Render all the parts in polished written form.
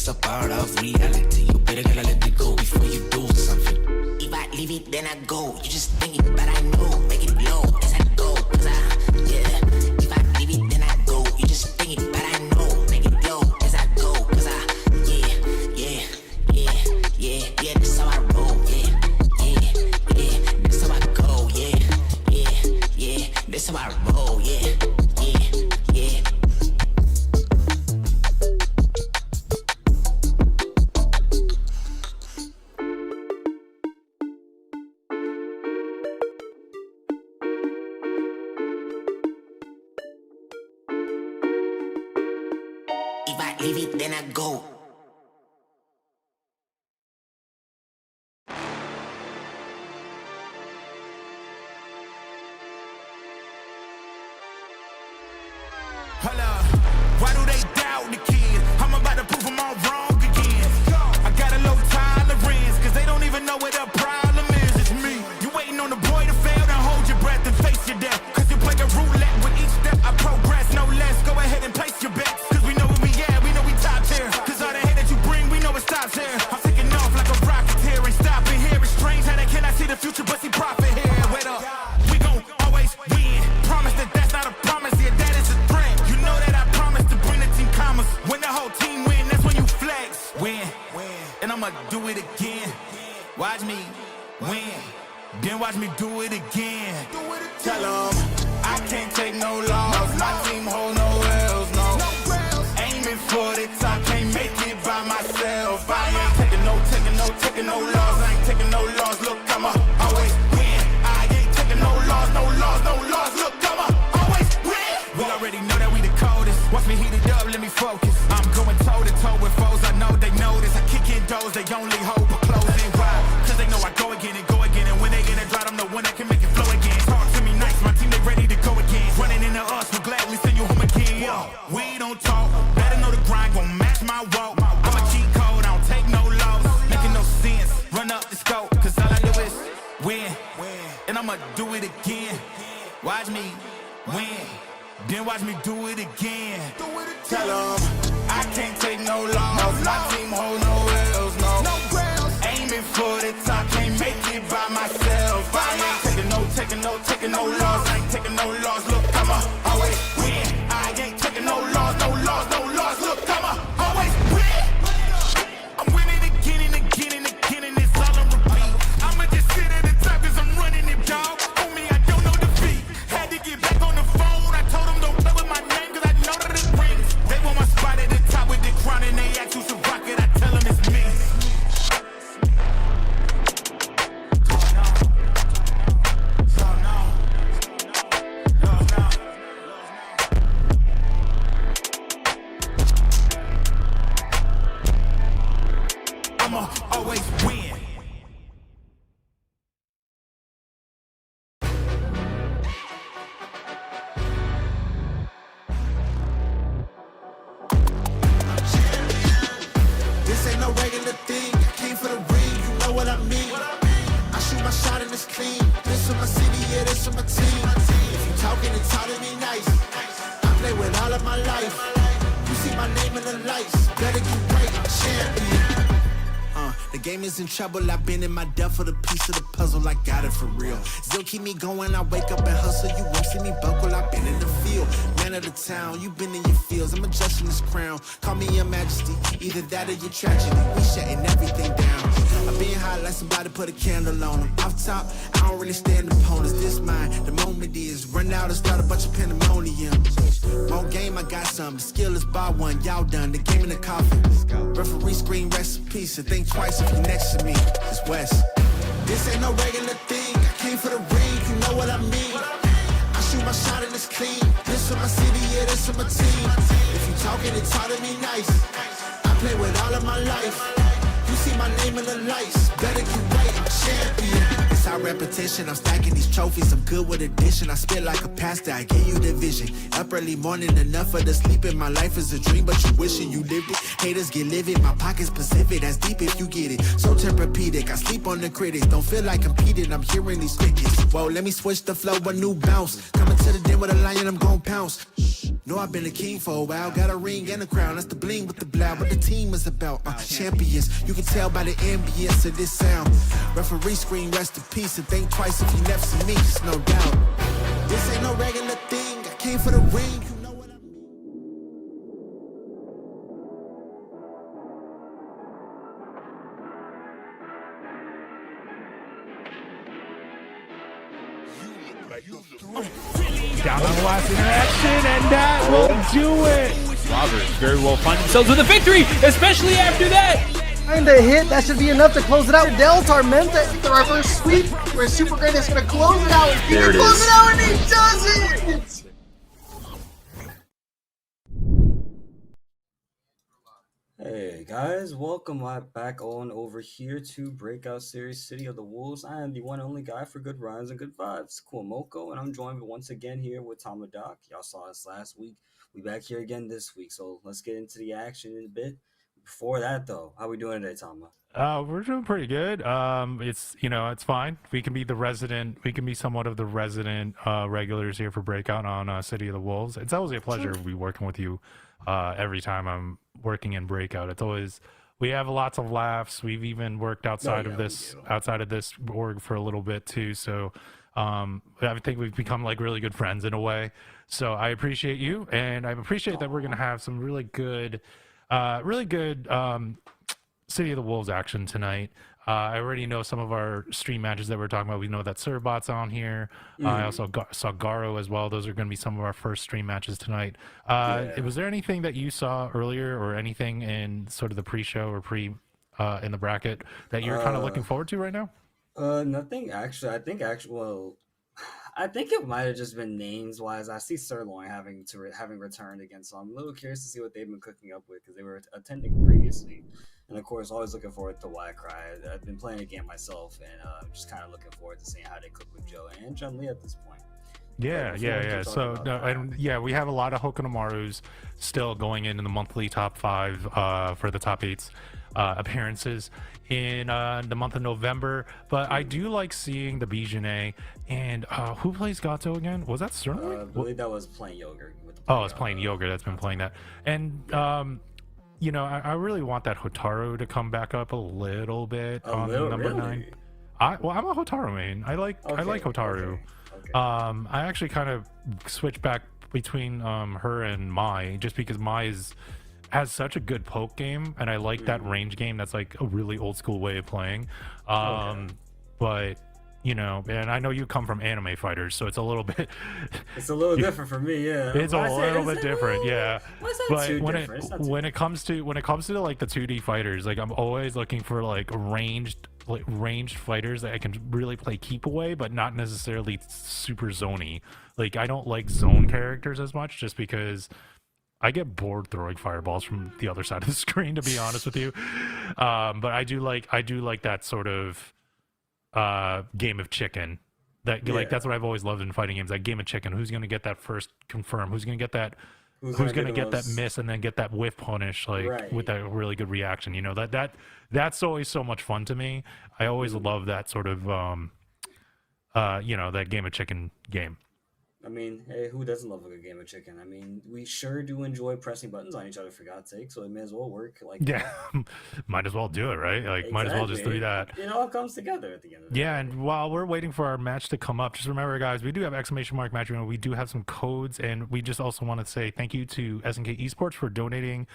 It's a part of reality. You better gotta let it go before you do something. If I leave it, then I go. You just think it, but I know. Make it blow as I go. Cause yeah. If I leave it, then I go. You just think it, but I know. Make it blow as I go. Cause yeah. That's how I roll. Yeah. That's how I go. Yeah. That's how I roll. Yeah. If I leave it, then I go. Hold up, why do they doubt the kid? I'm about to prove them all wrong again. I got a low tolerance, cause they don't even know what the problem is. It's me. You waiting on the boy to fail, then hold your breath and face your death. Cause you play a roulette with each step I progress, no less. Go ahead and place your bets, cause we know where we at, we know we top tier. Cause all the hate that you bring, we know it stops here. I'm taking off like a rocket here, ain't stopping here. It's strange how they cannot see the future, but see profit here. Wait up, we gon' always win. Promise that that's not a promise, yeah, that is a threat. You know that I promise to bring the team commas. When the whole team win, that's when you flex. Win, and I'ma do it again. Watch me win, then watch me do it again. Tell them I can't take no loss. My team hold no L's, no. Aiming for the top, can't make it by myself. I ain't taking no loss. I ain't taking no loss. Look, I'ma always win. I ain't taking no loss. Look, I'ma always win. We already know that we the coldest. Watch me heat it up, let me focus. I'm going toe to toe with foes. I know they notice. I kick in doors, they only hope for closing. Why? Cause they know I go again. And when they get it dry, I'm the one that can make it flow again. Talk to me nice, my team they ready to go again. Running into us, we'll gladly send you home again. Yo, we don't talk, better know the grind gon' match my walk. I'm a cheat code, I don't take no loss. Making no sense, run up the scope. Cause all I do is win, and I'ma do it again. Watch me win, then watch me do it again. Tell them I can't take no loss. My team hold no L's, no. Aiming for the top, can't make it by myself. I ain't taking no loss. I ain't taking no loss. Look, I'ma always win. I ain't taking no loss. Look, I'ma always win. I'm winning again and it's all on repeat. I'ma just sit at the top cause I'm running it, dog. On me, I don't know defeat. Had to get back on the phone. I told them don't play with my name cause I know that it rings. They want my spot at the top with the crown and they ask who's a rocket. I tell them it's me. I'ma always win. This ain't no regular thing. I came for the ring, you know what I mean. I shoot my shot and it's clean. This for my city, yeah, this for my team. If you talking and talk to me nice, I play with all of my life. You see my name in the lights, better get right, I'm champion. The game is in trouble, I've been in my depth for the piece of the puzzle, I got it for real. Still keep me going, I wake up and hustle, you won't see me buckle, I've been in the field. Man of the town, you been in your fields, I'm adjusting this crown. Call me your majesty, either that or your tragedy, we shutting everything down. I've been hot like somebody put a candle on them. Off top, I don't really stand opponents, this mine, the moment is run out and start a bunch of pandemonium. More game, I got some, the skill is bar one, y'all done, the game in the coffin. Referee screen recipe, so think twice if you next to me, it's West. This ain't no regular thing, I came for the ring, you know what I mean. I shoot my shot and it's clean, this for my city, yeah, this for my team. If you talking and talk to me nice, I play with all of my life. You see my name in the lights, better get right, I'm champion. It's our repetition, I'm stacking these trophies, I'm good with addition. I spit like a pastor, I gave you the vision. Up early morning, enough of the sleep in my life is a dream, but you wishing you lived it. Haters get livid, my pockets Pacific, that's deep if you get it. So therapeutic, I sleep on the critics. Don't feel like competing, I'm hearing these crickets. Whoa, let me switch the flow, a new bounce. Coming to the den with a lion, I'm gon' pounce. Know I've been a king for a while, got a ring and a crown. That's the bling with the blow, what the team is about. Champions, you can tell by the ambience of this sound. Referee scream, rest in peace, and think twice if you never see me, just no doubt. This ain't no regular thing, I came for the ring. You know what I mean? Down on the last interaction, and that will do it. Roberts very well find themselves with a victory, especially after that. Find a hit, that should be enough to close it out. Del Tormenta, the reverse sweep, where Super Great is going to close it out. He's going to close it out, and he does it! Hey guys, welcome back on over here to Breakout Series City of the Wolves. I am the one and only guy for good rhymes and good vibes, Kuomoko, and I'm joined once again here with Tamadoc. Y'all saw us last week. We back here again this week, so let's get into the action in a bit. Before that though, how we doing today, Tama? We're doing pretty good. It's fine. We can be somewhat of the resident regulars here for Breakout on City of the Wolves. It's always a pleasure to be working with you every time I'm working in Breakout. We have lots of laughs. We've even worked outside of this org for a little bit too. So I think we've become like really good friends in a way. So I appreciate you, and I appreciate that we're gonna have some really good City of the Wolves action tonight. I already know some of our stream matches that we're talking about. We know that Surbot's on here. I also saw Garo as well. Those are going to be some of our first stream matches tonight. Was there anything that you saw earlier or anything in sort of the pre-show or in the bracket that you're kind of looking forward to right now? Nothing actually. I think it might have just been names wise. I see Sirloin having returned again, so I'm a little curious to see what they've been cooking up with because they were attending previously. And of course, always looking forward to Cry. I've been playing a game myself, and just kind of looking forward to seeing how they cook with Joe and Chun Li at this point. Yeah. So we have a lot of Hokunomarus still going in the monthly top 5 for the top 8s appearances in the month of November. But I do like seeing the Bijane. And who plays Gato again? Was that Sterling? I believe that was Plain Yogurt. It's Plain Yogurt that's been playing that. And I really want that Hotaru to come back up a little bit on number 9. I'm a Hotaru main. I like Hotaru. Okay. I actually kind of switched back between her and Mai just because Mai has such a good poke game, and I like that range game. That's like a really old school way of playing. But and I know you come from anime fighters, so it's a little bit different for me. Yeah, it's a little bit different. Yeah, but when it comes to like the 2D fighters, like I'm always looking for like ranged fighters that I can really play keep away, but not necessarily super zony. Like I don't like zone characters as much, just because I get bored throwing fireballs from the other side of the screen, to be honest with you. But I do like that sort of game of chicken. Like that's what I've always loved in fighting games. Like game of chicken. Who's gonna get that first confirm? Who's gonna get that? Who's gonna get that miss and then get that whiff punish? With that really good reaction. That's always so much fun to me. I always love that sort of that game of chicken game. I mean, hey, who doesn't love a good game of chicken? I mean, we sure do enjoy pressing buttons on each other, for God's sake, so it may as well work. Might as well do it, right? Like, Might as well just do that. It all comes together at the end of the day. Yeah, and while we're waiting for our match to come up, just remember, guys, we do have !match. We do have some codes, and we just also want to say thank you to SNK Esports for donating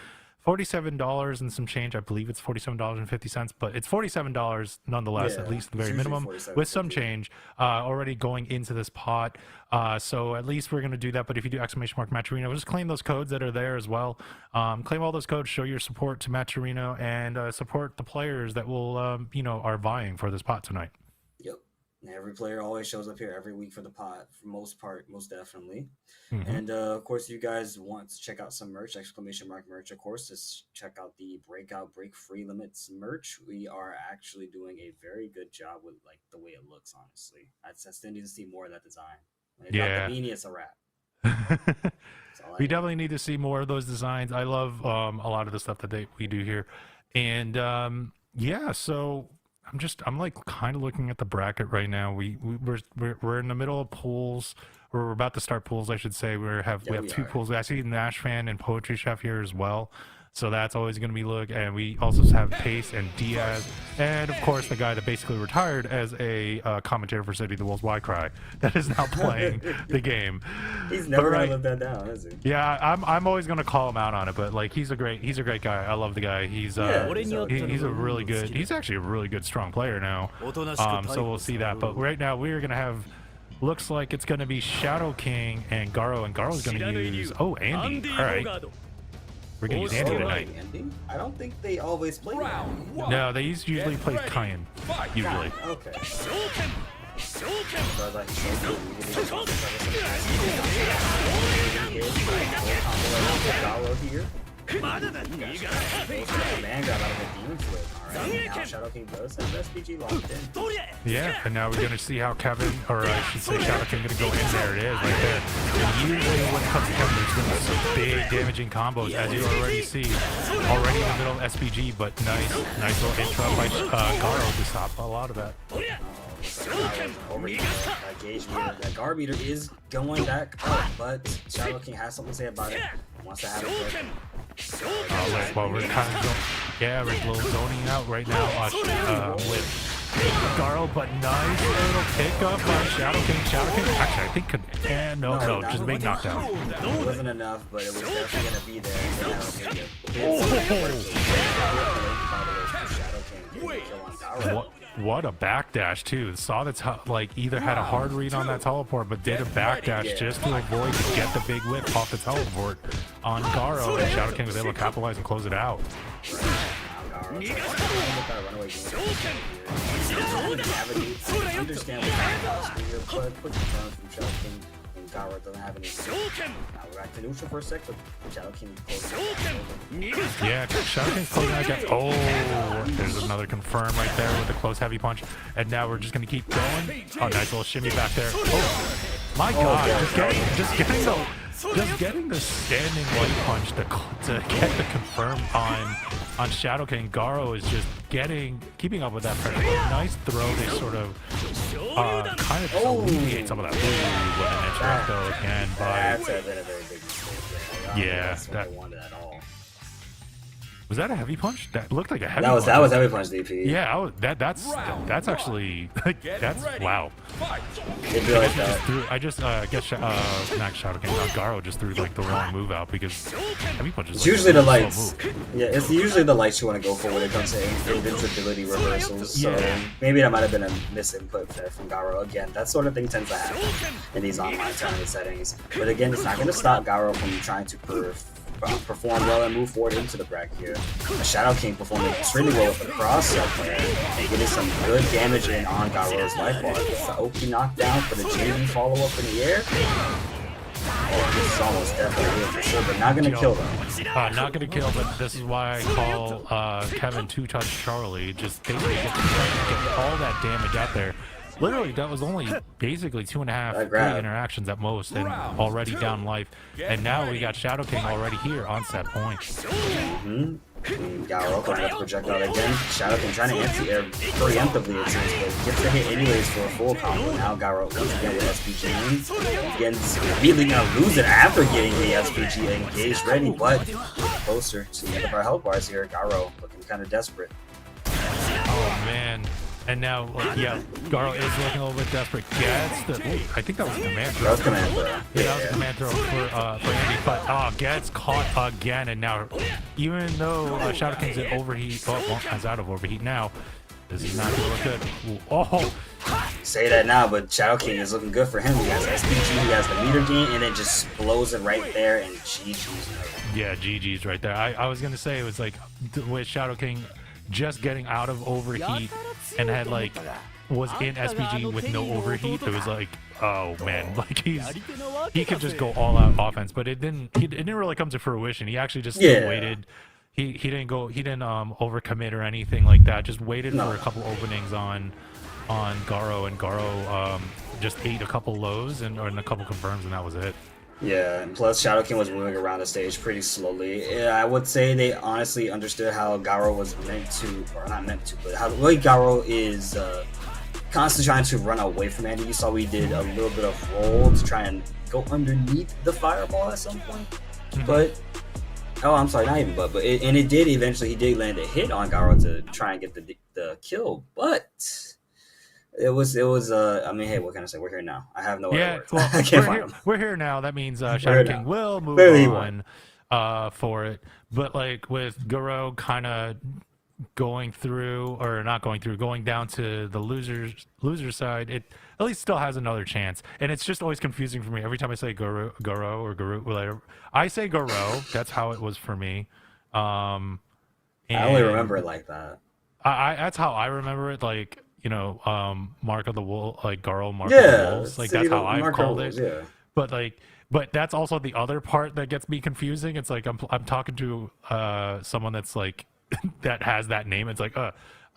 $47 and some change. I believe it's $47.50, but it's $47 nonetheless, at least the very minimum, with some change already going into this pot. So at least we're going to do that. But if you do !match, just claim those codes that are there as well. Claim all those codes, show your support to Matcherino, and support the players that will, are vying for this pot tonight. Yep. And every player always shows up here every week for the pot, for most part, most definitely. And of course, if you guys want to check out some merch, ! Merch, of course, just check out the Breakout Break Free Limits merch. We are actually doing a very good job with like the way it looks, honestly. I still need to see more of that design. When it got the beanie, it's a wrap. We definitely need to see more of those designs. I love a lot of the stuff that we do here, and yeah. So I'm like kind of looking at the bracket right now. We're in the middle of pools. We're about to start pools, I should say. We have two pools. I see Nash Fan and Poetry Chef here as well. So that's always going to be and we also have Pace and Diaz, and of course the guy that basically retired as a commentator for City of the Wolves, Y-Cry, that is now playing the game. He's never gonna live that down, is he? Yeah, I'm always going to call him out on it, but like he's a great guy. I love the guy. He's he's a really good. He's actually a really good strong player now. So we'll see that. But right now we're going to have. Looks like it's going to be Shadow King and Garo's going to use. Oh, Andy. All right. We're going to use Andy tonight. I don't think they always play No, they usually play Kyan. Usually. Okay. Here. Man got out of the demon flip. Alright, now Shadow King does have SPG locked in. Yeah, and now we're going to see how Kevin, or I should say Shadow King, going to go in. There it is, right there. And usually when it comes to Kevin, there's going to be some big damaging combos, as you already see. Already in the middle of SPG, but nice little intro by Garo to stop a lot of that. That guard meter is going back up, but Shadow King has something to say about it. Wants to have it broken. Well, we're kind of we're a little zoning out right now with Garo, but nice little pickup by Shadow King. Actually, I think no, just a big knockdown. It wasn't enough, but it was definitely gonna be there. What a backdash too. Saw the like either had a hard read on that teleport, but did a backdash just to avoid to get the big whip off the teleport on Garo, and Shadow King was able to capitalize and close it out. Garo doesn't have any. Now we're back to neutral for a sec, but Shadow King closes. Yeah, Shadow King's closing out again. Oh, there's another confirm right there with a close heavy punch. And now we're just gonna keep going. Oh, nice little shimmy back there. Oh, my God, just getting the standing white punch to get the confirm on Shadow King. Garo is just keeping up with that pressure. Nice throw. They sort of kind of alleviate some of that. Ooh, what an interrupt though again by. That's a very big mistake. Yeah, that wanted at all. Was that a heavy punch? That looked like a heavy punch. That was heavy punch, DP. Yeah, that's actually that's wow. I guess not Shadow King, not Garo just threw like the wrong move out because heavy punch is it's usually the lights. Yeah, it's usually the lights you want to go for when it comes to invincibility reversals. So maybe that might have been a misinput there from Garo. Again, that sort of thing tends to happen in these online tournament settings. But again, it's not going to stop Garo from trying to perform well and move forward into the bracket here. The Shadow King performing extremely well with the cross-up there and getting some good damage in on Garo's life bar. Gets the Oki knockdown for the JV follow-up in the air. Oh, this is almost definitely it for sure, but not going to kill them. Not going to kill, but this is why I call Kevin Two-Touch Charlie. Just basically get all that damage out there. Literally, that was only basically 2.5, 3 interactions at most, and already down life. And now we got Shadow King already here on set point. Garo going to projectile again. Shadow King trying to anti-air preemptively, it seems, but gets the hit anyways for a full combo. Now Garo once again with SPG. Again, immediately going to lose it after getting the SPG engaged ready, but closer to the end of our health bars here. Garo looking kind of desperate. Oh, man. And now, Garo is looking a little bit desperate. Gets the... I think that was a command throw. That was command throw. Yeah, that was a command throw for Andy. But gets caught again. And now, even though Shadow King's in overheat... is out of overheat now. This is not going to look good. Ooh, oh! Say that now, but Shadow King is looking good for him. He has SPG, he has the meter gain, and it just blows it right there, and GG's. Yeah, GG's right there. I was going to say, it was like, with Shadow King just getting out of overheat and had was in SPG with no overheat, it was like, oh man, like he could just go all out offense, but it didn't really come to fruition. He actually just waited. He didn't overcommit or anything like that. Just waited for a couple openings on Garo, and Garo just ate a couple lows and a couple confirms, and that was it. Yeah, and plus Shadow King was moving around the stage pretty slowly. Yeah, I would say they honestly understood how Garo was meant to, or not meant to, but how the way Garo is constantly trying to run away from Andy. You saw we did a little bit of roll to try and go underneath the fireball at some point, but oh, I'm sorry, not even but and it did eventually. He did land a hit on Garo to try and get the kill, but it was I mean, hey, what can I say? We're here now. I have no other words. Well, I can't find them. we're here now. That means Shadow here King now. will move Clearly he on for it. But like with Garo kind of going through or not going through, going down to the loser side, it at least still has another chance. And it's just always confusing for me every time I say Garo or Garo. Whatever. I say Garo. That's how it was for me. I only remember it like that. I that's how I remember it. Like, you know, Mark of the Wolf, like Garo, Mark of the Wolves. Like that's how I've called it. Yeah. But that's also the other part that gets me confusing. It's like I'm talking to someone that's like that has that name. It's like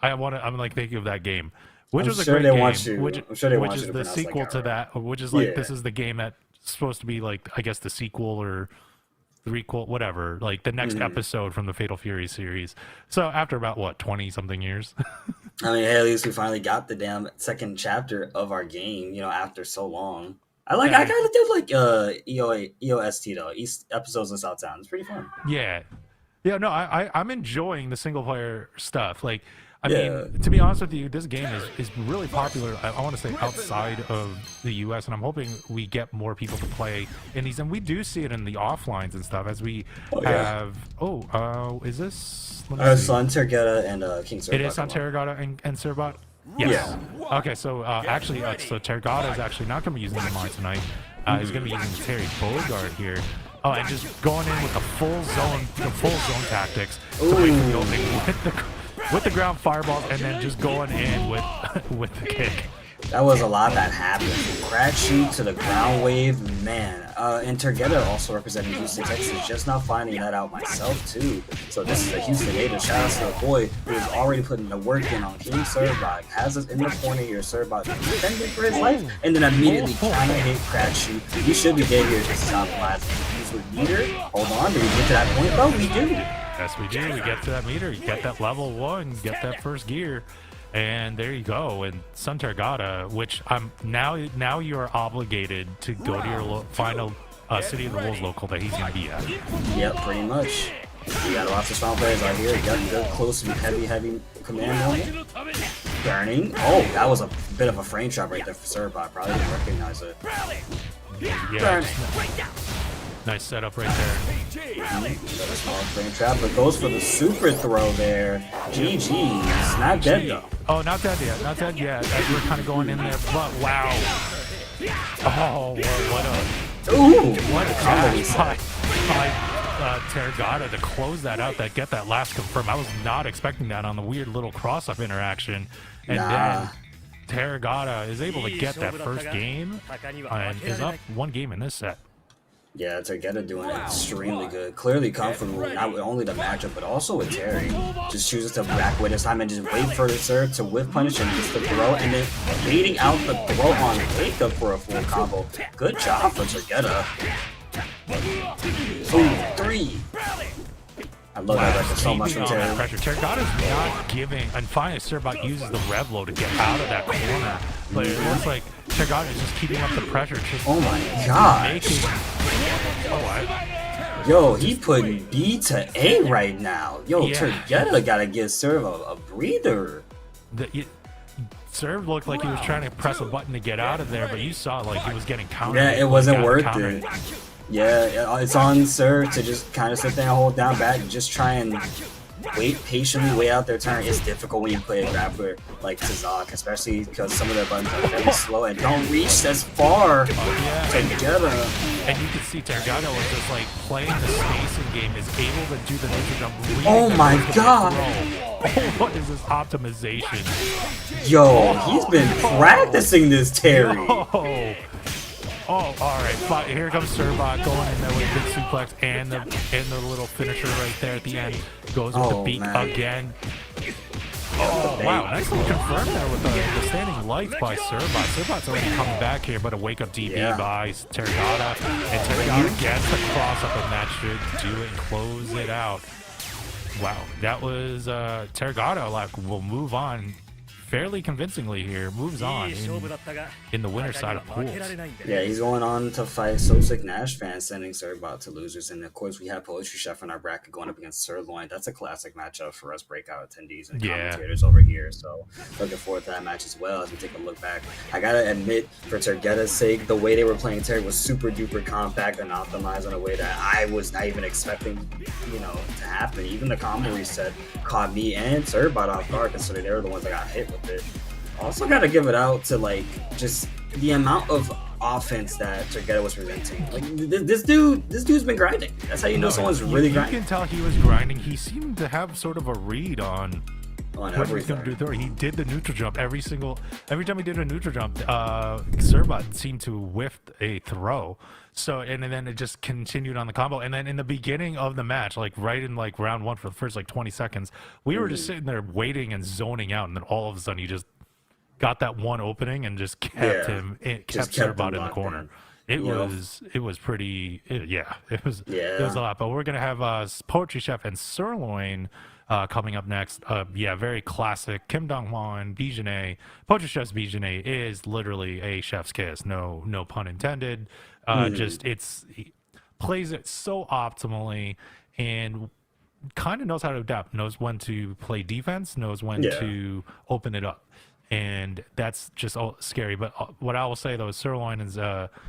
I'm like thinking of that game, which was a great game. Which is the sequel to that, which is like this is the game that's supposed to be like, I guess, the sequel or threequel, whatever, like the next episode from the Fatal Fury series. So after about what 20 something years. I mean, hey, at least we finally got the damn second chapter of our game, you know, after so long. I kind of did like EOST though, East episodes of South Town. It's pretty fun. Yeah, no, I'm enjoying the single player stuff. Like, I mean, to be honest with you, this game is really popular. I want to say outside of the U.S., and I'm hoping we get more people to play in these. And we do see it in the offlines and stuff as we have. Is this? Son Tergeta and King Cerbot. It is on Tergeta and Cerbot. Yes. Yeah. Okay, so actually, so Tergata is actually not going to be using the mine tonight. He's going to be using Terry Bogard here. Oh, and just going in with the full zone tactics to wait for the opening with the ground fireballs, and then just going in with the kick. That was a lot that happened. Crack shoot to the ground wave, man. And Tergeta also representing Houston, Texas. Just not finding that out myself too. So this is a Houston native. Shout out to the boy who is already putting the work in on King Cerbot. Has us in the corner here. Cerbot defending for his life, and then immediately kind of hit crack shoot. We should be dead here just to stop the last. Use with meter. Hold on, did we get to that point? Oh, we do. Yes, we do. We get to that meter. You get that level 1. Get that first gear. And there you go. And Sun Tergata, which I'm now you are obligated to go to your final City of the Wolves local that he's gonna be at. Yep, pretty much. You got lots of strong players out here. You got good close to heavy command normal. Burning. Oh, that was a bit of a frame trap right there for Cerbot. Probably didn't recognize it. Yeah. Nice setup right there. A small frame trap, but goes for the super throw there. GG's. Not dead though. Oh, not dead yet. Not dead yet. As we're kind of going in there, but wow. Oh, what a catch by Tergata to close that out, that get that last confirm. I was not expecting that on the weird little cross-up interaction. And then Tergata is able to get that first game and is up 1 game in this set. Yeah, Tergeta doing extremely good. Clearly comfortable, not with only the matchup, but also with Terry. Just chooses to back away this time and just wait for the serve to whiff punish and gets the throw, and then beating out the throw on Jacob for a full combo. Good job for Tergeta. 3. I love that record so much from Terry. Tergata's not giving, and finally Cerbot uses the Revlo to get out of that corner. But it looks like Tergata is just keeping up the pressure. Just oh my gosh. Yo, he put B to A right now. Yo, Tergeta gotta give Serve a breather. Serve looked like he was trying to press a button to get out of there, but you saw like he was getting countered. Yeah, it wasn't worth it. Yeah, it's on Serve to just kind of sit there and hold down back and just try and patiently wait out their turn. It's difficult when you play a grappler like Tazak, especially because some of their buttons are very slow and don't reach as far. Tergeta. And you can see Tergata was just like playing the spacing game, is able to do the neutral jump. Oh my god! What is this optimization? Yo, he's been practicing this, Terry. Oh, all right. But here comes Cerbot going in there with big suplex and the little finisher right there at the end. Goes with the beak again. Oh, the wow. bait. Nice little confirm there with the standing life by Surbot. Surbot's already coming back here, but a wake-up DB by Terragata. And Terragata gets the cross-up, and that should do it and close it out. Wow. That was Terragata, like, will move on fairly convincingly here. Moves on in the winner's side of pools. Yeah, he's going on to fight So Sick Nash fans, sending Surbot to losers. And of course, we have Poetry Chef in our bracket going up against Sirloin. That's a classic matchup for us breakout attendees and commentators over here. So looking forward to that match as well as we take a look back. I gotta admit, for Tergetta's sake, the way they were playing Terry was super duper compact and optimized in a way that I was not even expecting, to happen. Even the combo reset caught me and Surbot off guard, considering they were the ones that got hit with it. Also got to give it out to just the amount of offense that Tergetta was presenting. Like this dude's been grinding. That's how you know someone's really grinding. You can tell he was grinding. He seemed to have sort of a read on what he was going to do. He did the neutral jump every time he did a neutral jump. Surbot seemed to whiff a throw. So and then it just continued on the combo. And then in the beginning of the match, right in round one for the first 20 seconds, we were just sitting there waiting and zoning out, and then all of a sudden he just got that one opening and just kept Surbot in the corner. It was pretty. It was a lot. But we're gonna have Poetry Chef and Sirloin coming up next. Very classic Kim Dong-hwan, Bijanet. Poetry Chef's Bijanet is literally a chef's kiss. No pun intended. He plays it so optimally and kind of knows how to adapt. Knows when to play defense. Knows when to open it up. And that's just scary. But what I will say though is Sirloin is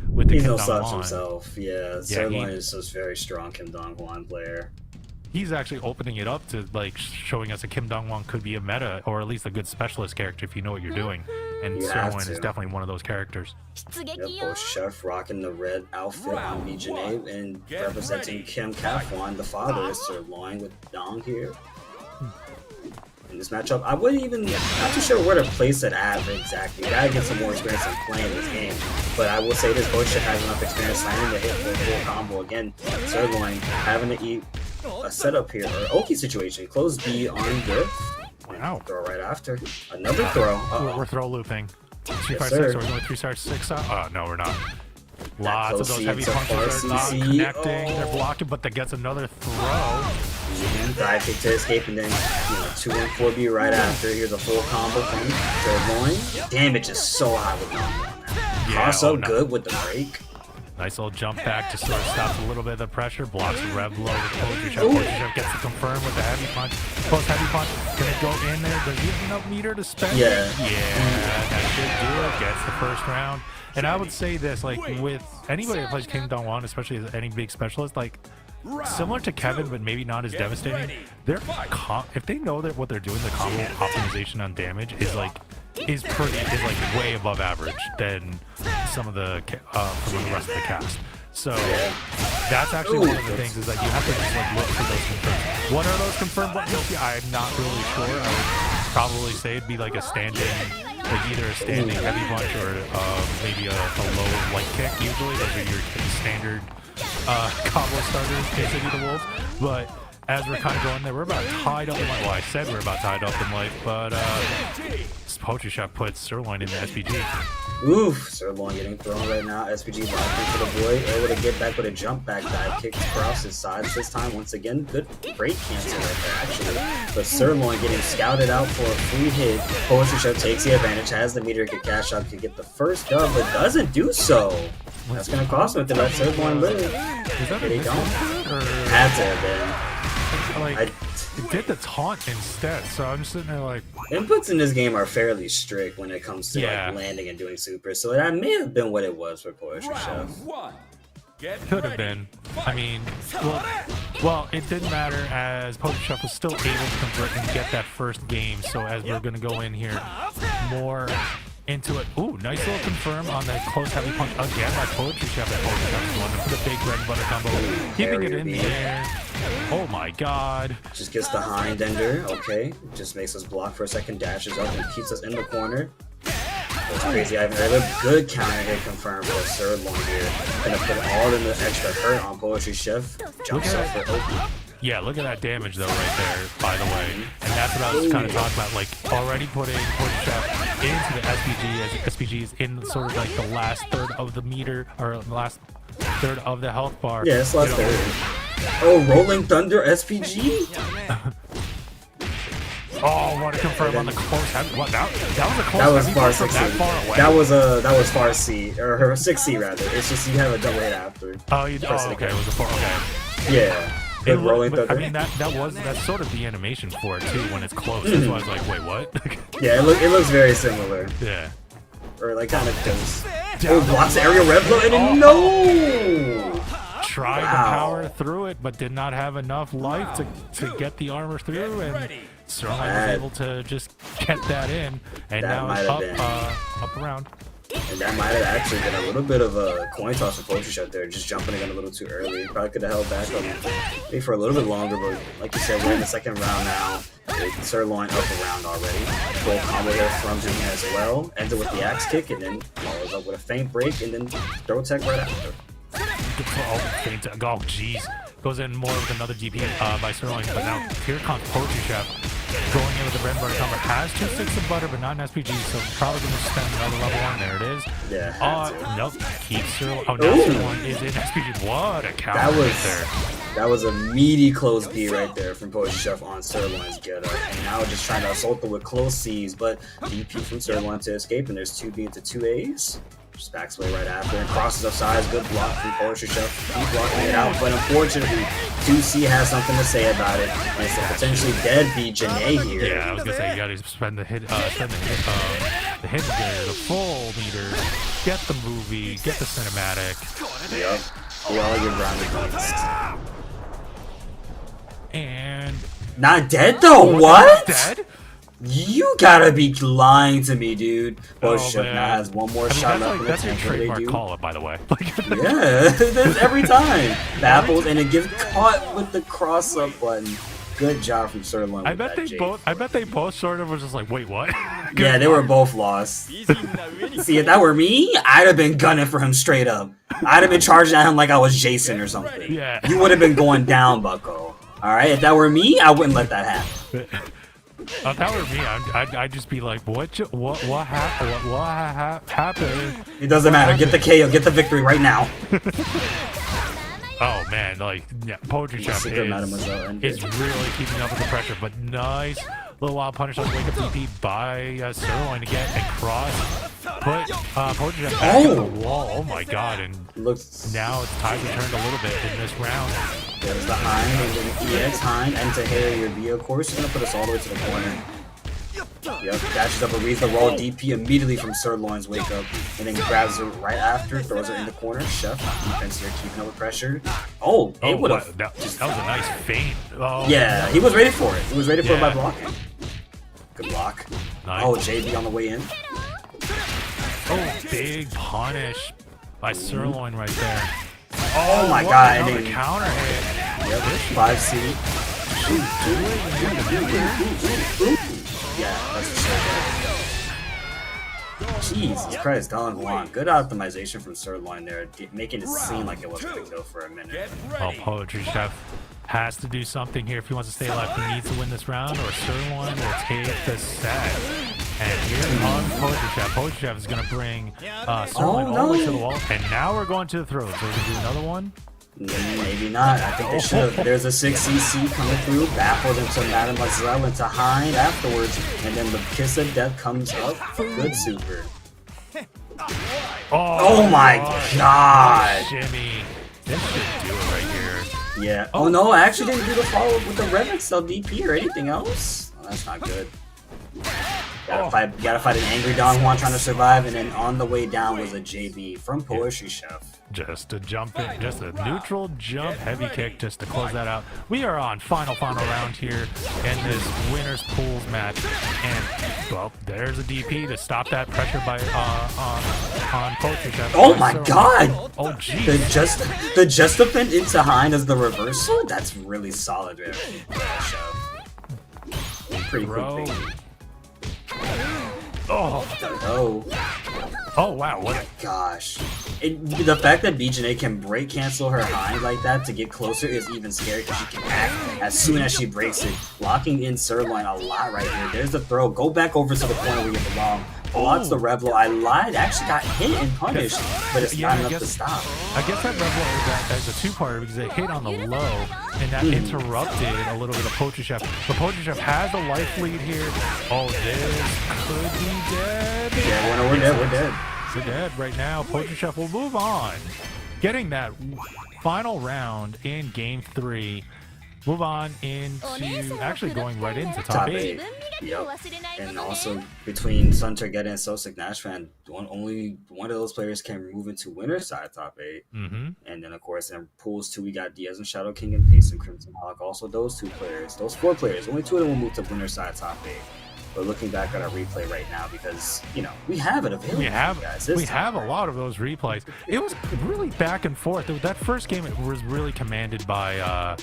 with the Kim Dong-hwan himself. Sirloin is just very strong Kim Dong-hwan player. He's actually opening it up to showing us that Kim Dong-hwan could be a meta or at least a good specialist character if you know what you're doing. And Sirloin is definitely one of those characters. Both Chef rocking the red outfit on Bijanet and representing Kim Kafwan, the father is Sirloin with Dong here. In this matchup, I wouldn't even, not too sure where to place it at exactly. You gotta get some more experience in playing this game. But I will say this, Both Chef has enough experience landing the hit for a full combo. Again, Sirloin having to eat a setup here, or Oki situation. Close B on Griff. Wow. Throw right after. Another throw. We're throw looping. 3 5 sir. 6. Are we going 3 stars 6 out? Oh no, we're not. Lots of those heavy punches are not CC. connecting. They're blocking, but that gets another throw. Dive kick to escape, and then 2 and 4B right after. Here's a full combo from Sirloin. Damage is so high with Dong. Also good with the break. Nice little jump back to sort of stops a little bit of the pressure. Blocks the rev low with Poetry Chef. Poetry Chef gets to confirm with the heavy punch. Post heavy punch. Gonna go in there. Does he have enough meter to spend? Yeah. That should do it. Gets the first round. And I would say this, with anybody that plays Kim Dong-hwan, especially as any big specialist, similar to Kevin, but maybe not as devastating. If they know that what they're doing, the combo optimization on damage is way above average than some of the from the rest of the cast. So that's actually one of the things is that you have to just look for those confirmed. What are those confirmed buttons? I'm not really sure. I would probably say it'd be a standing, either a standing heavy punch or maybe a low light kick. Usually those are your standard combo starters, basically the Wolves. But as we're kind of going there, we're about tied up in life. Well, I said we're about tied up in life, but Poetry Chef puts Sirloin in the SPG. Oof, Sirloin getting thrown right now. SPG blocking for the boy, able to get back with a jump back dive kick across his sides. This time, once again, good break cancel right there, actually. But Sirloin getting scouted out for a free hit. Poetry Chef takes the advantage, has the meter to cash out to get the first dub, but doesn't do so. That's going to cost him to let Sirloin live. They don't. Had to have been. It did the taunt instead, so I'm just sitting there inputs in this game are fairly strict when it comes to landing and doing super, so that may have been what it was for Poetry Chef. Could have been. I mean, well, it didn't matter as Poetry Chef was still able to convert and get that first game, so as we're going to go in here more into it. Ooh, nice little confirm on that close heavy punch again by Poetry Chef. Poetry Chef's going for the big bread and butter combo, keeping it in the air. Oh my god. Just gets the hind ender, okay. Just makes us block for a second, dashes up and keeps us in the corner. That's crazy. I haven't heard a good counter hit confirmed for Sirloin here. Gonna put all in the extra hurt on Poetry Chef. Jumps up for Oki. Yeah, look at that damage though right there, by the way. And that's what I was kind of talking about, like already putting Poison Chef into the SPG as SPGs in sort of like the last third of the meter or the last third of the health bar. Yeah, it's last third. Oh, Rolling Thunder SPG? Oh, want to confirm on the close heavy. What, that was a close That was heavy far from 6C. that far away. That was far C, or her 6C rather. It's just you have a double hit after. Oh, okay, it was a 4. Okay. Yeah. The Rolling Thunder. I mean, that's sort of the animation for it too when it's close. That's why I was like, wait, what? Yeah, it looks very similar. Yeah. Or like kind of close. Oh, blocks the aerial rev blow and then no! Tried to power through it, but did not have enough life to get the armor through, and Sterling was able to just get that in, and now it's up around. And that might have actually been a little bit of a coin toss for Poetry Shot there, just jumping again a little too early. Probably could have held back on maybe for a little bit longer, but like you said, we're in the second round now. Sirloin up around already. Full combo there from him as well. Ends it with the axe kick, and then follows up with a feint break, and then throw tech right after. Oh, jeez. Goes in more with another GP by Sterling, but now here comes Poetry Chef going in with the bread and butter combo. Has 2 sticks of butter, but not an SPG, so probably going to spend another level on. There it is. Yeah. Nope. Keeps Sterling. Oh, now Sterling is in SPG. What a counter right there. That was a meaty close B right there from Poetry Chef on Sirloin's get up. And now just trying to assault them with close C's, but DP from Sirloin to escape, and there's 2B into 2A's. Just backs away right after and crosses up sides. Good block from Poetry Chef. Keep blocking it out, but unfortunately, 2C has something to say about it. And it's a potentially dead B Janae here. Yeah, I was gonna say you gotta spend the hit, the hit meter, the full meter, get the movie, get the cinematic. Yep. We all your grounded points. And not dead though. What? Dead? You gotta be lying to me, dude. Poetry Chef now has one more shot left in the that's your tank. What do they trademark do? call-up, by the way. Yeah, that's every time. Baffles and it gets caught with the cross-up button. Good job from Sirloin. I bet they both sort of was just like, wait, what? Yeah, they were both lost. See, if that were me, I'd have been gunning for him straight up. I'd have been charging at him like I was Jason or something. Yeah. You would have been going down, Bucko. All right, if that were me, I wouldn't let that happen. If that were me, I'd just be like, what happened? It doesn't matter. Get the KO. Get the victory right now. Oh man, like yeah, Poetry Chef is really keeping up with the pressure, but nice little wild punish on wake up DP by Sirloin to get and cross. Put Poetry Chef back on the wall. Oh my god, and now it's time to turn a little bit in this round. There's the Hind, and then EX Hind, and to Harrier B, of course, is going to put us all the way to the corner. Yep, dashes up a Aretha roll DP immediately from Sirloin's wake up, and then grabs her right after, throws her in the corner. Chef, defense here, keeping up with pressure. Oh, it would have. That was a nice feint. Oh, yeah, he was ready for it. He was ready for it by blocking. Good block. Nice. Oh, JB on the way in. Oh, big punish by Sirloin right there. Oh my god, and then counter hit. Yep, 5C. Yeah, that's so good. Jesus Christ, Don Juan. Good optimization from Sirloin there, making it seem like it wasn't going to go for a minute. Well, Poetry Chef has to do something here if he wants to stay alive. He needs to win this round, or Sirloin will take the set. And here comes Poetry Chef. Poetry Chef is going to bring Sirloin all the way to the wall. And now we're going to the throat. So we're going to do another one. Maybe not. I think they should have. There's a 6CC coming through. Baffled into Madame Lazelle, into Hind afterwards. And then the Kiss of Death comes up. Good super. Oh my god! Jimmy. This should do it right here. Yeah. Oh no, I actually didn't do the follow-up with the Rev XL DP or anything else. Oh, that's not good. Gotta fight an angry Don Juan trying to survive, and then on the way down was a JB from Poetry Chef. Just to jump in, just a neutral jump, heavy kick, just to close that out. We are on final round here in this winners pools match, and well, there's a DP to stop that pressure by on Poetry Chef. Oh my god! Oh geez. The just defend into Hind as the reversal. That's really solid, man. Pretty cool. Oh. Oh. Oh wow! What? Gosh. The fact that BJJ can break cancel her hind like that to get closer is even scary because she can act as soon as she breaks it. Blocking in sirloin a lot right here. There's the throw. Go back over to the corner where you belong. Blocks the rev blow. I lied. Actually got hit and punished, but it's not enough to stop. I guess that rev blow is a two-parter because it hit on the low, and that interrupted a little bit of Poacher Chef. But Poacher Chef has a life lead here. Oh, this could be dead. Yeah, we're dead. We're dead. We're dead right now. Poacher Chef will move on. Getting that final round in game 3. Move on into actually going right into top 8. Yep. And also between Suntergetta and Sosik Nashvan, only one of those players can move into winner's side top 8. And then of course in pools 2 we got Diaz and Shadow King and Pace and Crimson Hawk. Also those 2 players, those 4 players, only 2 of them will move to winner's side top 8. But looking back at our replay right now, because we have it available. We have a lot of those replays. It was really back and forth. That first game it was really commanded by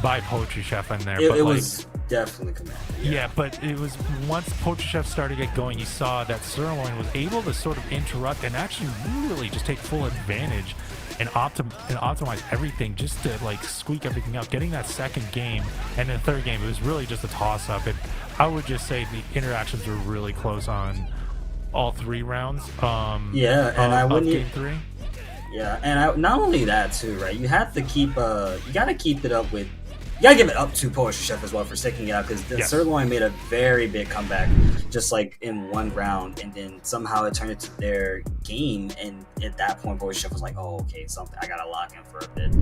Poacher Chef in there. It was definitely commanded. Yeah, but it was once Poacher Chef started to get going, you saw that Sirloin was able to sort of interrupt and actually really just take full advantage and optimize everything just to like squeak everything out. Getting that second game and the third game, it was really just a toss-up. And I would just say the interactions were really close on all 3 rounds. I wouldn't game 3. Yeah, and not only that too, right? You have to keep you gotta keep it up with. You gotta give it up to Poacher Chef as well for sticking it out because the Sirloin made a very big comeback just like in 1 round, and then somehow it turned into their game. And at that point, Poacher Chef was like, "Oh, okay, something I gotta lock in for a bit."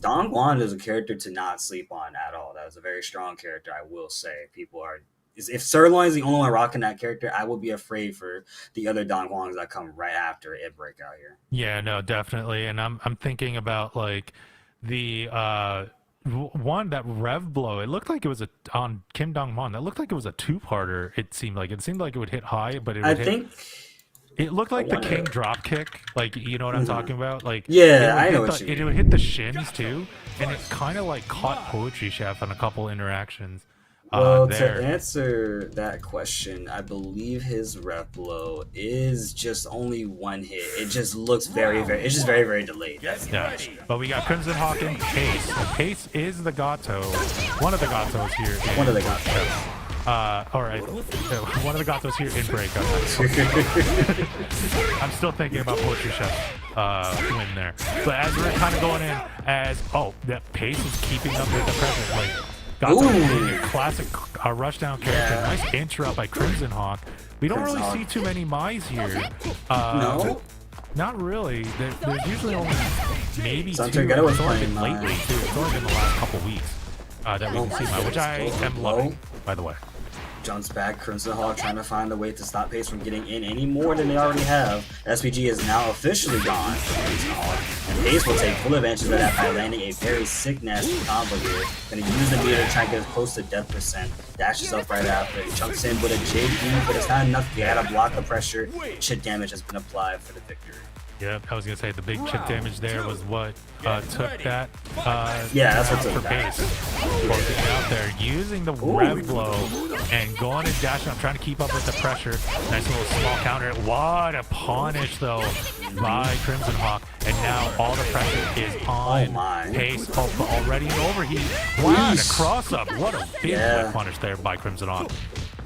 Dongguan is a character to not sleep on at all. That was a very strong character, I will say. If Sirloin is the only one rocking that character, I will be afraid for the other Dongguans that come right after it Breakout here. Yeah, no, definitely. And I'm thinking about like the one that rev blow. It looked like it was on Kim Dongwon. That looked like it was a 2-parter. It seemed like it would hit high, but it looked like the king drop kick. Like, you know what I'm talking about? Like, I know what you mean. It would hit the shins too, and it kind of like caught Poetry Chef on a couple interactions. Well, to answer that question, I believe his rep blow is just only 1 hit. It just looks very, it's just very, very delayed. Yeah. But we got Crimson Hawk and Pace. And Pace is the Gato. One of the Gatos here. One of the Gatos. All right. One of the Gatos here in Breakout. I'm still thinking about Poetry Chef win there. But as we're kind of going in that Pace is keeping up with the pressure. Like, classic rushdown character. Nice interrupt by Crimson Hawk. We don't really see too many Mai's here. No? Not really. There's usually only maybe 2. It's only been lately, too. It's only been the last couple weeks that we can see Mai, which I am loving, by the way. Jumps back, Crimson Hawk trying to find a way to stop Pace from getting in any more than they already have. SPG is now officially gone for Crimson Hawk, and Pace will take full advantage of that by landing a very sick, nasty combo here. Gonna use the meter to try to get as close to death percent. Dashes up right after, chunks in with a JD, but it's not enough. You gotta block the pressure. Chip damage has been applied for the victory. Yep, I was gonna say the big chip damage there was what took that. That's what took for Pace. Closing out there, using the rev blow and going and dashing up, trying to keep up with the pressure. Nice little small counter. What a punish though by Crimson Hawk, and now all the pressure is on Pace. Already an overheat. Wow, and a cross up. What a big punish there by Crimson Hawk.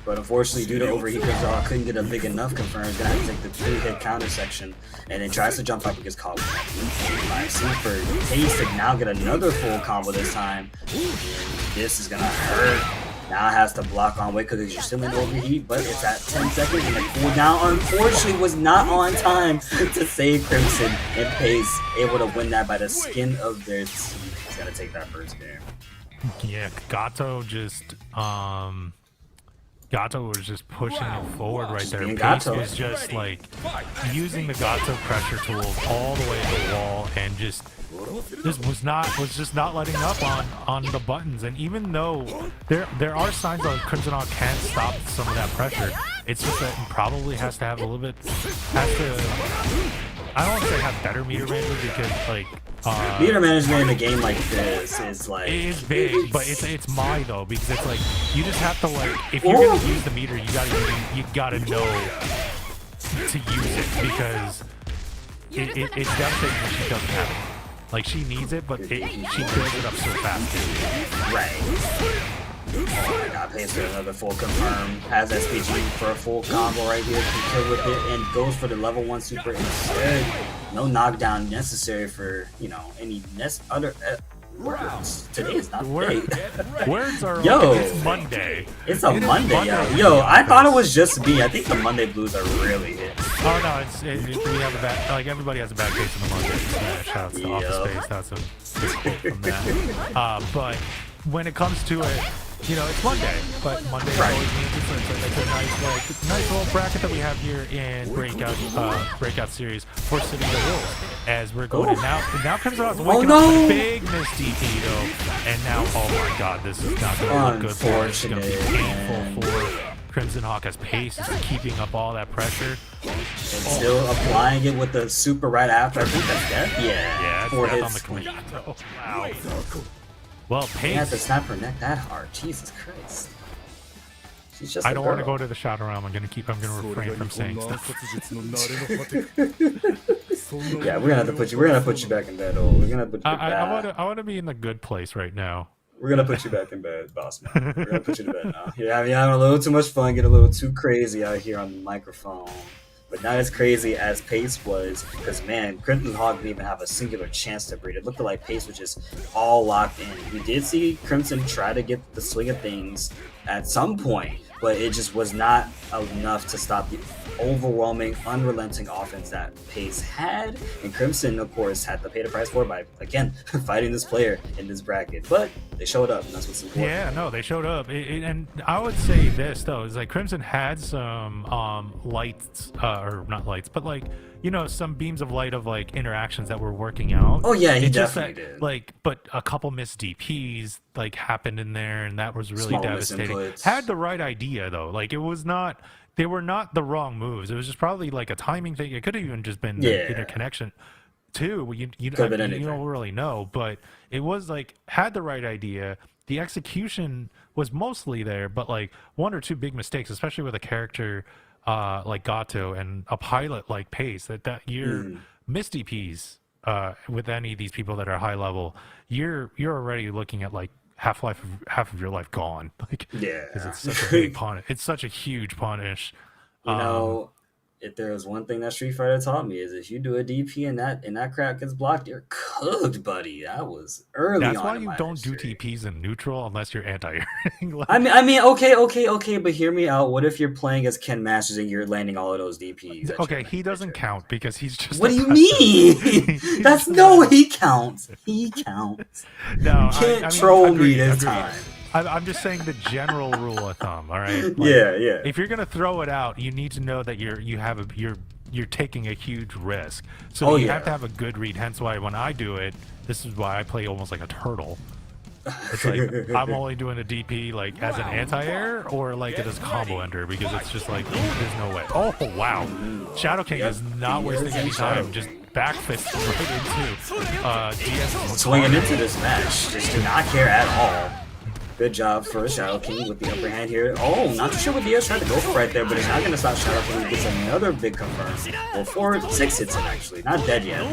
But unfortunately, due to overheat, Crimson Hawk couldn't get a big enough confirm. He's gonna have to take the 2-hit counter section, and then tries to jump up and gets caught with that. See for Pace to now get another full combo this time. This is gonna hurt. Now has to block on weight because you're still in overheat, but it's at 10 seconds, and the cooldown unfortunately was not on time to save Crimson, and Pace able to win that by the skin of their teeth. He's gonna take that first game. Yeah, Gato was just pushing it forward right there. Pace was just like using the Gato pressure tools all the way to the wall, and just was just not letting up on the buttons. And even though there are signs that Crimson Hawk can stop some of that pressure, it's just that it probably has to have a little bit, I don't want to say have better meter management, because like meter management in a game like this is like, it is big, but it's Mai though, because it's like you just have to, like, if you're gonna use the meter, you gotta know to use it, because it's devastating when she doesn't have it. Like, she needs it, but she builds it up so fast, too. Right. Oh my god, pays for another full confirm. Has SPG for a full combo right here. Can kill with it and goes for the level 1 super instead. No knockdown necessary for, you know, any other words. Today is not the day. Words are yo, like, it's Monday. It's a Monday, yo. I thought it was just me. I think the Monday blues are really hit. Oh no, we have a bad, like, everybody has a bad case in the Monday. Shout out to Office Space. That's a quote from that. But when it comes to it, you know, it's Monday, but Monday always means it's a nice little bracket that we have here in Breakout series for City of the Wolves. As we're going in now comes out waking up with a big Miss DP though, and now, oh my god, this is not going to look good for us. It's going to be painful for Crimson Hawk as Pace is keeping up all that pressure. And still applying it with the super right after. I think that's death. Yeah, four death hits. on the clean. Oh, wow. Well, Pace. You have to snap her neck that hard. Jesus Christ. She's just I don't want to go to the Shadow Realm. I'm gonna refrain from saying stuff. Yeah, we're gonna put you back in bed. Oh, we're gonna put you back. I want to be in the good place right now. We're gonna put you back in bed, boss man. We're gonna put you to bed now. You're having a little too much fun, get a little too crazy out here on the microphone. But not as crazy as Pace was, because man, Crimson Hawk didn't even have a singular chance to breed. It looked like Pace was just all locked in. We did see Crimson try to get the swing of things at some point, but it just was not enough to stop the overwhelming, unrelenting offense that Pace had. And Crimson, of course, had to pay the price for it by, again, fighting this player in this bracket. But they showed up, and that's what's important. Yeah, no, they showed up. And I would say this, though, is like Crimson had some lights, or not lights, but like, you know, some beams of light of like interactions that were working out. Oh yeah, he it's definitely did. Like, but a couple missed DPs like happened in there, and that was really devastating. Misinputs. Had the right idea though. Like, it was not. They were not the wrong moves. It was just probably like a timing thing. It could have even just been the interconnection too. You don't really know, but it was like had the right idea. The execution was mostly there, but like one or two big mistakes, especially with a character like Gato and a pilot like Pace. That you're miss DPs with any of these people that are high level, you're already looking at like half of your life gone. Like, because it's such a big punish. It's such a huge punish. You know, if there was one thing that Street Fighter taught me is if you do a DP and that crap gets blocked, you're cooked, buddy. That was early. That's on why in you my don't history. do TPs in neutral unless you're anti-airing. Like, I mean, okay, but hear me out. What if you're playing as Ken Masters and you're landing all of those DPs? Okay, he doesn't count because he's just. What do you mean? That's no, he counts. He counts. No, you can't I mean, troll me this time. I'm just saying the general rule of thumb. All right. Like, yeah. If you're gonna throw it out, you need to know that you're taking a huge risk. So you have to have a good read. Hence why when I do it, this is why I play almost like a turtle. It's like I'm only doing a DP like as an anti-air or like as a combo ender because it's just like there's no way. Oh wow, Shadow King is not wasting any time. Just back fist right into DS. Swinging into this match, just do not care at all. Good job for Shadow King with the upper hand here. Oh, not too sure what Diaz tried to go for right there, but it's not going to stop Shadow King. He gets another big confirm. Well, 6 hits him actually. Not dead yet.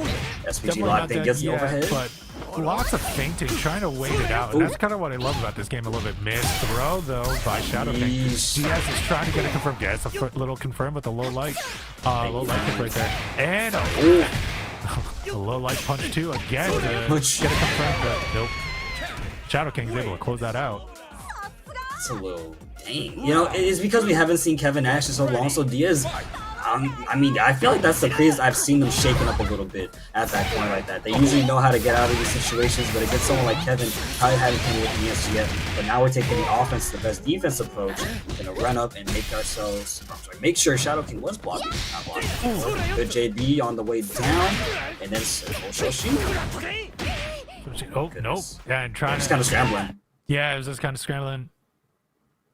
SPG locked in, gets the overhead. But lots of feinting, trying to wait it out. And that's kind of what I love about this game a little bit. Missed throw, though, by Shadow King. Diaz is trying to get a confirm. Gets a little confirm with a low light. Low light kick right there. And a low light punch, too, again to get a confirm. But nope. Shadow King's able to close that out. It's a little dang. You know, it's because we haven't seen Kevin Nash in so long. So Diaz, I mean, I feel like that's the craziest I've seen them shaken up a little bit at that point like that. They usually know how to get out of these situations, but against someone like Kevin, probably hadn't come with the ESG yet. But now we're taking the offense, the best defense approach, gonna run up and make sure Shadow King was blocking, not blocking. Good JB on the way down, and then Shoshi. Oh, nope. Yeah, and trying just kind of scrambling. Yeah, it was just kind of scrambling.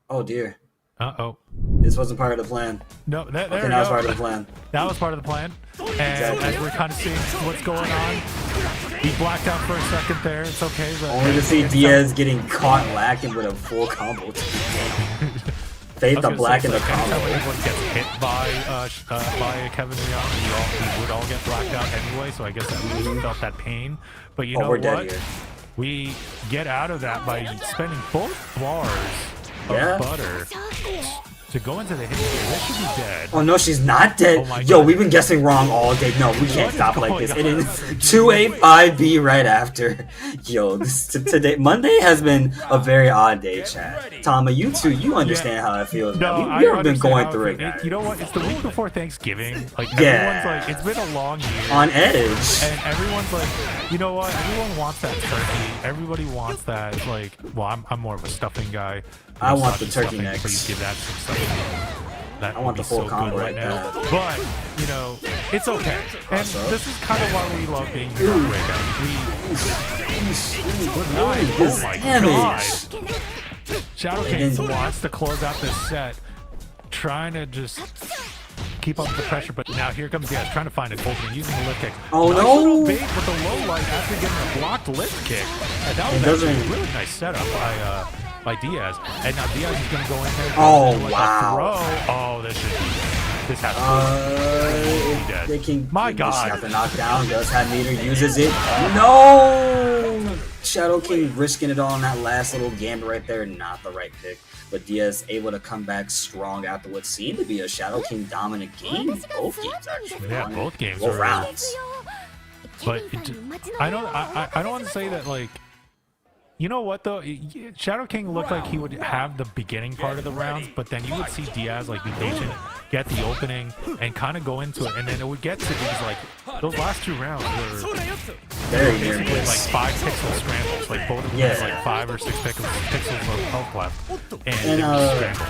Oh, dear. Uh-oh. This wasn't part of the plan. No, that was part of the plan. That was part of the plan. And as we're kind of seeing what's going on, he blacked out for a second there. It's okay. But only to see Diaz getting caught lacking with a full combo. Fade the black in the anytime combo. anyone gets hit by Kevin Young, we would all get blacked out anyway. So I guess that we felt that pain. But you know we're dead what? here. We get out of that by spending both bars of butter to go into the hit gear. This should be dead. Oh no, she's not dead. Oh my Yo, God. we've been guessing wrong all day. No, we can't What stop is like going this. on? It is 285B right after. Yo, today Monday has been a very odd day, chat. Tama, you too, you understand how it feels. No, man. I We have been understand going how through it it, feels. guys. You know what? It's the week before Thanksgiving. Like Yeah. everyone's like, it's been a long year. On edge. And everyone's like, you know what? Everyone wants that turkey. Everybody wants that. It's like, well, I'm more of a stuffing guy. I want Sausage the turkey stuffing, necks. Please give that some stuffing. That I want would the be full so combo good right now. there. But you know, it's okay. And this is kind of why we love being here on Breakout. Oh my god! Shadow King wants to close out this set, trying to just keep up the pressure, but now here comes Diaz trying to find an opening using the lift kick. Oh, nice no! Little bait with the low light after getting a blocked lift kick. And that was actually a really nice setup by Diaz. And now Diaz is going to go in there. Oh, with wow. a throw. Oh, this has to be dead. They can. My They God. have to knock down. Does have meter, uses it. No! Shadow King risking it all on that last little gambit right there. Not the right pick. But Diaz able to come back strong after what seemed to be a Shadow King dominant game. Both games, actually. Yeah, both games Both were rounds. But I don't want to say that, like, you know what though, Shadow King looked like he would have the beginning part of the rounds, but then you would see Diaz like be patient, get the opening, and kind of go into it, and then it would get to these like those last two rounds were Very near basically like miss. 5 pixel scrambles, like both of them had like 5 or 6 pixels of health left, and it was scrambles.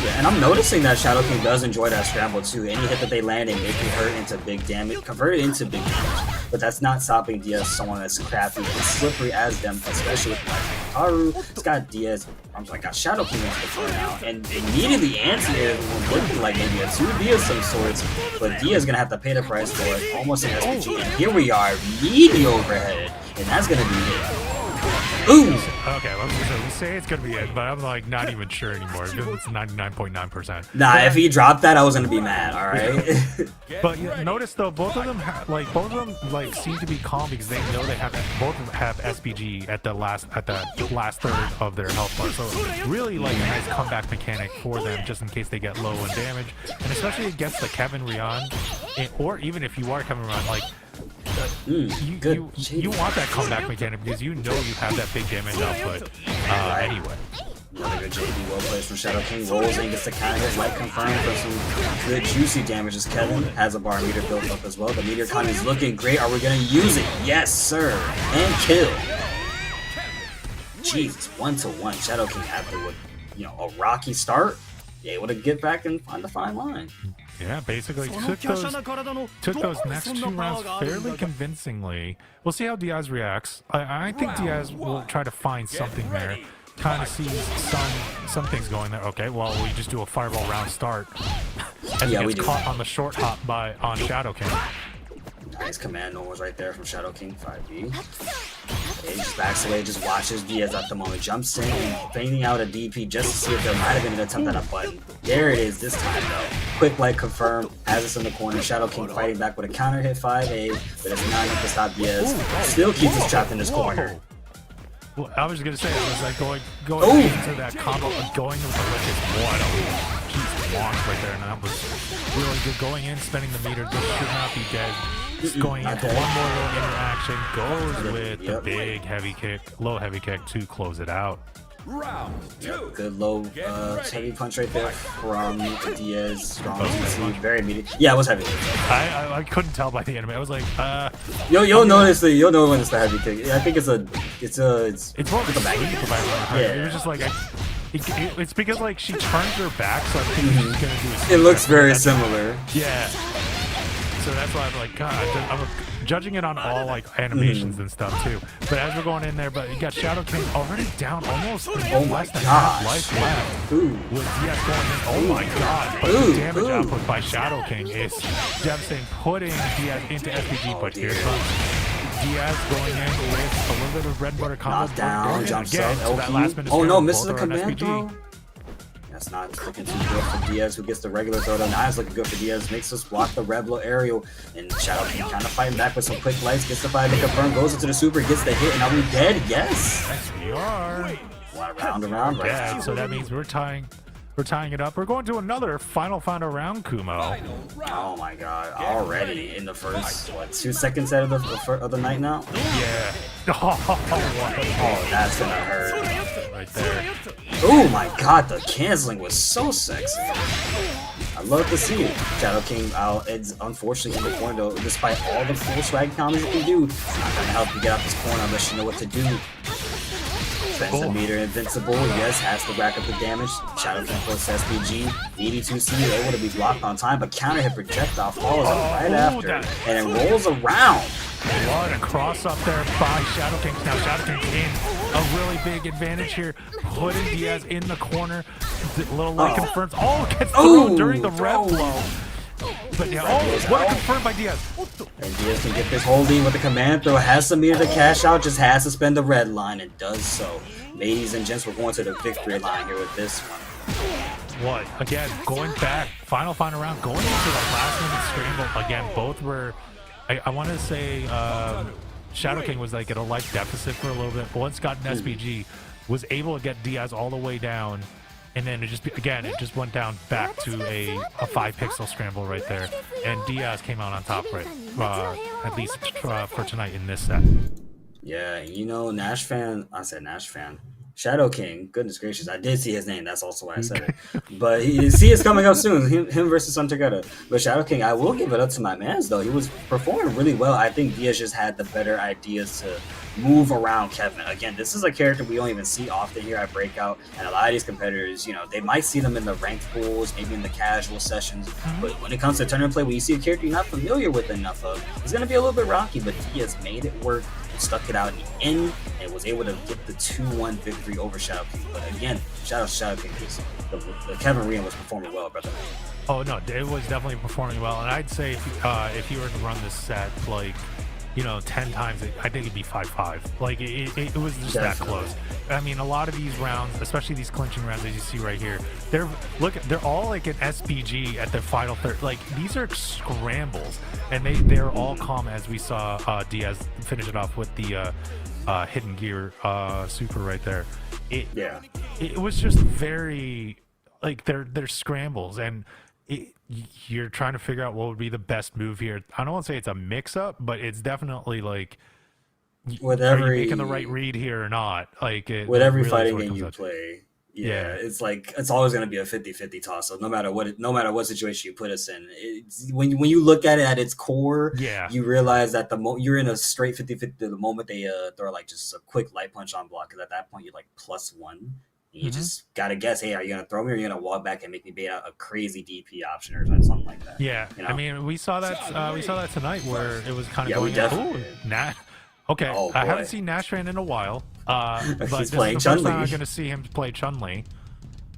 Yeah, and I'm noticing that Shadow King does enjoy that scramble too. Any hit that they land, they make it hurt into big damage, convert it into big damage. But that's not stopping Diaz, someone that's crafty and slippery as them, especially with Haru. It's got Diaz, got Shadow King into the front now, and immediately anti-air was looking like maybe a 2D of some sorts, but Diaz gonna have to pay the price for it, almost an SPG, and here we are, meaty overhead, and that's gonna be it. Ooh! Okay, we say it's gonna be it, but I'm like not even sure anymore because it's 99.9%. Nah, if he dropped that, I was gonna be mad. All right. But notice though, both of them seem to be calm because they know they have both of them have SPG at the last third of their health bar. So really like a nice comeback mechanic for them, just in case they get low in damage, and especially against the Kevin Ryan, or even if you are Kevin Ryan, like. You want that comeback mechanic because you know you have that big damage output anyway. Another good JB well placed from Shadow King. Rolls in, gets the counter hit, light confirmed for some good juicy damage as Kevin has a bar meter built up as well. The meteor con is looking great. Are we gonna use it? Yes, sir. And kill. Jesus, 1-1. Shadow King after what, a rocky start, able to get back and find the fine line. Yeah, basically took those next 2 rounds fairly convincingly. We'll see how Diaz reacts. I think Diaz will try to find something there. Kind of see some things going there. Okay, well we just do a fireball round start. As he gets caught on the short hop on Shadow King. Nice command was right there from Shadow King 5B. Okay, just backs away, just watches Diaz at the moment, jumps in, and feigning out a DP just to see if there might have been an attempt at a button. There it is this time though. Quick light confirmed, has us in the corner. Shadow King fighting back with a counter hit 5A, but it's not enough to stop Diaz. Still keeps us trapped in this corner. Well, I was gonna say it was like going into that combo, going with the lift is one. Jeez, launched right there, and that was really good. Going in, spending the meter, this should not be dead. Just going into one more little interaction, goes with the big heavy kick, low heavy kick to close it out. Good low heavy punch right there from Diaz. Strong TC, very immediate. Yeah, it was heavy. I couldn't tell by the anime. I was like, You'll notice you'll know when it's the heavy kick. I think it's more of a bag. Yeah, it was just like it's because like she turns her back, so I think she's gonna do it. It looks very similar. Yeah. So that's why I'm like, God, I'm judging it on all like animations and stuff too. But as we're going in there, but you got Shadow King already down almost less than half life left. With Diaz going in, oh my God! But the damage output by Shadow King is devastating, putting Diaz into SPG. But here comes Diaz going in with a little bit of red butter combo. Knockdown, jumps again, up, so that last minute oh no, scramble, misses the both are on command SPG. throw. That's not looking too good for Diaz, who gets the regular throw down. Now it's looking good for Diaz. Makes us block the Reblo aerial. And Shadow King kind of fighting back with some quick lights. Gets the fire to confirm. Goes into the super. Gets the hit. And are we dead? Yes. Yes, we are. Round around right Yeah, now. so that means we're tying it up. We're going to another final round, Kumo. Oh my god. Already in the first, 2 seconds out of the night now? Yeah. Oh, That's gonna hurt. right there. Oh my god, the canceling was so sexy. I love to see it. Shadow King Ed's unfortunately in the corner though, despite all the full swag combos you can do. It's not gonna help you get out this corner unless you know what to do. Centimeter invincible, yes, has to rack up the damage. Shadow King plus SPG, ED2C able to be blocked on time, but counter hit projectile follows up right after, and it rolls around. What a cross up there by Shadow King. Now Shadow King in a really big advantage here, putting Diaz in the corner. Little light confirms. Oh, gets thrown during the rev blow. But yeah, what a confirm by Diaz. And Diaz can get this holding with the command throw, has some meter to cash out, just has to spend the red line, and does so. Ladies and gents, we're going to the victory line here with this one. What? Again, going back, final round, going into the last minute scramble. Again, both were, I want to say, Shadow King was like at a life deficit for a little bit, but once got an SPG, was able to get Diaz all the way down. And then it just went down back to a 5-pixel scramble right there. And Diaz came out on top, right? At least for tonight in this set. Yeah, you know, Shadow King, goodness gracious, I did see his name, that's also why I said it. But it's coming up soon, him versus Suntogether. But Shadow King, I will give it up to my mans though. He was performing really well. I think Diaz just had the better ideas to move around Kevin. Again, this is a character we don't even see often here at Breakout, and a lot of these competitors, you know, they might see them in the ranked pools, maybe in the casual sessions, but when it comes to tournament play, when you see a character you're not familiar with enough of, it's going to be a little bit rocky, but Diaz made it work, stuck it out in the end, and was able to get the 2-1 victory over Shadow King. But again, shout out to Shadow King, because the Kevin Ryan was performing well, brother. Oh no, it was definitely performing well, and I'd say if you were to run this set like, you know, 10 times, I think it'd be 5-5. Like it was just that close. I mean, a lot of these rounds, especially these clinching rounds, as you see right here, they're all like an SPG at their final third. Like these are scrambles, and they're all calm, as we saw Diaz finish it off with the hidden gear super right there. It was just very like they're scrambles, and you're trying to figure out what would be the best move here. I don't want to say it's a mix-up, but it's definitely like, are you making the right read here or not? Like with every fighting game you play, it's like it's always going to be a 50-50 toss. So no matter what situation you put us in, when you look at it at its core, you realize that you're in a straight 50-50 the moment they throw like just a quick light punch on block, because at that point you're like +1. You just gotta guess, hey, are you gonna throw me, or are you gonna walk back and make me bait out a crazy DP option or something like that? Yeah, you know? I mean, we saw that tonight where it was kind of going. Okay, I haven't seen Nashran in a while, but he's this playing is the Chun-Li. first time I'm gonna see him play Chun-Li.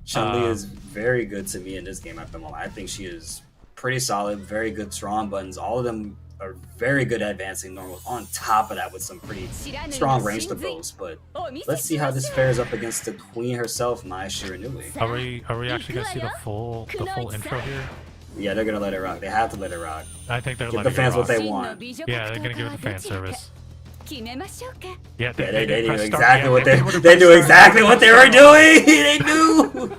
Chun-Li is very good to me in this game at the moment. I think she is pretty solid, very good strong buttons. All of them are very good at advancing normals. On top of that, with some pretty strong range to throws. But let's see how this fares up against the queen herself, Mai Shiranui. Are we actually gonna see the full intro here? Yeah, they're gonna let it rock. They have to let it rock. I think they're give letting the fans it what rock. they want. Yeah, they're gonna give it the fan service. Yeah, they knew press start. exactly what were to they press knew start. exactly what they were doing. They knew.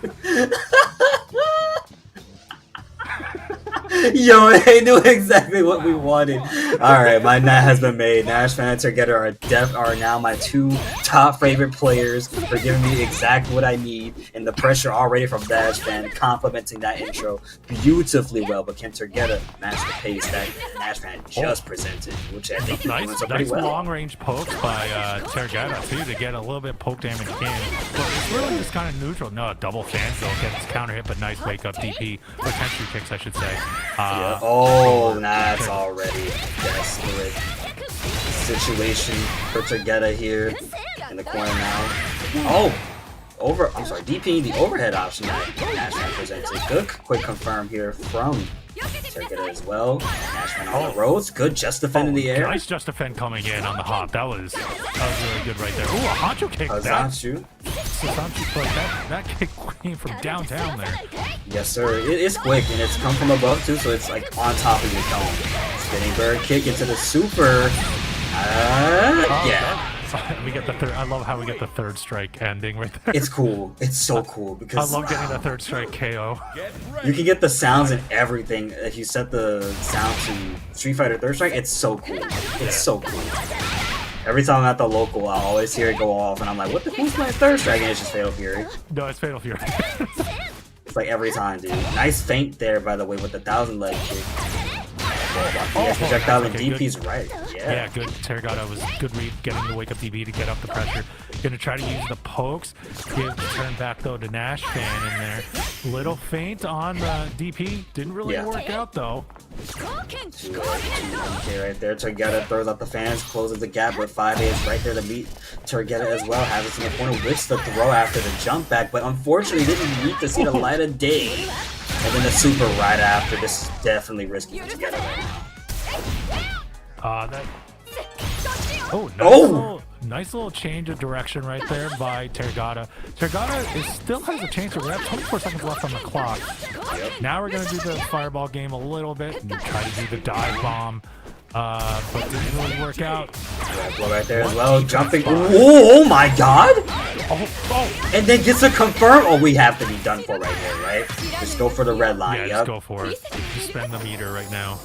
Yo, they knew exactly what we wanted. Alright, my net has been made. Nash Fan and Together are now my 2 top favorite players for giving me exactly what I need, and the pressure already from Nash Fan complimenting that intro beautifully well. But can Together match the pace that Nash Fan just presented, which I think nice pretty well. long range pokes by Tergata too to get a little bit poke damage in, but it's really just kind of neutral. No, double fans though, gets counter hit, but nice wake up DP or entry kicks, I should say. That's already desperate situation for Tergeta here in the corner now. DPing the overhead option that Nashman presented. Good quick confirm here from Tergeta as well. Nashman on the ropes. Good just defend in the air. Nice just defend coming in on the hop. That was really good right there. Ooh, a Hancho kick. Hazanchu. Sasamchi, like that kick came from downtown there. Yes, sir. It's quick, and it's come from above, too, so it's like on top of your dome. Spinning bird kick into the super. Yeah. We get the third. I love how we get the third strike ending right there. It's cool. It's so cool I because love getting the third strike KO. you can get the sounds and everything if you set the sound to Street Fighter Third Strike. It's so cool. It's so cool. Every time I'm at the local, I'll always hear it go off, and I'm like, "What the who's playing Third Strike?" And it's just Fatal Fury. No, it's Fatal Fury. It's like every time, dude. Nice feint there, by the way, with the 1,000 leg kick. Projectile and okay, DP's right. Yeah, good. Terragata was good read, getting the wake up DP to get up the pressure. Gonna try to use the pokes. Give the turn back though to Nash fan in there. Little feint on the DP. Didn't really work out though. Okay, right there. Tergetta throws out the fans, closes the gap with 5As right there to meet Tergetta as well. Has it in the corner, whips the throw after the jump back, but unfortunately didn't need to see the light of day. And then the super right after. This is definitely risky for Tergetta right now. Nice little change of direction right there by Tergata. Tergata still has a chance. We have 24 seconds left on the clock. Now we're going to do the fireball game a little bit and try to do the dive bomb. But didn't really work out. Blow right there as well. Jumping. Oh my god! And then gets a confirm. Oh, we have to be done for right here, right? Just go for the red line. Yeah, just go for it. Just spend the meter right now.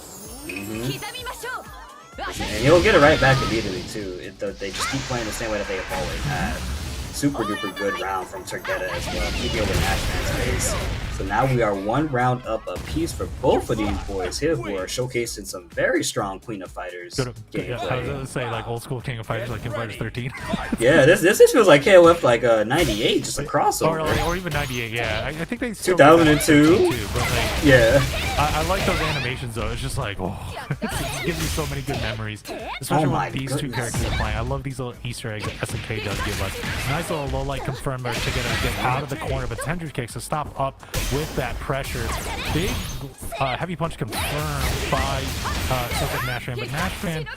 And he'll get it right back immediately too. They just keep playing the same way that they have always had. Super duper good round from Tergetta as well, keeping over Nashman's face. So now we are one round up a piece for both of these boys here who are showcasing some very strong Queen of Fighters gameplay. I was gonna say like old school King of Fighters, like King of Fighters 13. Yeah, this feels like KOF like 98, just a crossover. Or even 98. Yeah, I think they still 2002. But like, yeah, I like those animations though. It's just like it gives me so many good memories, especially when these two characters are playing. I love these little Easter eggs that SNK does give us. Nice little low light confirmer to get out of the corner, but tender kicks to stop up with that pressure. Big heavy punch confirmed by Celtic Nashman, but Nashman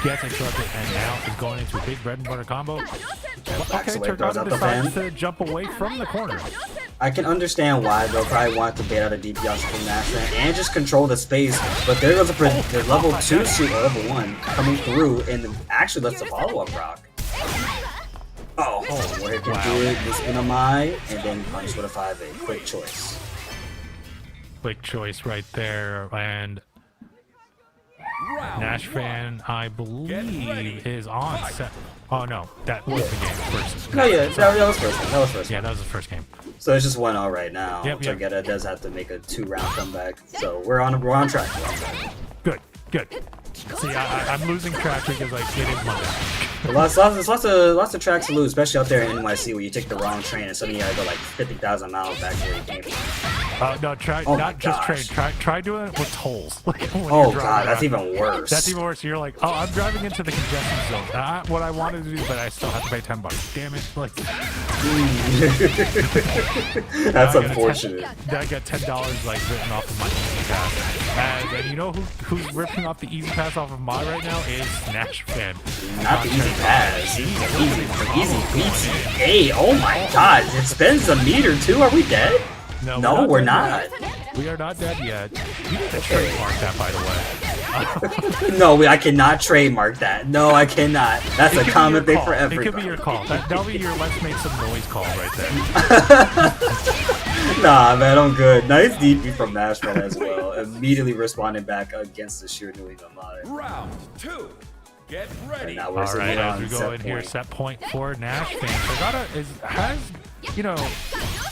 gets interrupted and now is going into a big bread and butter combo. Okay, Tergata decides to jump away from the corner. I can understand why they'll probably want to bait out a DP off from Nashman and just control the space, but there goes the level 2 suit or level 1 coming through and actually lets the follow-up rock. Where he can do it, this Inamai, and then punch with a 5A. Quick choice. Quick choice right there, and Nashman, I believe, is on set. Oh no, that was the game first. No, yeah, that was first game. That was first game. Yeah, that was the first game. So it's just 1-0 right now. Yep. Tergetta does have to make a 2-round comeback. So we're on track. Good. See, I'm losing track because like it is Monday. Lots of tracks to lose, especially out there in NYC where you take the wrong train and suddenly you gotta go like 50,000 miles back to where you came from. No, just train. Try doing it with tolls. Like oh god, that's even worse. That's even worse. You're like, oh, I'm driving into the congestion zone. Not what I wanted to do, but I still have to pay $10. Damn it! Like, that's unfortunate. I got $10 like written off of my Easy Pass, and you know who's ripping off the Easy Pass off of mine right now is Nash Fan. Not the Easy Pass. Easy beats. Hey, oh my god, it spends the meter too. Are we dead? No, we're not. We are not dead yet. You need to trademark that, by the way. No, I cannot trademark that. No, I cannot. That's a common thing for everybody. It could be your call. That'll be your let's make some noise call right there. Nah, man, I'm good. Nice DP from Nashville as well. Immediately responding back against the sheer New England line. Round 2. Get ready. Now we're Alright, as we go in here, set point for Nash fans. Tergata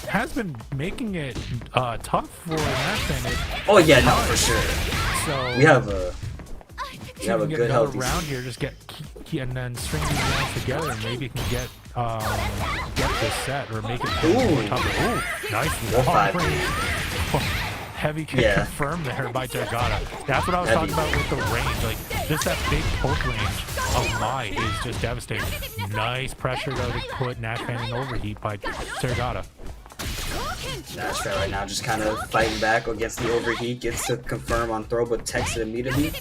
has been making it tough for Nash fans. Oh yeah, no, for sure. So we have a good healthy round here. Just get and then string these rounds together, and maybe can get this set or make it more tougher. Ooh, nice long range. Heavy kick confirmed there by Tergata. That's what I was talking about with the range. Like, just that big poke range of Mai is just devastating. Nice pressure though to put Nashman in overheat by Tergata. Nashman right now just kind of fighting back against the overheat. Gets to confirm on throw, but texts it immediately.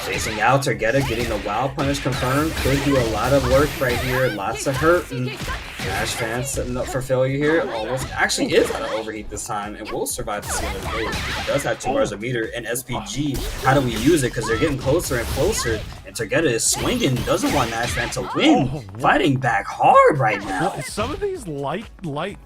Chasing out, Tergata getting the wild punish confirmed. Could do a lot of work right here. Lots of hurt. And Nash fans setting up for failure here. Almost actually is out of overheat this time and will survive to see him as late. He does have 2 bars of meter and SPG. How do we use it? Because they're getting closer and closer. And Targeta is swinging. Doesn't want Nash fan to win. Fighting back hard right now. Well, some of these light like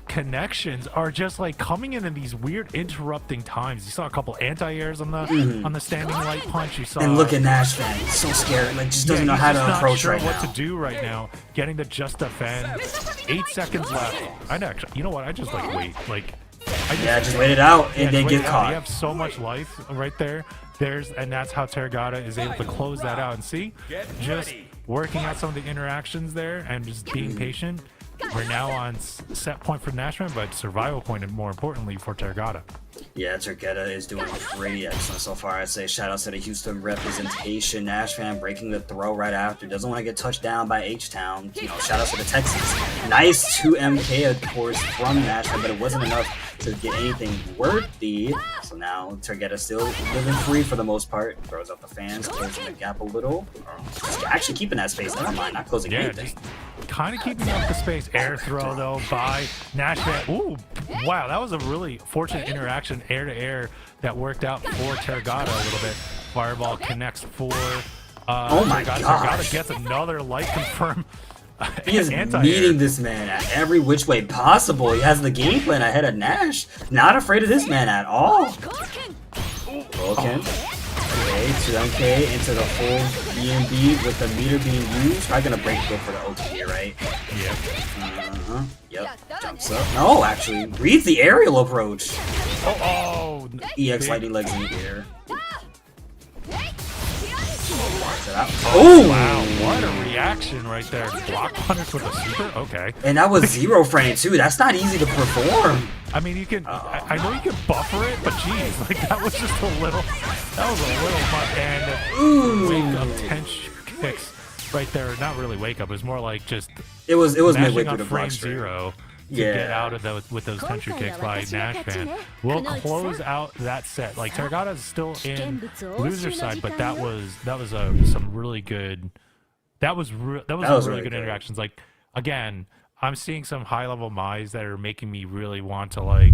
connections are just like coming in these weird interrupting times. You saw a couple anti-airs on the standing light punch. You saw and look at Nash fan. He's so scared. Like just doesn't know how to approach sure right what now. to do right now. Getting the just defend. 8 seconds left. I'd actually, you know what? I just like wait. Like, just wait it out and then get caught. You have so much life right there. And that's how Targeta is able to close that out. And see, just working out some of the interactions there and just being patient. We're now on set point for Nashman, but survival point, and more importantly for Targeta. Yeah, Targeta is doing pretty excellent so far. I'd say shout out to the Houston representation. Nash fan breaking the throw right after. Doesn't want to get touched down by H-Town. You know, shout out to the Texans. Nice 2 MK, of course, from Nash fan, but it wasn't enough to get anything worthy. So now Targeta still living free for the most part. Throws up the fans, closing the gap a little. Actually keeping that space. Never mind, not closing anything. Kind of keeping up the space. Air throw though by Nash fan. Ooh, wow, that was a really fortunate interaction, air to air, that worked out for Targeta a little bit. Fireball connects for oh my Targeta. gosh. Targeta gets another light confirm. He is meeting this man at every which way possible. He has the game plan ahead of Nash. Not afraid of this man at all. Okay. Okay, 2MK into the full BNB with the meter being used. Probably gonna break good for the OT, right? Yep. Yep. Jumps up. No, actually. Reads the aerial approach. Oh. EX lightning legs in the air. Oh wow, what a reaction right there. Block punish with a super? Okay. And that was 0 frame too. That's not easy to perform. I mean, you can, I know you can buffer it, but geez, like that was just a little fun. And wake up 10 kicks right there. Not really wake up, it was more like just it was midway through on the frame block 0 to get out of those with those country kicks by Nash fan. We'll close out that set. Like Targeta is still in loser side, but that was some really good. That was really good interactions. Like again, I'm seeing some high level Mai's that are making me really want to like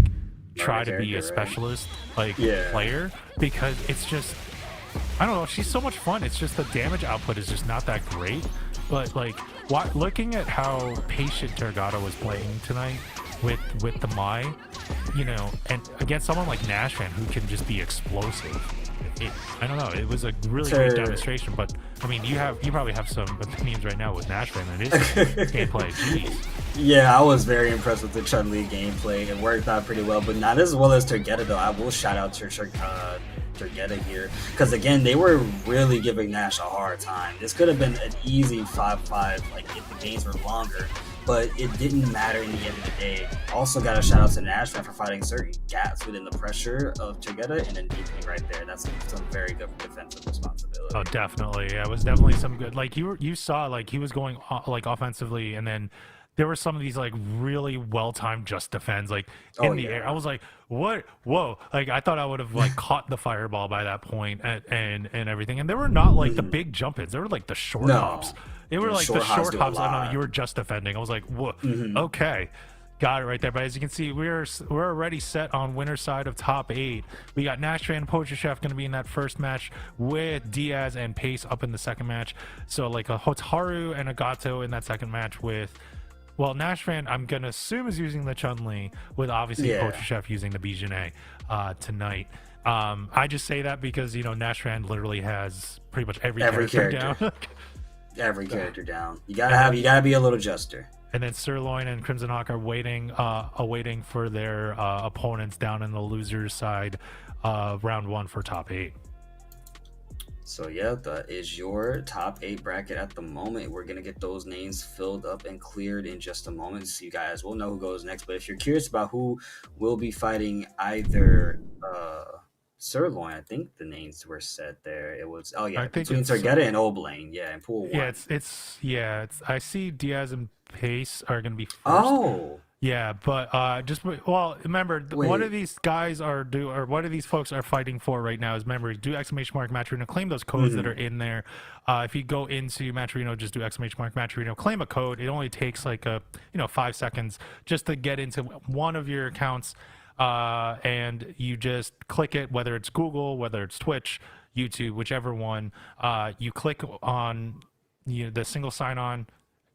try to be a specialist player, because it's just, I don't know, she's so much fun. It's just the damage output is just not that great. But like, looking at how patient Targeta was playing tonight with the Mai, you know, and against someone like Nash fan who can just be explosive. I don't know. It was a really great demonstration. But I mean, you probably have some opinions right now with Nash fan and his gameplay. Jeez. Yeah, I was very impressed with the Chun-Li gameplay. It worked out pretty well, but not as well as Targeta though. I will shout out to Targeta here, because again, they were really giving Nash a hard time. This could have been an easy 5-5, like if the games were longer, but it didn't matter in the end of the day. Also got a shout out to Nash fan for fighting certain gaps within the pressure of Targeta and then deepening right there. That's some very good defensive responsibility. Oh, definitely. Yeah, it was definitely some good. Like you saw, like he was going like offensively, and then there were some of these like really well-timed just defends like in the air. I was like, what? Whoa. Like I thought I would have like caught the fireball by that point and everything. And they were not like the big jump-ins. They were like the short hops. They were like the short hops. I know you were just defending. I was like, whoa, okay. Got it right there. But as you can see, we're already set on winner side of top 8. We got Nashran and Poacher Chef going to be in that first match with Diaz and Pace up in the second match. So like a Hotaru and a Gato in that second match with, well, Nashran, I'm going to assume, is using the Chun-Li, with obviously Poacher Chef using the Bijane tonight. I just say that because, you know, Nashran literally has pretty much every character down. Every character down. You gotta be a little juster. And then Sirloin and Crimson Hawk are awaiting for their opponents down in the losers side, round 1 for top 8. So yeah, that is your top 8 bracket at the moment. We're gonna get those names filled up and cleared in just a moment, so you guys will know who goes next. But if you're curious about who will be fighting either Sirloin, I think the names were set there. It was between Targeta and Oblane, in pool 1. Yeah, it's I see Diaz and Pace are gonna be first. Oh, Yeah, but remember what are Wait. these guys or what are these folks are fighting for right now is remember do exclamation mark Maturino, claim those codes that are in there. If you go into Maturino, just do exclamation mark Maturino, claim a code. It only takes like 5 seconds just to get into one of your accounts, and you just click it, whether it's Google, whether it's Twitch, YouTube, whichever one. You click on the single sign on,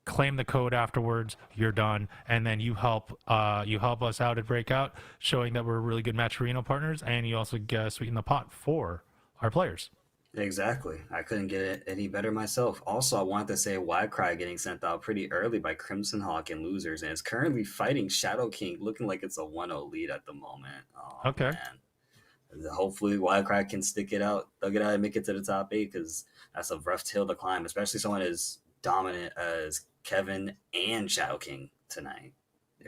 claim the code afterwards, you're done, and then you help us out at Breakout, showing that we're really good Maturino partners, and you also get sweeten the pot for our players. Exactly. I couldn't get it any better myself. Also, I wanted to say Cry getting sent out pretty early by Crimson Hawk and Losers, and is currently fighting Shadow King, looking like it's a 1-0 lead at the moment. Oh, Okay. man. Hopefully, Cry can stick it out, thug it out, and make it to the top 8, because that's a rough hill to climb, especially someone as dominant as Kevin and Shadow King tonight.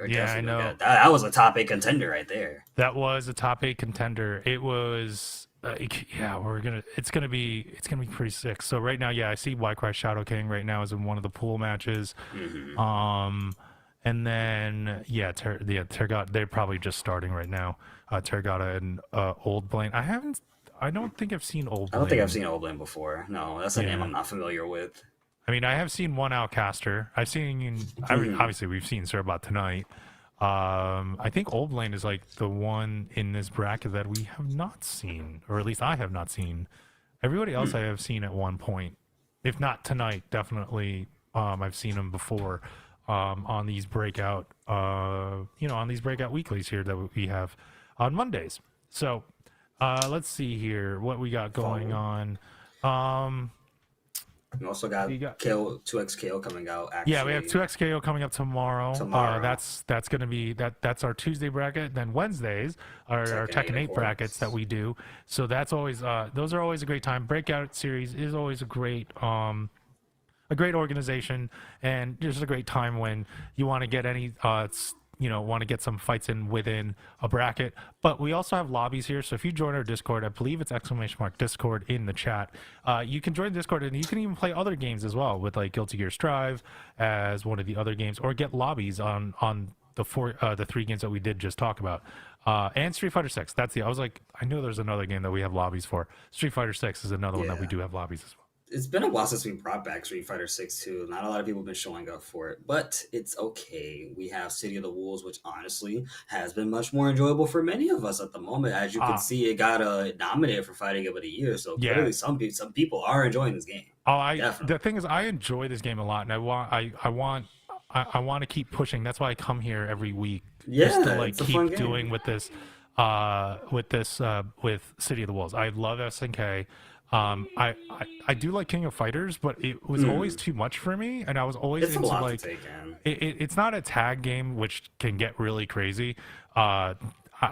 Yeah, I know. That was a top 8 contender right there. That was a top 8 contender. It was. It's gonna be pretty sick. So right now, yeah, I see Cry Shadow King right now is in one of the pool matches. And then Tergata, they're probably just starting right now. Tergata and Old Blaine. I don't think I've seen Old Blaine. I don't think I've seen Old Blaine before. No, that's a name I'm not familiar with. I mean, I have seen one Outcaster. Obviously we've seen Serbat tonight. I think Old Blaine is like the one in this bracket that we have not seen, or at least I have not seen. Everybody else I have seen at one point, if not tonight, definitely. I've seen them before on these breakout, on these breakout weeklies here that we have on Mondays. So let's see here what we got going on. We also got KO 2XKO coming out. Actually. Yeah, we have 2XKO coming up tomorrow. That's going to be that's our Tuesday bracket. Then Wednesdays are our Tekken 8 brackets that we do. So that's always those are always a great time. Breakout series is always a great organization, and just a great time when you want to get any want to get some fights in within a bracket. But we also have lobbies here, so if you join our Discord, I believe it's !Discord in the chat, you can join Discord, and you can even play other games as well, with like Guilty Gear Strive as one of the other games, or get lobbies on the 3 games that we did just talk about, and Street Fighter 6. I was like, I know there's another game that we have lobbies for. Street Fighter 6 is another one that we do have lobbies as well. It's been a while since we brought back Street Fighter 6 too. Not a lot of people have been showing up for it, but it's okay. We have City of the Wolves, which honestly has been much more enjoyable for many of us at the moment. As you can see, it got nominated for Fighting Game of the Year, so clearly some people are enjoying this game. The thing is, I enjoy this game a lot, and I want to keep pushing. That's why I come here every week, just to like keep doing with this with City of the Wolves. I love SNK. I do like King of Fighters, but it was always too much for me, and I was always into like it's not a tag game, which can get really crazy. I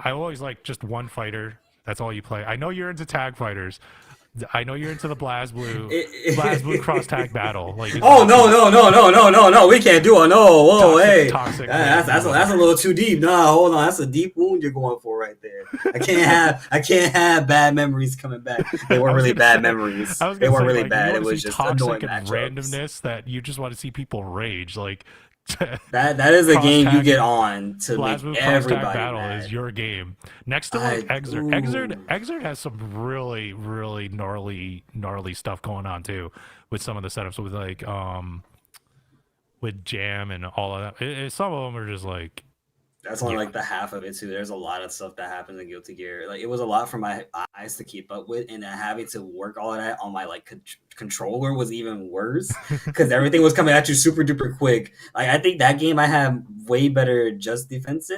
always like just one fighter. That's all you play. I know you're into tag fighters. I know you're into the BlazBlue cross tag battle. Like, no, we can't do it. No, whoa, hey, that's a little too deep. Nah, hold on, that's a deep wound you're going for right there. I can't have bad memories coming back. They were really bad memories. They were really bad. It was just toxic and randomness that you just want to see people rage. Like that is a game you get on to make everybody battle mad. Is your game next to like Exert has some really gnarly stuff going on too, with some of the setups with like with Jam and all of that. Some of them are just like, that's only like the half of it too. There's a lot of stuff that happens in Guilty Gear. Like, it was a lot for my eyes to keep up with, and then having to work all of that on my like controller was even worse, because everything was coming at you super duper quick. Like, I think that game I had way better just defense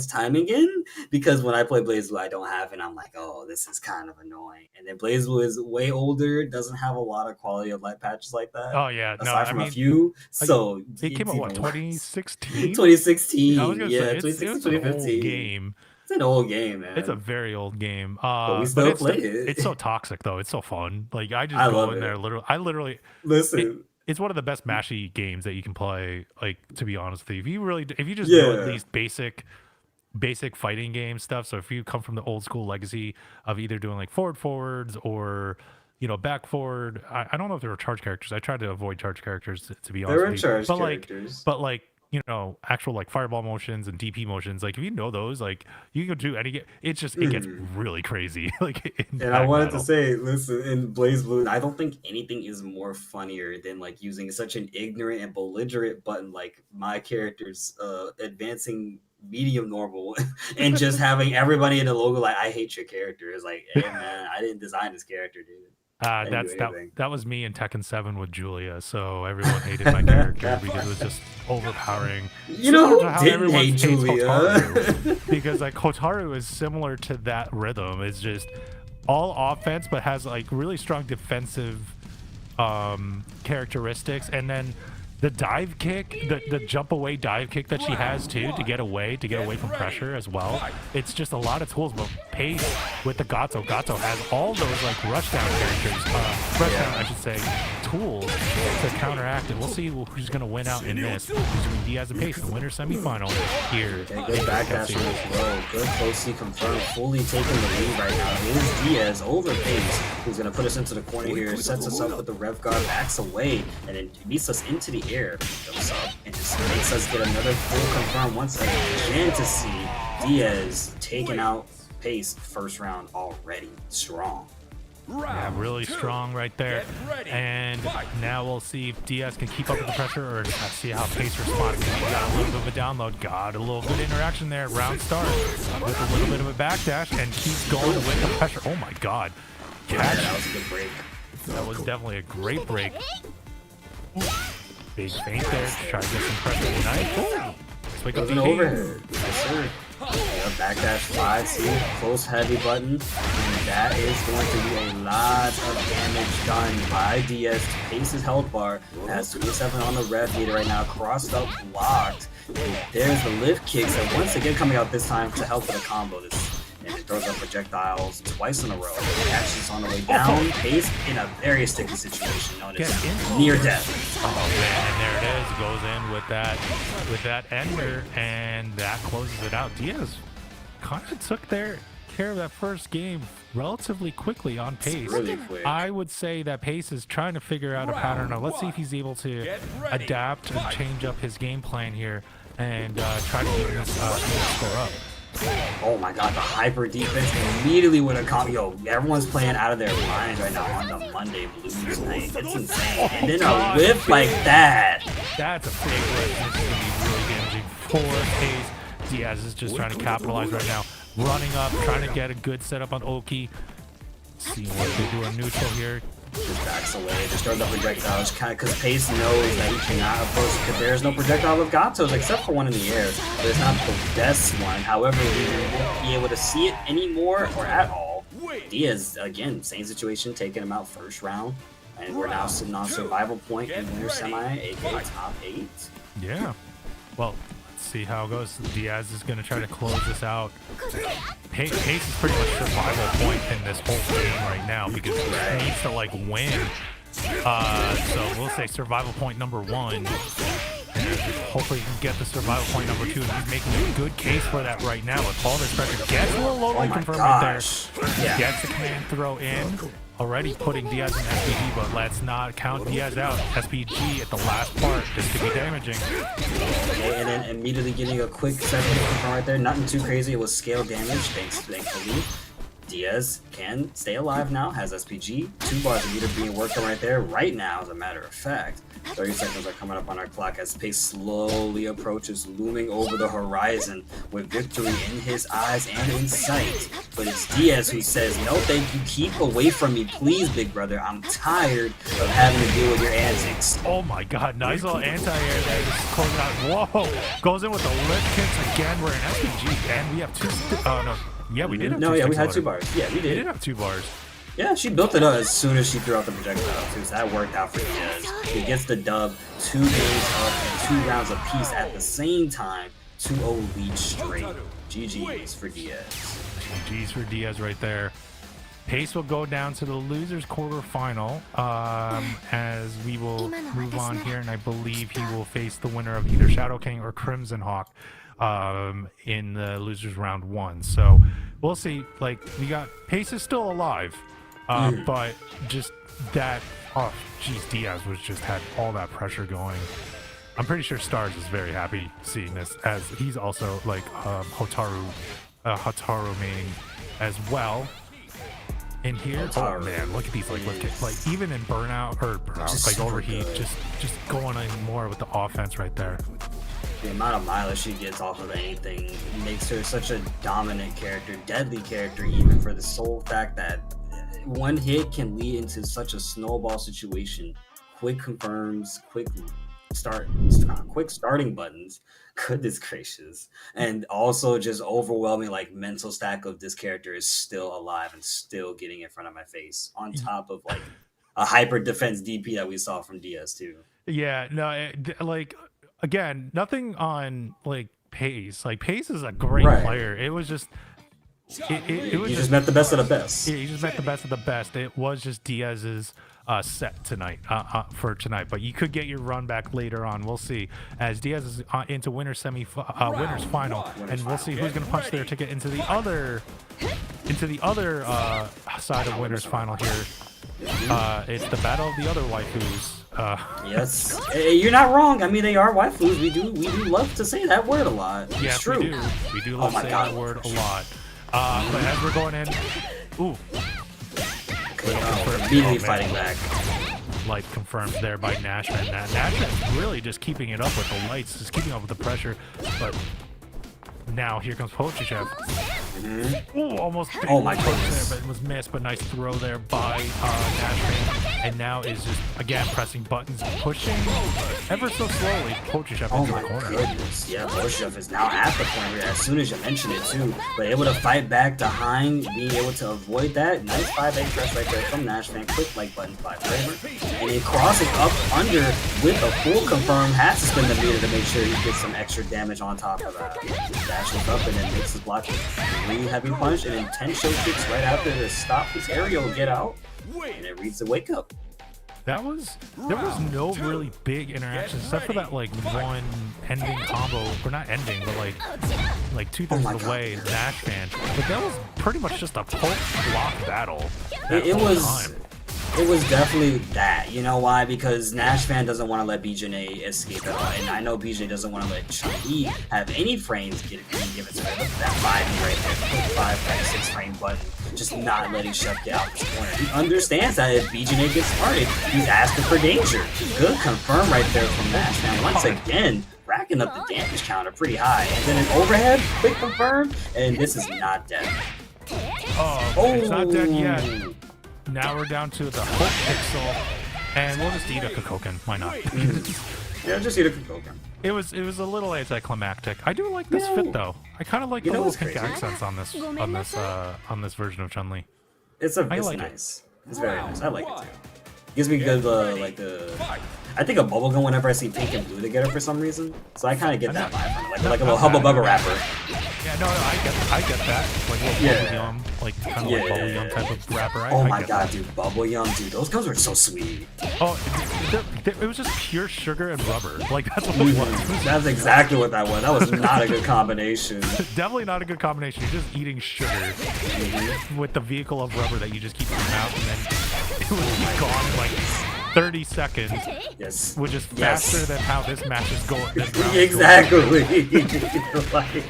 timing in, because when I play BlazBlue, I don't have it. And I'm like, oh, this is kind of annoying. And then BlazBlue is way older, doesn't have a lot of quality of life patches like that. Oh yeah, aside from a few. So it came out what, 2016? 2016. I was gonna say, 2016, it's 2015. an old game. It's an old game, man. It's a very old game. But we still play it. It's so toxic though. It's so fun. Like, I go in there literally. Listen. It's one of the best mashy games that you can play. Like, to be honest with you, if you just know at least basic fighting game stuff. So if you come from the old school legacy of either doing like forwards or back forward, I don't know if there were charge characters. I tried to avoid charge characters, to be honest. There were charge characters, but like actual like fireball motions and DP motions. Like if you know those, like you can do any. It's just it gets really crazy. Like and I wanted to say, listen, in Blaze Blue, I don't think anything is more funnier than like using such an ignorant and belligerent button like my character's advancing medium normal and just having everybody in the logo like I hate your character. It's like, hey man, I didn't design this character, dude. That was me in Tekken 7 with Julia, so everyone hated my character because it was just overpowering. You know who didn't hate Julia? Hotaru, because like Hotaru is similar to that rhythm. It's just all offense, but has like really strong defensive characteristics, and then the dive kick, the jump away dive kick that she has too to get away from pressure as well. It's just a lot of tools, but Pace with the Gato has all those like rushdown I should say, tools to counteract it. We'll see who's gonna win out in this between Diaz and Pace, the winner semifinal here. Okay, good backdash from this row. Good closely confirmed, fully taking the lead right now. It is Diaz over Pace, who's gonna put us into the corner here, sets us up with the rev guard, backs away, and then meets us into the air, jumps up, and just makes us get another full confirm once again to see Diaz taking out Pace first round already. Strong. Yeah, really strong right there. And now we'll see if Diaz can keep up with the pressure or see how Pace responds. He got a little bit of a download, got a little good interaction there. Round start with a little bit of a backdash and keeps going with the pressure. Oh my god. Catch. That was a good break. That was definitely a great break. Big feint there to try to get some pressure tonight. Let's wake up the overhead. Yes, sir. Backdash 5, see, close heavy button, and that is going to be a lot of damage done by Diaz to Pace's health bar. Has 27 on the rev meter right now, crossed up, blocked. And there's the lift kicks, and once again coming out this time to help with a combo. And it throws up projectiles twice in a row. Catches on the way down. Pace in a very sticky situation, known as near death. Oh man, and there it is. Goes in with that ender, and that closes it out. Diaz kind of took care of that first game relatively quickly on Pace. Really quick. I would say that Pace is trying to figure out a pattern. Now let's see if he's able to adapt and change up his game plan here and try to keep this score up. Oh my god, the hyper defense immediately with a combo. Yo, everyone's playing out of their minds right now on the Monday Blues night. It's insane. And then a whip like that. That's a big whip. This is going to be really damaging for Pace. Diaz is just trying to capitalize right now. Running up, trying to get a good setup on Oki. See what they do on neutral here. Just backs away, just throws up projectiles, kind of because Pace knows that he cannot approach because there's no projectile with Gatos except for one in the air. But it's not the best one. However, we won't be able to see it anymore or at all. Diaz, again, same situation, taking him out first round. And we're now sitting on survival point in winner semi, aka top 8. Yeah. Well, let's see how it goes. Diaz is going to try to close this out. Pace is pretty much survival point in this whole game right now because he needs to like win. So we'll say survival point number 1. And hopefully he can get the survival point number 2. And he's making a good case for that right now with all this pressure. Gets a little low light confirmed right there. Yeah. Gets the command throw in. Already putting Diaz in SPG, but let's not count Diaz out. SPG at the last part. This could be damaging. Okay, and then immediately getting a quick 7 confirm right there. Nothing too crazy. It was scale damage, thankfully. Diaz can stay alive now, has SPG. 2 bars of meter being worked on right there right now, as a matter of fact. 30 seconds are coming up on our clock as Pace slowly approaches, looming over the horizon with victory in his eyes and in sight. But it's Diaz who says, no thank you, keep away from me, please, big brother. I'm tired of having to deal with your antics. Oh my god, nice little anti-air there, just closing out. Whoa, goes in with the lift kicks again. We're in SPG, and we have 2, no. Yeah, we did have 2 No, yeah, we had 2 bars. Yeah, we did. We did have 2 bars. Yeah, she built it up as soon as she threw out the projectile too, so that worked out for Diaz. He gets the dub, 2 games up and 2 rounds apiece at the same time. 2-0 lead straight. GG's for Diaz. GG's for Diaz right there. Pace will go down to the losers quarterfinal as we will move on here, and I believe he will face the winner of either Shadow King or Crimson Hawk in the losers round 1. So we'll see. Like, we got Pace is still alive, but just that, oh geez, Diaz was just had all that pressure going. I'm pretty sure Stars is very happy seeing this, as he's also like Hotaru maining as well. In here, oh man, look at these like even in burnout or like overheat, just going in more with the offense right there. The amount of mileage she gets off of anything makes her such a dominant character, deadly character, even for the sole fact that one hit can lead into such a snowball situation. Quick confirms, quick starting buttons. Goodness gracious. And also just overwhelming like mental stack of this character is still alive and still getting in front of my face on top of like a hyper defense DP that we saw from DS2. Yeah, no, like again, nothing on like Pace. Like Pace is a great player. It was just it was just met the best of the best. Yeah, he just met the best of the best. It was just Diaz's set tonight for tonight, but you could get your run back later on. We'll see as Diaz is into winners final, and we'll see who's going to punch their ticket into the other side of winners final here. It's the battle of the other waifus. Yes, you're not wrong. I mean, they are waifus. We do love to say that word a lot. It's yes, true. We do love saying that word a lot. But as we're going in, ooh. Immediately fighting back. Light confirmed there by Nashman. Nashman's really just keeping it up with the lights, just keeping up with the pressure. But now here comes Pochichev. Ooh, almost. Oh my goodness! There, but it was missed. But nice throw there by Nashman. And now is just again pressing buttons, pushing ever so slowly. Pochichev into the corner. Goodness. Yeah, Pochichev is now at the corner as soon as you mentioned it too. But able to fight back behind, being able to avoid that. Nice 5A press right there from Nashman. Quick like button 5 over. And then crossing up under with a full confirm, has to spin the meter to make sure he gets some extra damage on top of that. Dashes up and then makes his block. 3 heavy punch and then 10 show kicks right after to stop his aerial get out. And it reads the wake up. There was no really big interactions except for that like one ending combo, or not ending, but like 2/3 of the way Nashman. But that was pretty much just a poke block battle. It was definitely that. You know why? Because Nashman doesn't want to let BJNA escape at all. And I know BJ doesn't want to let Chun-Li have any frames given to her. Look at that 5 right there. Quick 5, 6 frame button. Just not letting Chef get out this corner. He understands that if BJNA gets started, he's asking for danger. Good confirm right there from Nashman. Once again, racking up the damage counter pretty high. And then an overhead, quick confirm, and this is not dead. Oh, it's not dead yet. Now we're down to the Hulk Pixel, and we'll just eat a Kokoken. Why not? Yeah, just eat a Kokoken. It was a little anticlimactic. I do like this fit though. I kind of like the little pink accents on this version of Chun-Li. It's nice. It's very nice. I like it too. Gives me good I think of bubblegum whenever I see pink and blue together for some reason. So I kind of get that vibe from it, like a little Hubba Bubba wrapper. Yeah, no, I get that. Like a little bubblegum, like kind of like bubblegum type of wrapper. Oh my god, dude, bubblegum, dude, those gums were so sweet. Oh, it was just pure sugar and rubber. Like that's what it was. That's exactly what that was. That was not a good combination. Definitely not a good combination. You're just eating sugar with the vehicle of rubber that you just keep in your mouth, and then it was gone in like 30 seconds. Yes. Which is faster than how this match is going. Exactly. Like,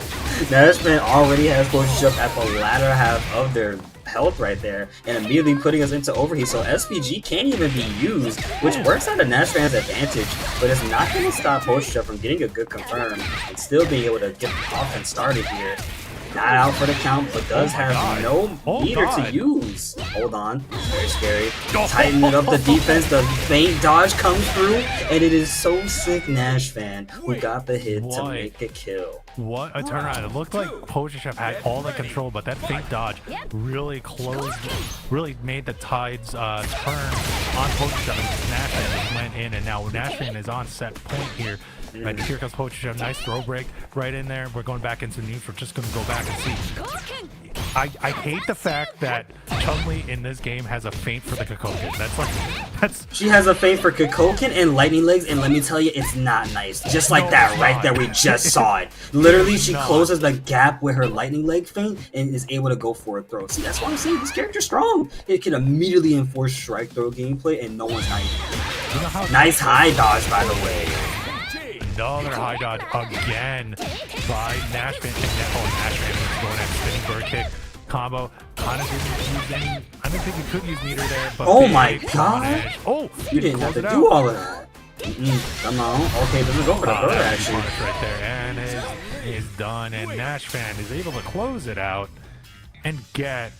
Nashman already has Pochichev at the latter half of their health right there, and immediately putting us into overheat. So SPG can't even be used, which works out of Nashman's advantage, but it's not going to stop Pochichev from getting a good confirm and still being able to get the offense started here. Not out for the count, but does have no meter to use. Hold on. Very scary. Tightening up the defense. The feint dodge comes through, and it is so sick Nashman who got the hit to make a kill. What a turnaround. It looked like Pochichev had all the control, but that feint dodge really made the tides turn on Pochichev, and Nashman went in, and now Nashman is on set point here. And here comes Pochichev, nice throw break right in there. We're going back into neutral. Just going to go back and see. I hate the fact that Chun-Li in this game has a feint for the Kokoken. She has a feint for Kokoken and lightning legs, and let me tell you, it's not nice. Just like that right there, we just saw it. Literally, she closes the gap with her lightning leg feint and is able to go for a throw. See, that's why I'm saying this character's strong. It can immediately enforce strike throw gameplay, and no one's not even. Nice high dodge, by the way. another high dodge again by Nashvan. Nashvan is going in spinning bird kick combo. Kind of didn't use any. I don't think he could use meter there. But oh my god! Oh, you didn't have to do all of that. Come on. Okay, doesn't go for the bird actually. Right there, and it is done. And Nashvan is able to close it out and get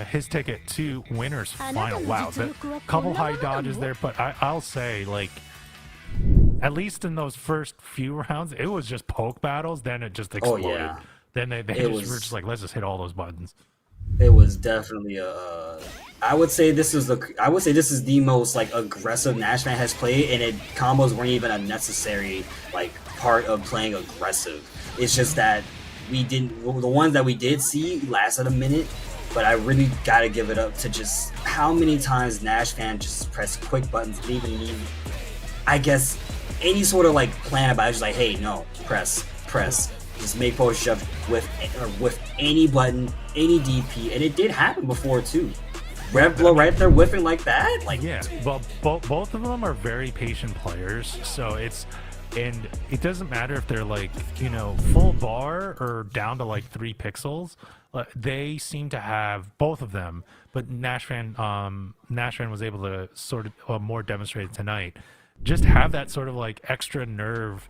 his ticket to winners final. Wow, a couple high dodges there, but I'll say, like, at least in those first few rounds, it was just poke battles. Then it just exploded. Oh, yeah. Then they were just like, let's just hit all those buttons. It was definitely I would say this is the most like aggressive Nashvan has played, and combos weren't even a necessary like part of playing aggressive. It's just that the ones that we did see lasted a minute. But I really gotta give it up to just how many times Nashvan just pressed quick buttons, didn't even need, I guess, any sort of like plan about it. Just like, hey, no, press, just make post shove with any button, any DP, and it did happen before too. Rev blow right there, whiffing like that. Like, yeah, well, both of them are very patient players, so and it doesn't matter if they're like, you know, full bar or down to like 3 pixels. They seem to have both of them, but Nashvan was able to sort of more demonstrate tonight. Just have that sort of like extra nerve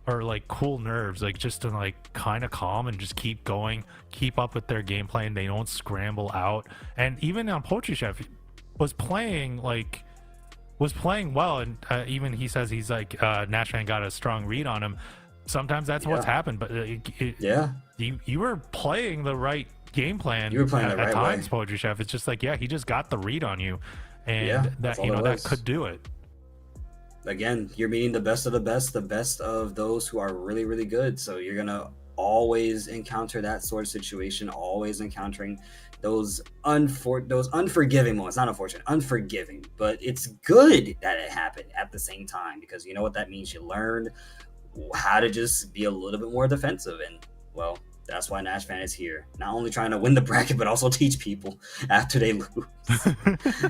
or like cool nerves, like just to like kind of calm and just keep going, keep up with their game plan. They don't scramble out. And even on Poetry Chef was playing well, and even he says he's like Nashvan got a strong read on him. Sometimes that's what's happened, but you were playing the right game plan. You were playing at the right times, way. Poetry Chef. It's just like, he just got the read on you, and that that could do it. Again, you're meeting the best of those who are really, really good. So you're gonna always encounter that sort of situation, always encountering those unforgiving moments. Not unfortunate, unforgiving, but it's good that it happened at the same time, because you know what that means. You learned how to just be a little bit more defensive, and well, that's why Nashvan is here. Not only trying to win the bracket, but also teach people after they lose.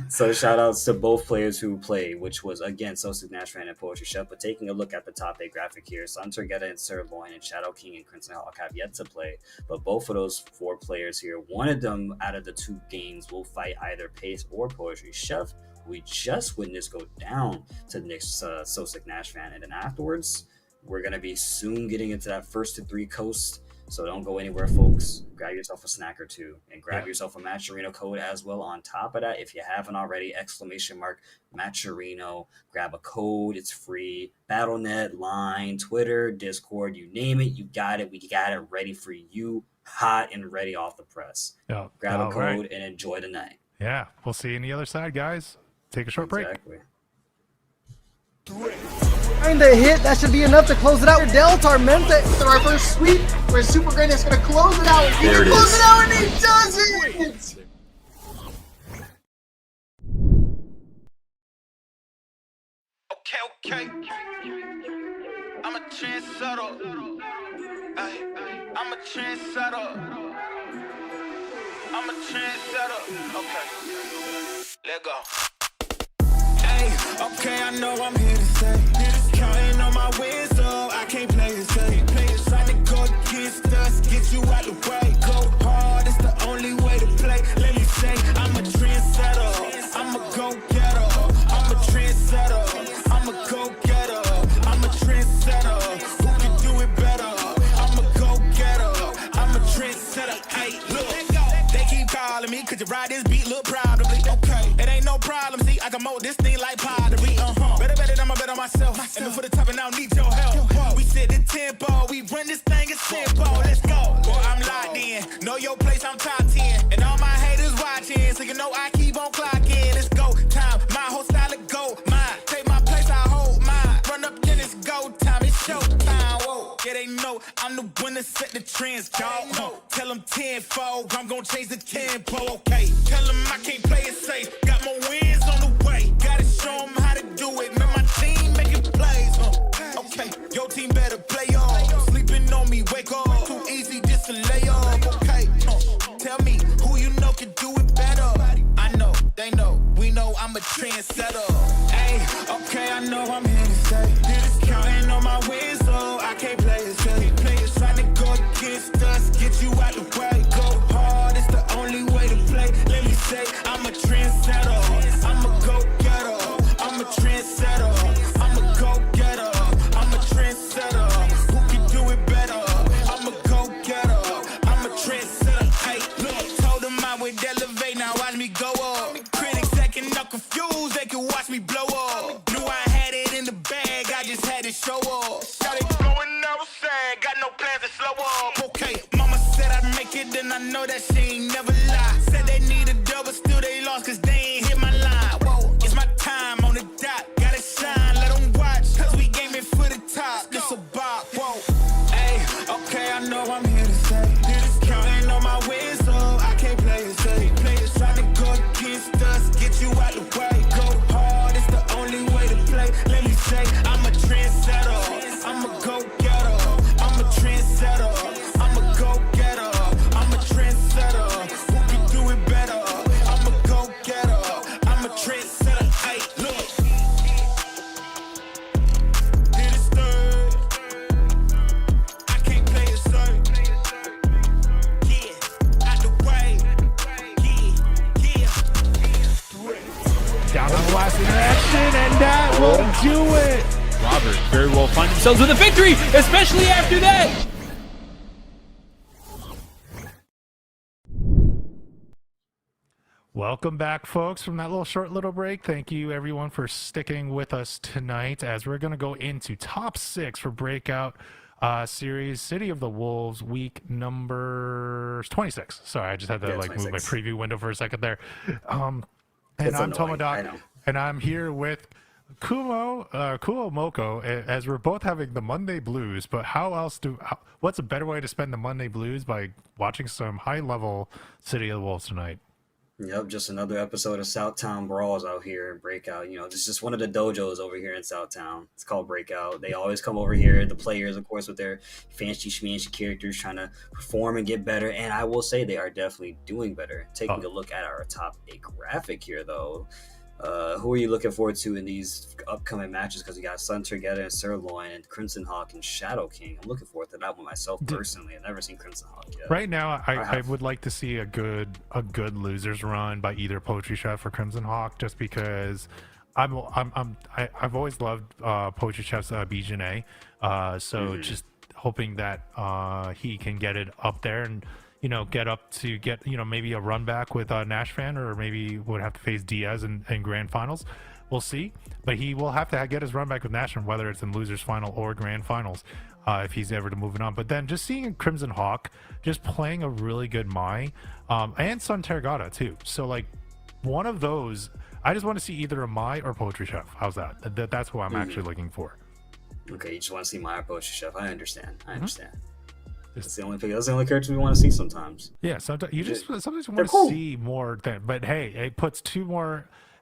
So shout outs to both players who played, which was again Sosik, Nashvan, and Poetry Chef. But taking a look at the top 8 graphic here, Suntergetta and Sirloin and Shadow King and Crimson Hawk have yet to play. But both of those 4 players here, one of them out of the 2 games will fight either Pace or Poetry Chef. We just witnessed go down to Nick's Sosik, Nashvan, and then afterwards, we're going to be soon getting into that first to 3 coast. So don't go anywhere, folks. Grab yourself a snack or 2 and grab yourself a Matcherino code as well. On top of that, if you haven't already, !Matcherino. Grab a code. It's free. Battle.net, Line, Twitter, Discord, you name it. You got it. We got it ready for you, hot and ready off the press. Grab a code and enjoy the night. Yeah, we'll see you on the other side, guys. Take a short break. Find a hit, that should be enough to close it out. Del Tormente with the reverse sweep, where Super Grand is going to close it out. He can close it out, and he does it! Okay. I'm a trendsetter. I'm a trendsetter. Okay. Let go. Okay, I know I'm here to stay. Counting on my wins, so I can't play it safe. Trying to go against us, get you out the way. Go hard, it's the only way to play. Let me say, I'm a trendsetter. I'm a go-getter. I'm a trendsetter. I'm a go-getter. I'm a trendsetter. Who can do it better? I'm a go-getter. I'm a trendsetter. Hey, look, they keep calling me, cause you ride this beat, look proud of me. Okay, it ain't no problem, see, I can mold this thing like pottery. Better, I'ma bet on myself. And for the top, and I don't need your help. We set the tempo, we run this thing as simple. Let's go. Boy, I'm locked in. Know your place, I'm top 10. And all my haters watching, so you know I keep on clocking. Let's go time. My whole style of go. Mine. Take my place, I hold mine. Run up, then it's go time. It's show time. Whoa. Yeah, they know I'm the one that set the trends, y'all. Tell them tenfold, I'm gonna change the tempo. Okay. Tell them I can't play it safe. Got more wins on the way. Gotta show them how to do it. Man, my team making plays. Okay, your team better play off. Sleeping on me, wake up. Too easy just to lay off. Okay, tell me who you know can do it better. I know, they know, we know I'm a trendsetter. Hey, okay, I know I'm here to stay. Counting on and I know that she ain't never lie. Said they need a double, still they lost, cause they ain't hit my line. Whoa, it's my time on the dot, gotta shine, let them watch, cause we gaming for the top, this a bop, whoa. Hey, okay, I know I'm here to stay. Here to counting on my wins, so I can't play it safe. Players try to go against us, get you out the way. Go hard, it's the only way to play. Let me say, I'm a trendsetter, I'm a go-getter, I'm a trendsetter, I'm a go-getter, I'm a trendsetter. Who can do it better? I'm a go-getter, I'm a trendsetter. Hey, look. Hit it third. I can't play it safe. Yeah, out the way. Yeah. Down on the last interaction, and that will do it. Robert very well find themselves with a victory, especially after that. Welcome back, folks, from that short little break. Thank you, everyone, for sticking with us tonight as we're going to go into top 6 for Breakout series, City of the Wolves, week number 26. Sorry, I just had to move 26. my preview window for a second there. And It's I'm annoying, I Tomodoc, know. and I'm here with Kuo Moko, as we're both having the Monday blues. But what's a better way to spend the Monday blues by watching some high-level City of the Wolves tonight? Yep, just another episode of Southtown Brawls out here in Breakout. You know, this is just one of the dojos over here in Southtown. It's called Breakout. They always come over here, the players, of course, with their fancy schmancy characters trying to perform and get better. And I will say they are definitely doing better. Taking a look at our top 8 graphic here, though. Who are you looking forward to in these upcoming matches? Because we got Sun Together and Sirloin and Crimson Hawk and Shadow King. I'm looking forward to that one myself personally. I've never seen Crimson Hawk yet. Right now, I would like to see a good losers run by either Poetry Chef or Crimson Hawk, just because I've always loved Poetry Chef's Bijane. So just hoping that he can get it up there and get maybe a run back with Nash fan, or maybe would have to face Diaz in grand finals. We'll see, but he will have to get his run back with Nash, whether it's in losers final or grand finals, if he's ever to move it on. But then just seeing Crimson Hawk just playing a really good Mai, and Sun Terragata too. So one of those, I just want to see either a Mai or Poetry Chef. How's that? That's who I'm actually looking for. Okay, you just want to see Mai or Poetry Chef. I understand. That's the only character we want to see sometimes. Yeah, sometimes you want to see more. But hey, it puts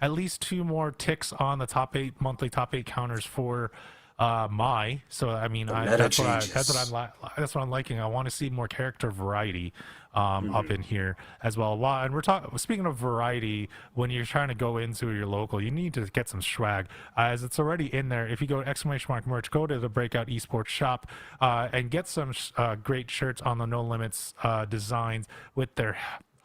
at least two more ticks on the monthly top 8 counters for Mai. So I mean, that's what I'm liking. I want to see more character variety up in here as well. And we're speaking of variety, when you're trying to go into your local, you need to get some swag, as it's already in there. If you go to ! Merch, go to the Breakout Esports shop and get some great shirts on the No Limits designs with their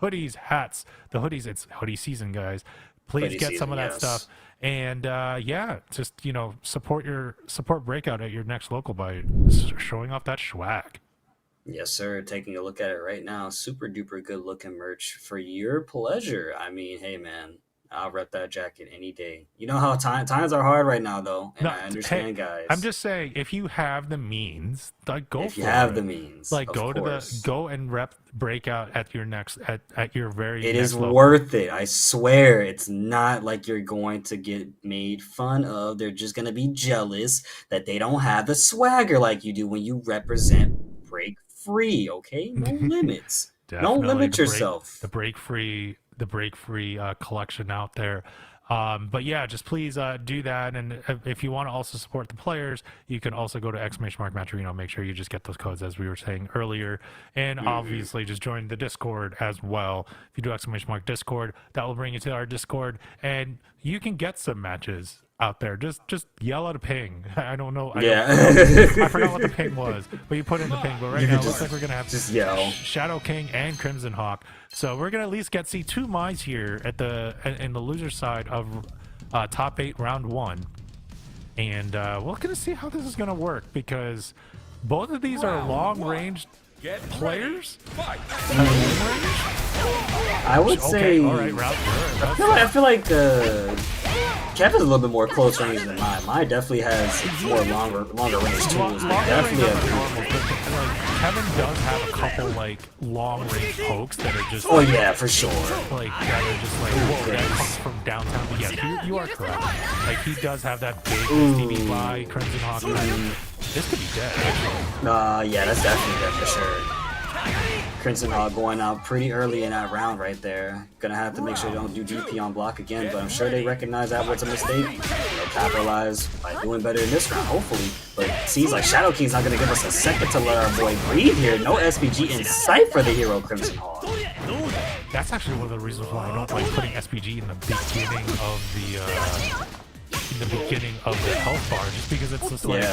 hoodies, hats. The hoodies, it's hoodie season, guys. Please get some of that stuff. And just support Breakout at your next local by showing off that swag. Yes, sir. Taking a look at it right now. Super duper good looking merch for your pleasure. I mean, hey man, I'll rep that jacket any day. You know how times are hard right now, though, and I understand, guys. I'm just saying, if you have the means, go for it. If you have the means, go and rep Breakout at your next at your very. It next is level. worth it. I swear, it's not like you're going to get made fun of. They're just gonna be jealous that they don't have the swagger like you do when you represent Break Free. Okay, no limits. Don't limit yourself. The Break Free collection out there. But yeah, just please do that. And if you want to also support the players, you can also go to !Matcherino. Make sure you just get those codes, as we were saying earlier. And obviously just join the Discord as well. If you do ! Discord, that will bring you to our Discord, and you can get some matches out there. Just yell at a ping. I don't know. I forgot what the ping was, but you put in the ping. But right now, it looks like we're gonna have just yell Shadow King and Crimson Hawk. So we're gonna at least see 2 Mai's here in the loser side of top 8 round 1, and we're gonna see how this is gonna work, because both of these are long range players. I would say. All right, I feel like Kevin's a little bit more close range than mine. Mine definitely has more longer range tools. Definitely Kevin does have a couple like long range pokes that are just Oh yeah, for sure. like that are just like whoa, that comes from downtown. But yeah, you are correct. Like he does have that big Stevie by Crimson Hawk. This could be dead actually. Yeah, that's definitely dead for sure. Crimson Hawk going out pretty early in that round right there. Gonna have to make sure they don't do DP on block again, but I'm sure they recognize that was a mistake. They'll capitalize by doing better in this round, hopefully. But it seems like Shadow King's not gonna give us a second to let our boy breathe here. No SPG in sight for the hero Crimson Hawk. That's actually one of the reasons why I don't like putting SPG in the beginning of the health bar, just because it's just like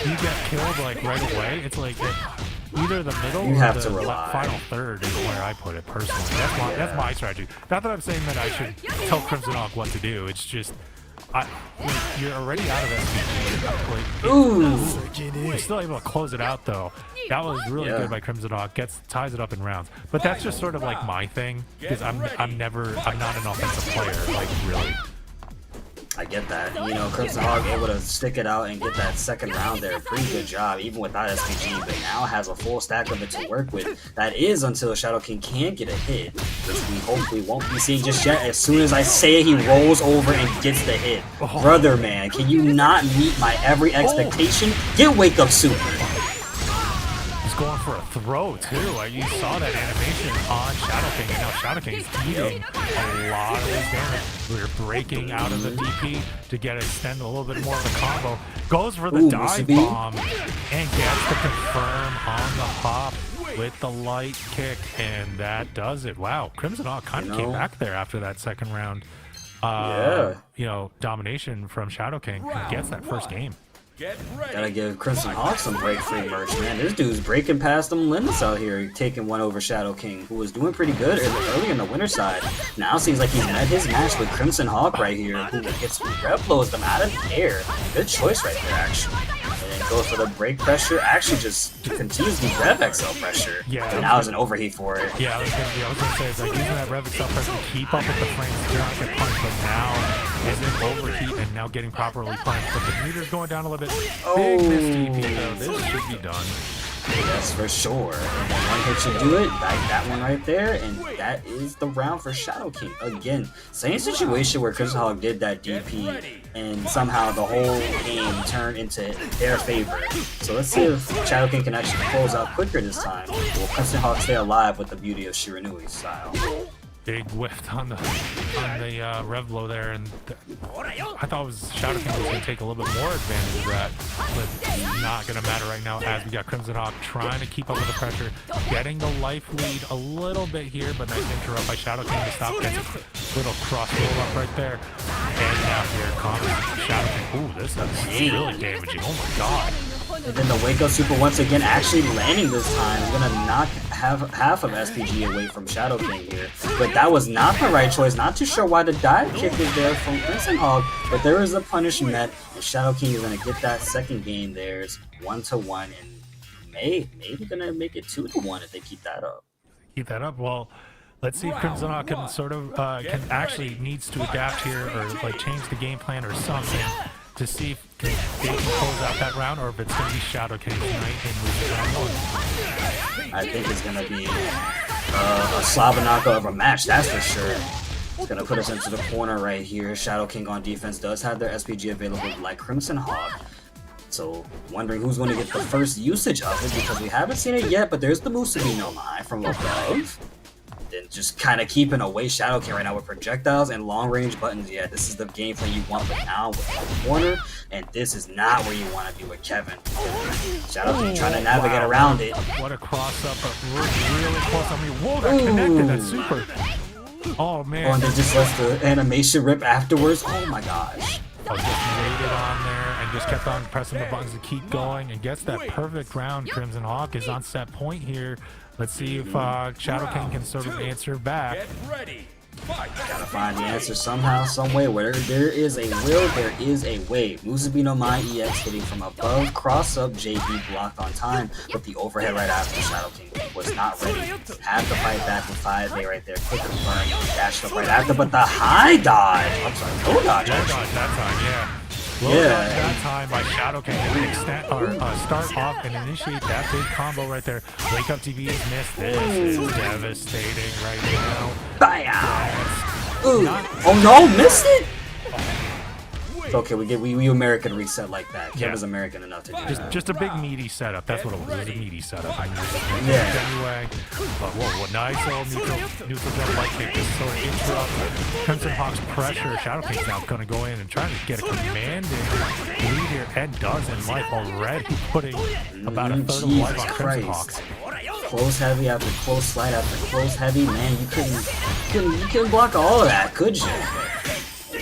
you get killed like right away. It's like either the middle you or have the to rely. final third is where I put it personally. That's my strategy. Not that I'm saying that I should tell Crimson Hawk what to do. It's just you're already out of SPG. Ooh, you're still able to close it out though. That was really good by Crimson Hawk. Ties it up in rounds. But that's just sort of like my thing because I'm not an offensive player. Like really. I get that. You know, Crimson Hawk able to stick it out and get that second round there. Pretty good job, even without SPG, but now has a full stack of it to work with. That is until Shadow King can't get a hit, which we hopefully won't be seeing just yet. As soon as I say it, he rolls over and gets the hit. Brother, man, can you not meet my every expectation? Get Wake Up Super. He's going for a throw, too. You saw that animation on Shadow King, and now Shadow King is eating a lot of his damage. We're breaking out of the DP to extend a little bit more of the combo. Goes for the dive bomb and gets to confirm on the hop with the light kick, and that does it. Wow, Crimson Hawk kind of came back there after that second round. You know, domination from Shadow King and gets that first game. Gotta give Crimson Hawk some break-free merch, man. This dude's breaking past them limits out here, taking one over Shadow King, who was doing pretty good early in the winner side. Now seems like he's met his match with Crimson Hawk right here, who gets rev blows them out of the air. Good choice right there, actually. And then goes for the break pressure. Actually, just continues the Rev XL pressure. Yeah. And now is an overheat for it. Yeah, I was gonna say, it's like using that Rev XL pressure to keep up with the frames, to not get punched, but now is in overheat and now getting properly punched. But the meter's going down a little bit. Big miss TP though. This should be done. Yes, for sure. And then one hit should do it. Like that one right there. And that is the round for Shadow King. Again, same situation where Crimson Hawk did that DP and somehow the whole game turned into their favor. So let's see if Shadow King can actually close out quicker this time. Will Crimson Hawk stay alive with the beauty of Shiranui's style? Big whiff on the rev blow there, and I thought Shadow King was going to take a little bit more advantage of that, but not going to matter right now as we got Crimson Hawk trying to keep up with the pressure, getting the life lead a little bit here, but nice interrupt by Shadow King to stop getting a little cross roll up right there, and now here comes Shadow King. Ooh, this is really damaging. Oh my god. And then the Wake Up Super once again actually landing this time. Is gonna knock half of SPG away from Shadow King here. But that was not the right choice. Not too sure why the dive kick is there from Crimson Hawk, but there is a punishment, and Shadow King is gonna get that second game. There's 1-1, and maybe gonna make it 2-1 if they keep that up. Keep that up. Well, let's see if Crimson Hawk can sort of needs to adapt here or like change the game plan or something to see if they can close out that round, or if it's going to be Shadow King tonight and lose round one. I think it's going to be a Slavanaka of a match, that's for sure. It's going to put us into the corner right here. Shadow King on defense does have their SPG available like Crimson Hawk. So, wondering who's going to get the first usage of it, because we haven't seen it yet, but there's the Musubi no Mai from above. And just kind of keeping away Shadow King right now with projectiles and long-range buttons. Yeah, this is the gameplay you want, but now with the corner, and this is not where you want to be with Kevin. Shadow King trying to navigate around it. What a cross-up, but really close. I mean, whoa, that connected, that's super. Oh, man. Oh, and then just lets the animation rip afterwards. Oh, my gosh. Just waited on there and just kept on pressing the buttons to keep going and gets that perfect round. Crimson Hawk is on set point here. Let's see if Shadow King can sort of answer back. Gotta find the answer somehow, some way. Where there is a will, there is a way. Musubi no Mai EX hitting from above, cross up, JB blocked on time, but the overhead right after Shadow King was not ready. Had to fight back with 5A right there. Quick confirm, dashed up right after, but the high dodge. I'm sorry, no dodge. No dodge that time, yeah. Well Yeah. done that time by Shadow King to extend, or, start off and initiate that big combo right there. Wake Up TV is missed. This is devastating right now. Bam! Ooh. Oh no, missed it? It's okay, we American reset like that. Kev is American enough to do that. Just a big meaty setup. That's what it was. It was a meaty setup. I mean, Yeah. anyway. But whoa, nice little neutral jump light kick. Just sort of interrupt Crimson Hawk's pressure. Shadow King's now going to go in and try to get a commanding lead here, and does in life already, putting about a third of life on Crimson Hawk. Close heavy after close slide after close heavy, man. You couldn't block all of that, could you?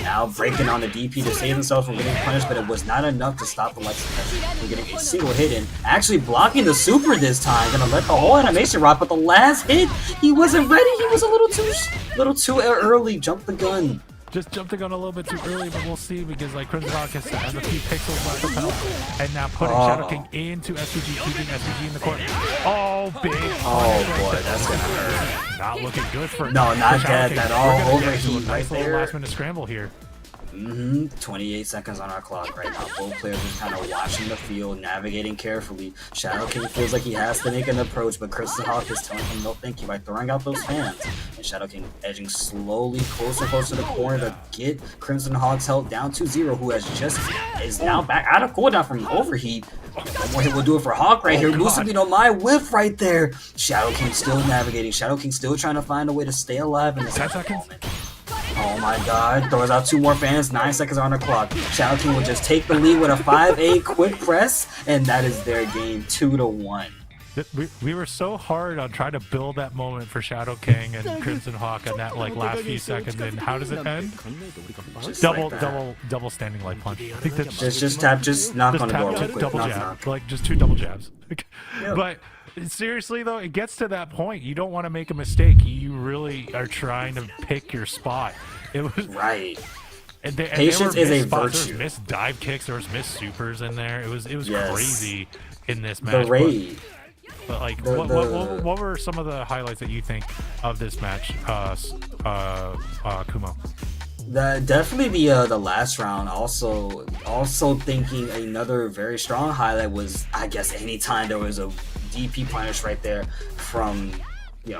Now breaking on the DP to save himself from getting punished, but it was not enough to stop the Lexus from getting a single hit in. Actually blocking the super this time, gonna let the whole animation rock, but the last hit, he wasn't ready. He was a little too early. Jumped the gun. Just jumped the gun a little bit too early, but we'll see, because like Crimson Hawk has a few pixels left to pedal, and now putting Shadow King into SPG, keeping SPG in the court. Oh, big! Oh boy, that's gonna hurt. Not looking good for not Shadow dead King. at all. We're gonna get Overheat to a nice right little there. last minute scramble here. 28 seconds on our clock right now. Both players are kind of watching the field, navigating carefully. Shadow King feels like he has to make an approach, but Crimson Hawk is telling him no thank you by throwing out those fans. And Shadow King edging slowly closer to the corner to get Crimson Hawk's health down to 0, who is now back out of cooldown from overheat. One more hit will do it for Hawk right here. Musubi no Mai whiff right there. Shadow King still navigating. Shadow King still trying to find a way to stay alive in this moment. Oh my god, throws out 2 more fans, 9 seconds on the clock. Shadow King will just take the lead with a 5-8 quick press, and that is their game 2-1. We were so hard on trying to build that moment for Shadow King and Crimson Hawk in that like last few seconds, and how does it end? Double standing light punch. I think that's just knock on the door real quick. Double jab, like just 2 double jabs. But seriously though, it gets to that point. You don't want to make a mistake. You really are trying to pick your spot. It was right. And Patience is a virtue. There was missed dive kicks. There was missed supers in there. It was crazy in this match. The raid. But like, what were some of the highlights that you think of this match, Kumo? Definitely the last round. Also thinking another very strong highlight was, I guess, anytime there was a DP punish right there from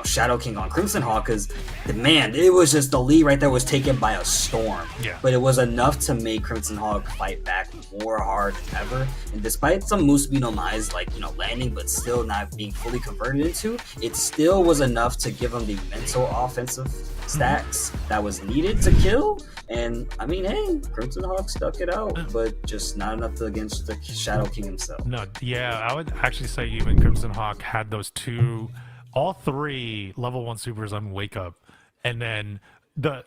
Shadow King on Crimson Hawk, because man, it was just the lead right there was taken by a storm. Yeah. But it was enough to make Crimson Hawk fight back more hard than ever. And despite some Musubi no Mai's landing, but still not being fully converted into, it still was enough to give him the mental offensive stacks that was needed to kill. And I mean, hey, Crimson Hawk stuck it out, but just not enough against the Shadow King himself. No, yeah, I would actually say even Crimson Hawk had those all 3 level 1 supers on Wake Up, and then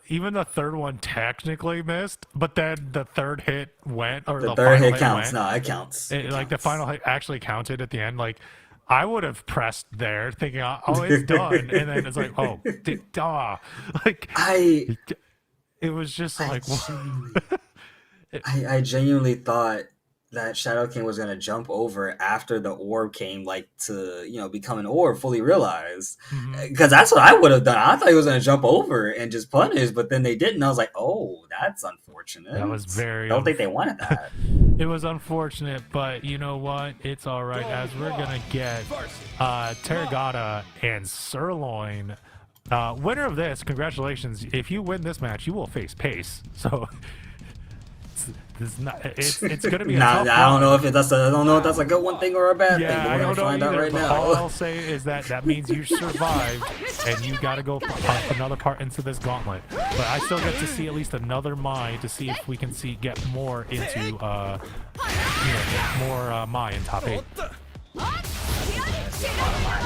even the third one technically missed, but then the third hit went, or the third final hit counts. No, it counts. The final hit actually counted at the end. Like, I would have pressed there thinking, oh, it's done, and then it's like, oh, like it was just like I genuinely thought that Shadow King was gonna jump over after the orb came, to become an orb fully realized, because that's what I would have done. I thought he was gonna jump over and just punish, but then they didn't. I was like, oh, that's unfortunate. That was very. I don't think they wanted that. It was unfortunate, but you know what? It's all right, as we're gonna get Terragata and Sirloin. Winner of this, congratulations! If you win this match, you will face Pace. So. It's going to be a tough I don't know if that's a good one thing or a bad thing. But we're going to find out right now. All I'll say is that means you survived, and you got to go another part into this gauntlet. But I still get to see at least another Mai to see if we can get more into more Mai in top 8.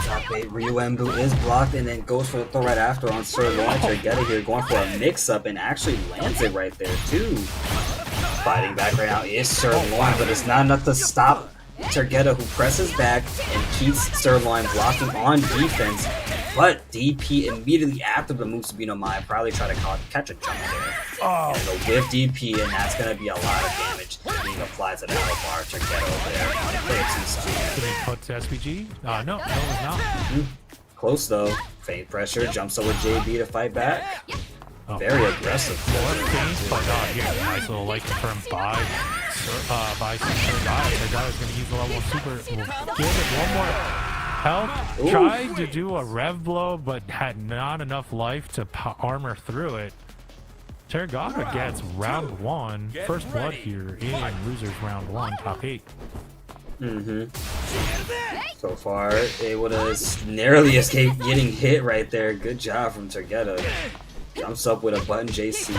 Top 8. Ryu Embu is blocked and then goes for the throw right after on Sirloin. Tergeta here going for a mix-up and actually lands it right there too. Fighting back right now is Sirloin, but it's not enough to stop Tergeta, who presses back and keeps Sirloin blocking on defense. But DP immediately after the Musubi no Mai probably try to catch a jump there. And it'll whiff DP, and that's going to be a lot of damage being applied to the health bar. Tergeta over there on the player 2 side. Did he put SPG? No, it was not. Close though. Faint pressure, jumps over JB to fight back. Very aggressive. More faint, but here, nice little like confirmed by by Tergata. Tergata's going to use the level super. Will give it one more health. Ooh. Tried to do a rev blow, but had not enough life to armor through it. Tergata gets round 1. First blood here in losers round 1, top 8. So far, able to narrowly escape getting hit right there. Good job from Tergata. Jumps up with a button JC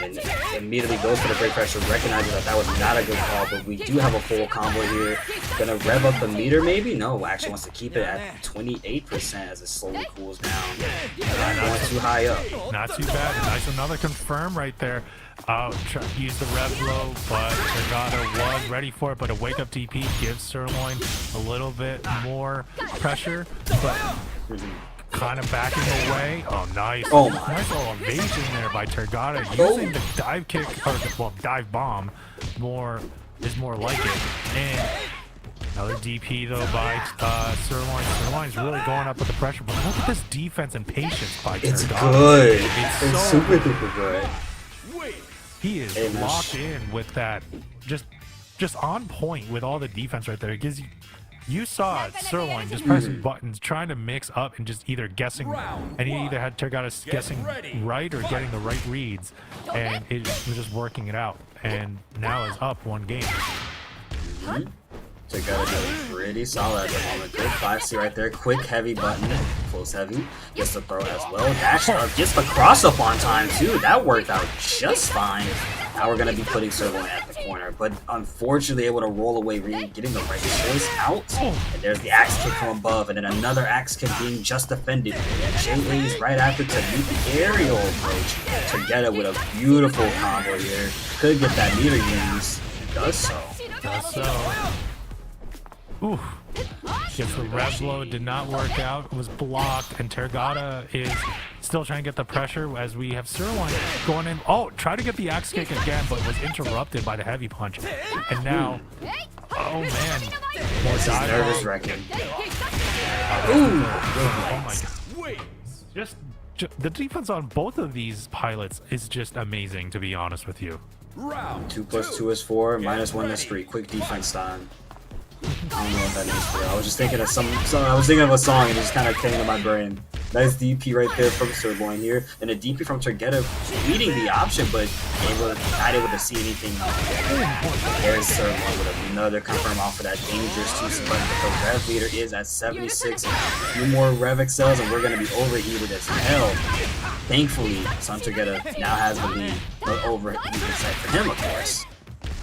and then immediately goes for the break pressure, recognizes that that was not a good call, but we do have a full combo here. Gonna rev up the meter maybe? No, actually wants to keep it at 28% as it slowly cools down. Not going too high up. Not too bad. Nice, another confirm right there. Try to use the rev blow, but Tergata was ready for it, but a wake up DP gives Sirloin a little bit more pressure, but kind of backing away. Oh, nice. Oh my. Nice little evasion there by Tergata. Using the dive kick, or well, dive bomb is more like it. And another DP though by Sirloin. Sirloin's really going up with the pressure, but look at this defense and patience by Tergata. It's good. It's It's so super duper good. He is locked in with that, just on point with all the defense right there. It gives you saw Sirloin just pressing buttons, trying to mix up and just either guessing, and he either had Tergata guessing right or getting the right reads, and it was just working it out. And now is up 1 game. Tergata doing pretty solid at the moment. Good 5C right there. Quick heavy button. Close heavy. Gets the throw as well. Dash up. Gets the cross up on time too. That worked out just fine. Now we're going to be putting Sirloin at the corner. But unfortunately able to roll away Reed, getting the right choice out. And there's the axe kick from above. And then another axe kick being just defended. JA's right after to meet the aerial approach. Tergata with a beautiful combo here. Could get that meter use. Does so. Ooh. Gets the rev blow, did not work out, was blocked, and Tergata is still trying to get the pressure as we have Sirloin going in. Oh, try to get the axe kick again, but was interrupted by the heavy punch. And now, oh man, more dive. Nervous wrecking. Oh my god. Just the defense on both of these pilots is just amazing, to be honest with you. 2 + 2 is 4, -1 is 3. Quick defense time. I don't know what that means for real. I was just thinking of I was thinking of a song and it just kind of came to my brain. Nice DP right there from Sirloin here, and a DP from Tergata leading the option, but not able to see anything. There's Sirloin with another confirm off of that dangerous 2 button, but the rev meter is at 76. A few more rev excels and we're going to be overheated as hell. Thankfully, Tergata now has the lead, but overheated sight for him, of course.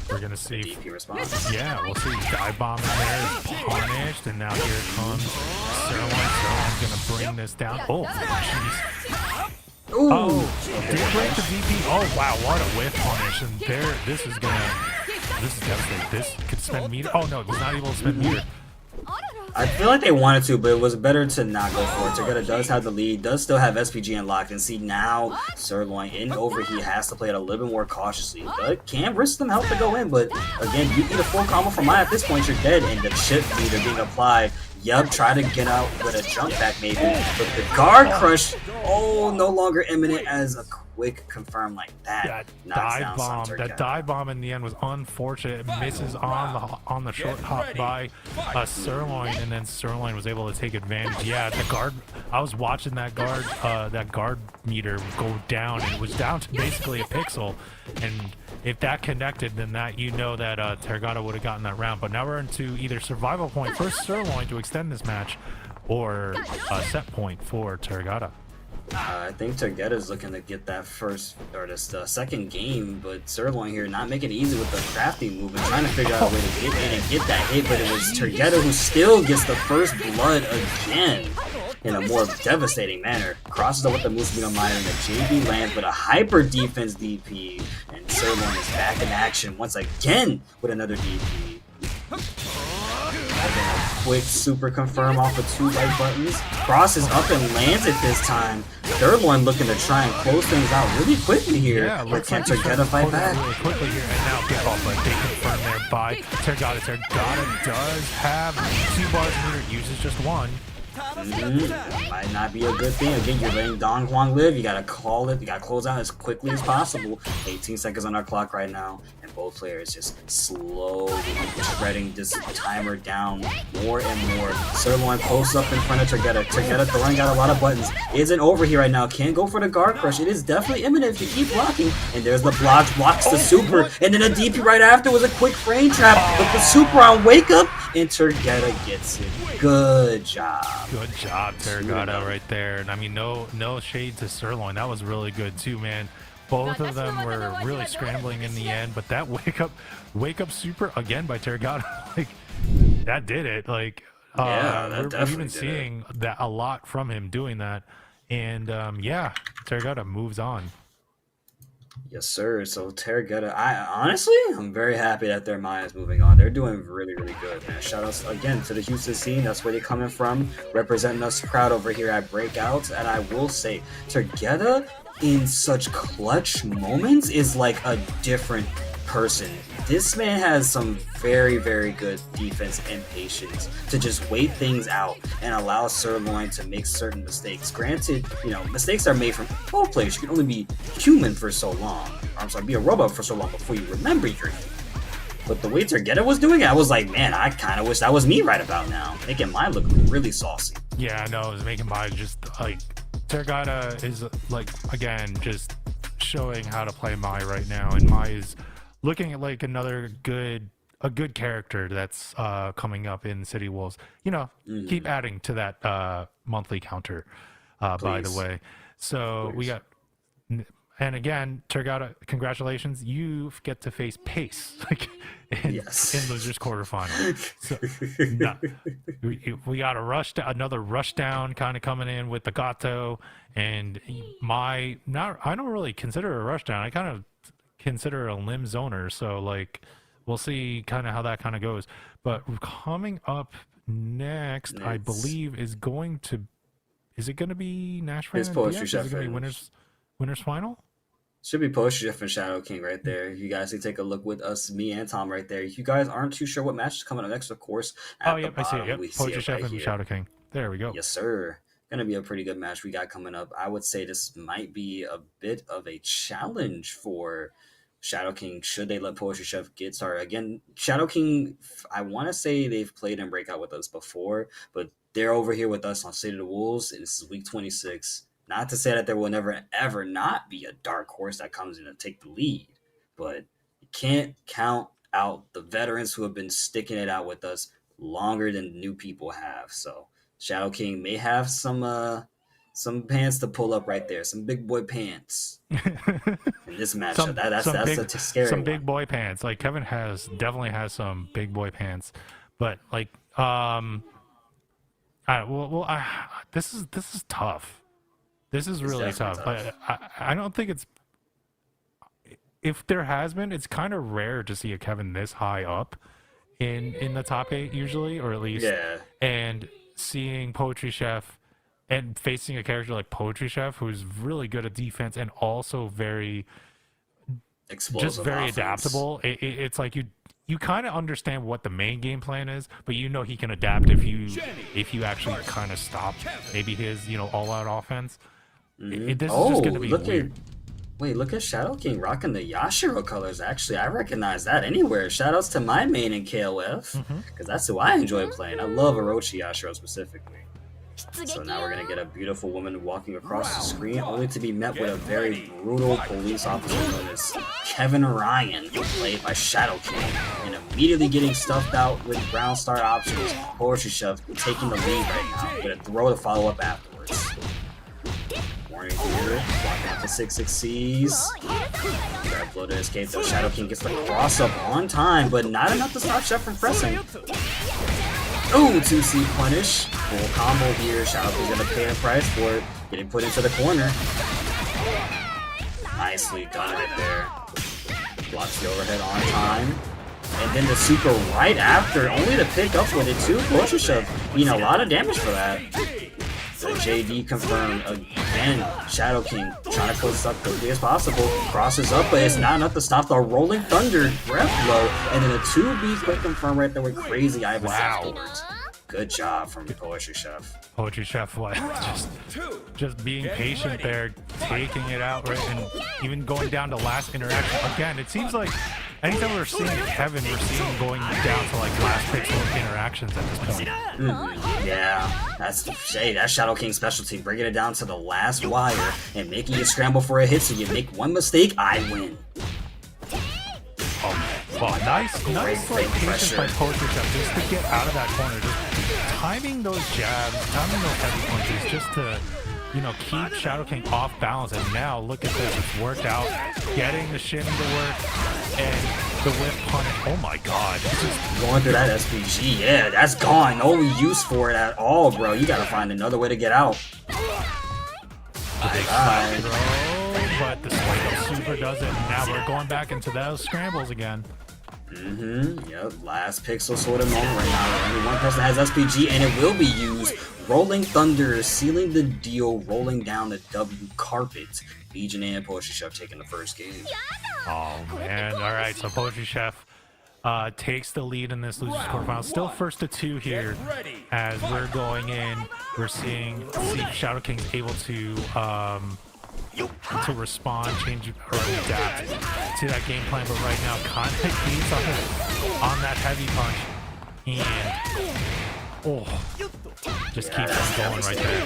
We're gonna see. DP response. Yeah, we'll see. Dive bomb in there is punished, and now here comes Sirloin. Sirloin's gonna bring this down. Oh, jeez. Oh, did break the DP. Oh wow, what a whiff punish! And there, this is devastating. This could spend meter. Oh no, he's not able to spend meter. I feel like they wanted to, but it was better to not go for it. Tergata does have the lead, does still have SPG unlocked, and see now Sirloin in overheat has to play it a little bit more cautiously, but can risk some help to go in. But again, you need a full combo from mine. At this point, you're dead, and the chip meter being applied. Yup, try to get out with a jump back maybe, but the guard crush, no longer imminent as a quick confirm like that. That dive bomb in the end was unfortunate. It misses on the short hop by Sirloin, and then Sirloin was able to take advantage. Yeah, the guard. I was watching that guard meter go down, and it was down to basically a pixel. And if that connected, then that that Tergata would have gotten that round. But now we're into either survival point for Sirloin to extend this match, or a set point for Tergata. I think Tergata is looking to get that second game, but Sirloin here not making it easy with the crafty move and trying to figure out a way to get in and get that hit, but it was Tergata who still gets the first blood again in a more devastating manner. Crosses up with the Musubi Miner, and the JB lands with a hyper defense DP, and Sirloin is back in action once again with another DP. Again, a quick super confirm off of 2 light buttons. Crosses up and lands it this time. Sirloin looking to try and close things out really quickly here. Yeah, but can Tergata fight back? Really quickly here, and now get off a big confirm there by Tergata. Tergata does have 2 bars meter, uses just 1. Might not be a good thing. Again, you're letting Don Juan live. You gotta call it. You gotta close out as quickly as possible. 18 seconds on our clock right now, and both players just slowly shredding this timer down more and more. Sirloin posts up in front of Tergeta. Tergeta throwing out a lot of buttons. Isn't over here right now. Can't go for the guard crush. It is definitely imminent if you keep blocking. And there's the blocks the super, and then a DP right after was a quick frame trap. But the super on wake up, and Tergeta gets it. Good job. Good job, Tergeta, right there. And I mean, no shade to Sirloin. That was really good too, man. Both of them were really scrambling in the end, but that wake up super again by Tergeta, like that did it. Like we're even seeing that a lot from him doing that, and yeah, Tergeta moves on. Yes, sir. So Tergeta, I'm very happy that their Maya is moving on. They're doing really, really good, man. Shout outs again to the Houston scene. That's where they're coming from, representing us proud over here at Breakout. And I will say, Tergeta in such clutch moments is like a different person. This man has some very, very good defense and patience to just wait things out and allow Sirloin to make certain mistakes. Granted, you know, mistakes are made from both players. You can only be human for so long. Or, I'm sorry, be a robot for so long before you remember you're human. But the way Tergeta was doing it, I was like, man, I kind of wish that was me right about now. Making mine look really saucy. Yeah, no, it was making mine just like Tergeta is like, again, just showing how to play Mai right now, and Mai is looking at like a good character that's coming up in City Wolves. You know, keep adding to that monthly counter, by the way. So we got, and again, Tergeta, congratulations, you get to face Pace in losers quarterfinal. So we got another rush down kind of coming in with the Gato, and I don't really consider it a rush down. I kind of consider a limb zoner, so like we'll see kind of how that kind of goes. But coming up next, I believe is it going to be Nashville? His Poetry Chef. Is it going to be winners final? Should be Poetry Chef and Shadow King right there. You guys can take a look with us, me and Tom right there. If you guys aren't too sure what match is coming up next, of course. I see it. Yep. Poetry Chef and Shadow King. There we go. Yes, sir. Gonna be a pretty good match we got coming up. I would say this might be a bit of a challenge for Shadow King should they let Poetry Chef get started. Again, Shadow King, I want to say they've played in Breakout with us before, but they're over here with us on State of the Wolves, and this is week 26. Not to say that there will never, ever not be a dark horse that comes in to take the lead, but you can't count out the veterans who have been sticking it out with us longer than new people have. So Shadow King may have some pants to pull up right there, some big boy pants in this matchup. That's a scary one. Some big boy pants. Like Kevin definitely has some big boy pants, but like this is tough. This is really tough. But I don't think it's. If there has been, it's kind of rare to see a Kevin this high up in the top 8 usually, or at least. Yeah. And seeing Poetry Chef and facing a character like Poetry Chef, who's really good at defense and also very explosive, just very offense. Adaptable. It's like you kind of understand what the main game plan is, but you know he can adapt if you actually kind of stop maybe his all-out offense. This is just going to be weird. Look at Shadow King rocking the Yashiro colors. Actually, I recognize that anywhere. Shoutouts to my main in KOF, because that's who I enjoy playing. I love Orochi Yashiro specifically. So now we're going to get a beautiful woman walking across the screen, only to be met with a very brutal police officer known as Kevin Ryan, played by Shadow King, and immediately getting stuffed out with Brown Star options. Poetry Chef taking the lead right now, with a throw to follow up afterwards. Warning here, walking out to 6-6 Grab blow to escape, though Shadow King gets the cross up on time, but not enough to stop Chef from pressing. Oh, 2C punish. Full combo here. Shadow King's gonna pay the price for it. Getting put into the corner. Nicely done right there. Blocks the overhead on time. And then the super right after, only to pick up with it too. Poetry Chef, a lot of damage for that. The JD confirmed again. Shadow King trying to close this up quickly as possible. Crosses up, but it's not enough to stop the Rolling Thunder breath blow. And then a 2B quick confirm right there with Crazy Ivan afterwards. Good job from Poetry Chef. Poetry Chef, what? Just being patient there, taking it out, right, and even going down to last interaction. Again, it seems like anytime we're seeing Kevin, we're seeing going down to like last pixel interactions at this point. Yeah, that's that Shadow King specialty, bringing it down to the last wire and making you scramble for a hit. So you make one mistake, I win. Well, nice like patience by Poetry Chef just to get out of that corner, just timing those jabs, timing those heavy punches, just to, you know, keep Shadow King off balance. And now look at this, it's worked out, getting the shin to work, and the whip punch. Oh my God! It's just going through that SPG, yeah, that's gone. No use for it at all, bro. You gotta find another way to get out. But the Psycho Super does it, and now we're going back into those scrambles again. Yep, last pixel sort of moment right now. Only one person has SPG, and it will be used. Rolling Thunder, sealing the deal, rolling down the W carpet. Legion and Poetry Chef taking the first game. Oh man! All right, so Poetry Chef takes the lead in this losers quarterfinal. Still first to 2 here, as we're going in. We're seeing Shadow King able to respond, change, or adapt to that game plan, but right now Contact keeps on that heavy punch, and just keeps on going right there.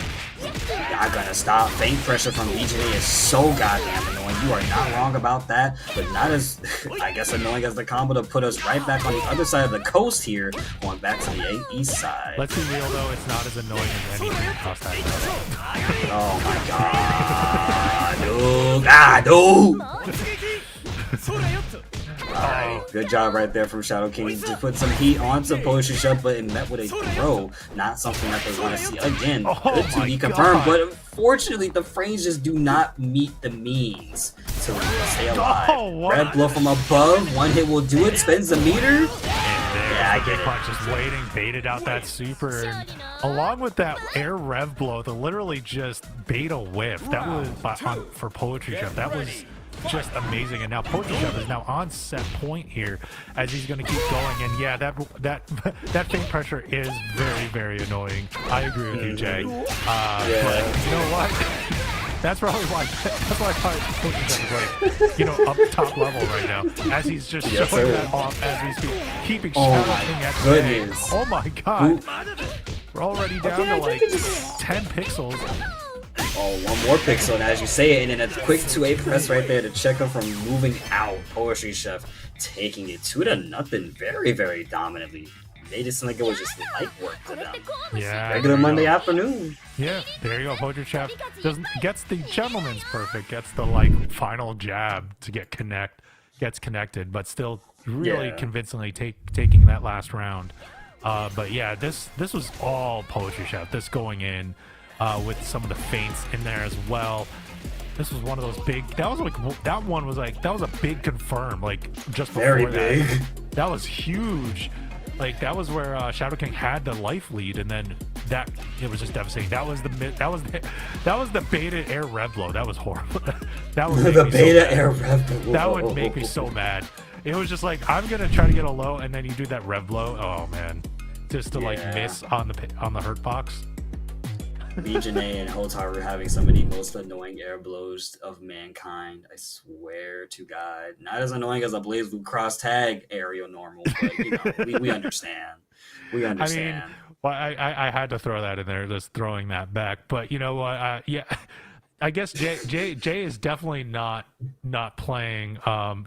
Not gonna stop. Feint pressure from Legion is so goddamn annoying. You are not wrong about that, but not as, I guess, annoying as the combo to put us right back on the other side of the coast here, going back to the east side. Let's be real though, it's not as annoying as anything across that. Oh my God, dude! Alright, good job right there from Shadow King to put some heat onto Poetry Chef, but it met with a throw. Not something that they want to see again. Good to be confirmed, but unfortunately the frames just do not meet the means to stay alive. Red blow from above, one hit will do it, spins the meter. Yeah, I get it. Just waiting, baited out that super, and along with that air rev blow, the literally just beta whiff. That was for Poetry Chef. That was just amazing. And now Poetry Chef is now on set point here as he's going to keep going. And yeah, that feint pressure is very, very annoying. I agree with you, Jay. But you know what? That's probably why. That's why Poetry Chef is like, you know, up top level right now, as he's just showing that off as we speak, keeping Shadow King at bay. Oh my God! We're already down to like 10 pixels. Oh, one more pixel, and as you say it, and then a quick 2A press right there to check him from moving out. Poetry Chef taking it 2-0 very, very dominantly. They just like it was just light work to them. Yeah. Regular Monday afternoon. Yeah, there you go. Poetry Chef gets the gentleman's perfect, gets the like final jab to gets connected, but still really convincingly taking that last round. But yeah, this was all Poetry Chef. This going in. With some of the feints in there as well. This was one of those big. That was a big confirm. Like just before very big. That was huge. Like that was where Shadow King had the life lead, and then it was just devastating. That was the beta air rev blow. That was horrible. That was the beta air rev blow. That would make me so mad. It was just like I'm gonna try to get a low, and then you do that rev blow. Oh man, just to like miss on the hurt box. Legion and Hotaru having some of the most annoying air blows of mankind. I swear to God. Not as annoying as a Blaze Blue cross tag aerial normal, but you know, we understand. We understand. I mean, well, I had to throw that in there, just throwing that back. But you know what? Yeah, I guess Jay is definitely not playing.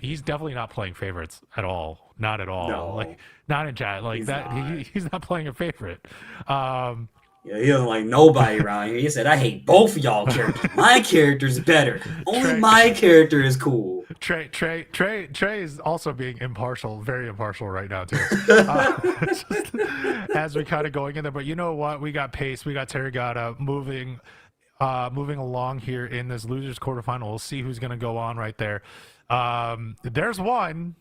He's definitely not playing favorites at all. Not at all. No, like not in chat. Like that. He's not playing a favorite. Yeah, he doesn't like nobody around here. He said, I hate both of y'all characters. My character's better. Only my character is cool. Trey is also being impartial, very impartial right now, too. As we kind of going in there. But you know what? We got pace. We got Terragata moving along here in this losers quarterfinal. We'll see who's going to go on right there. There's one.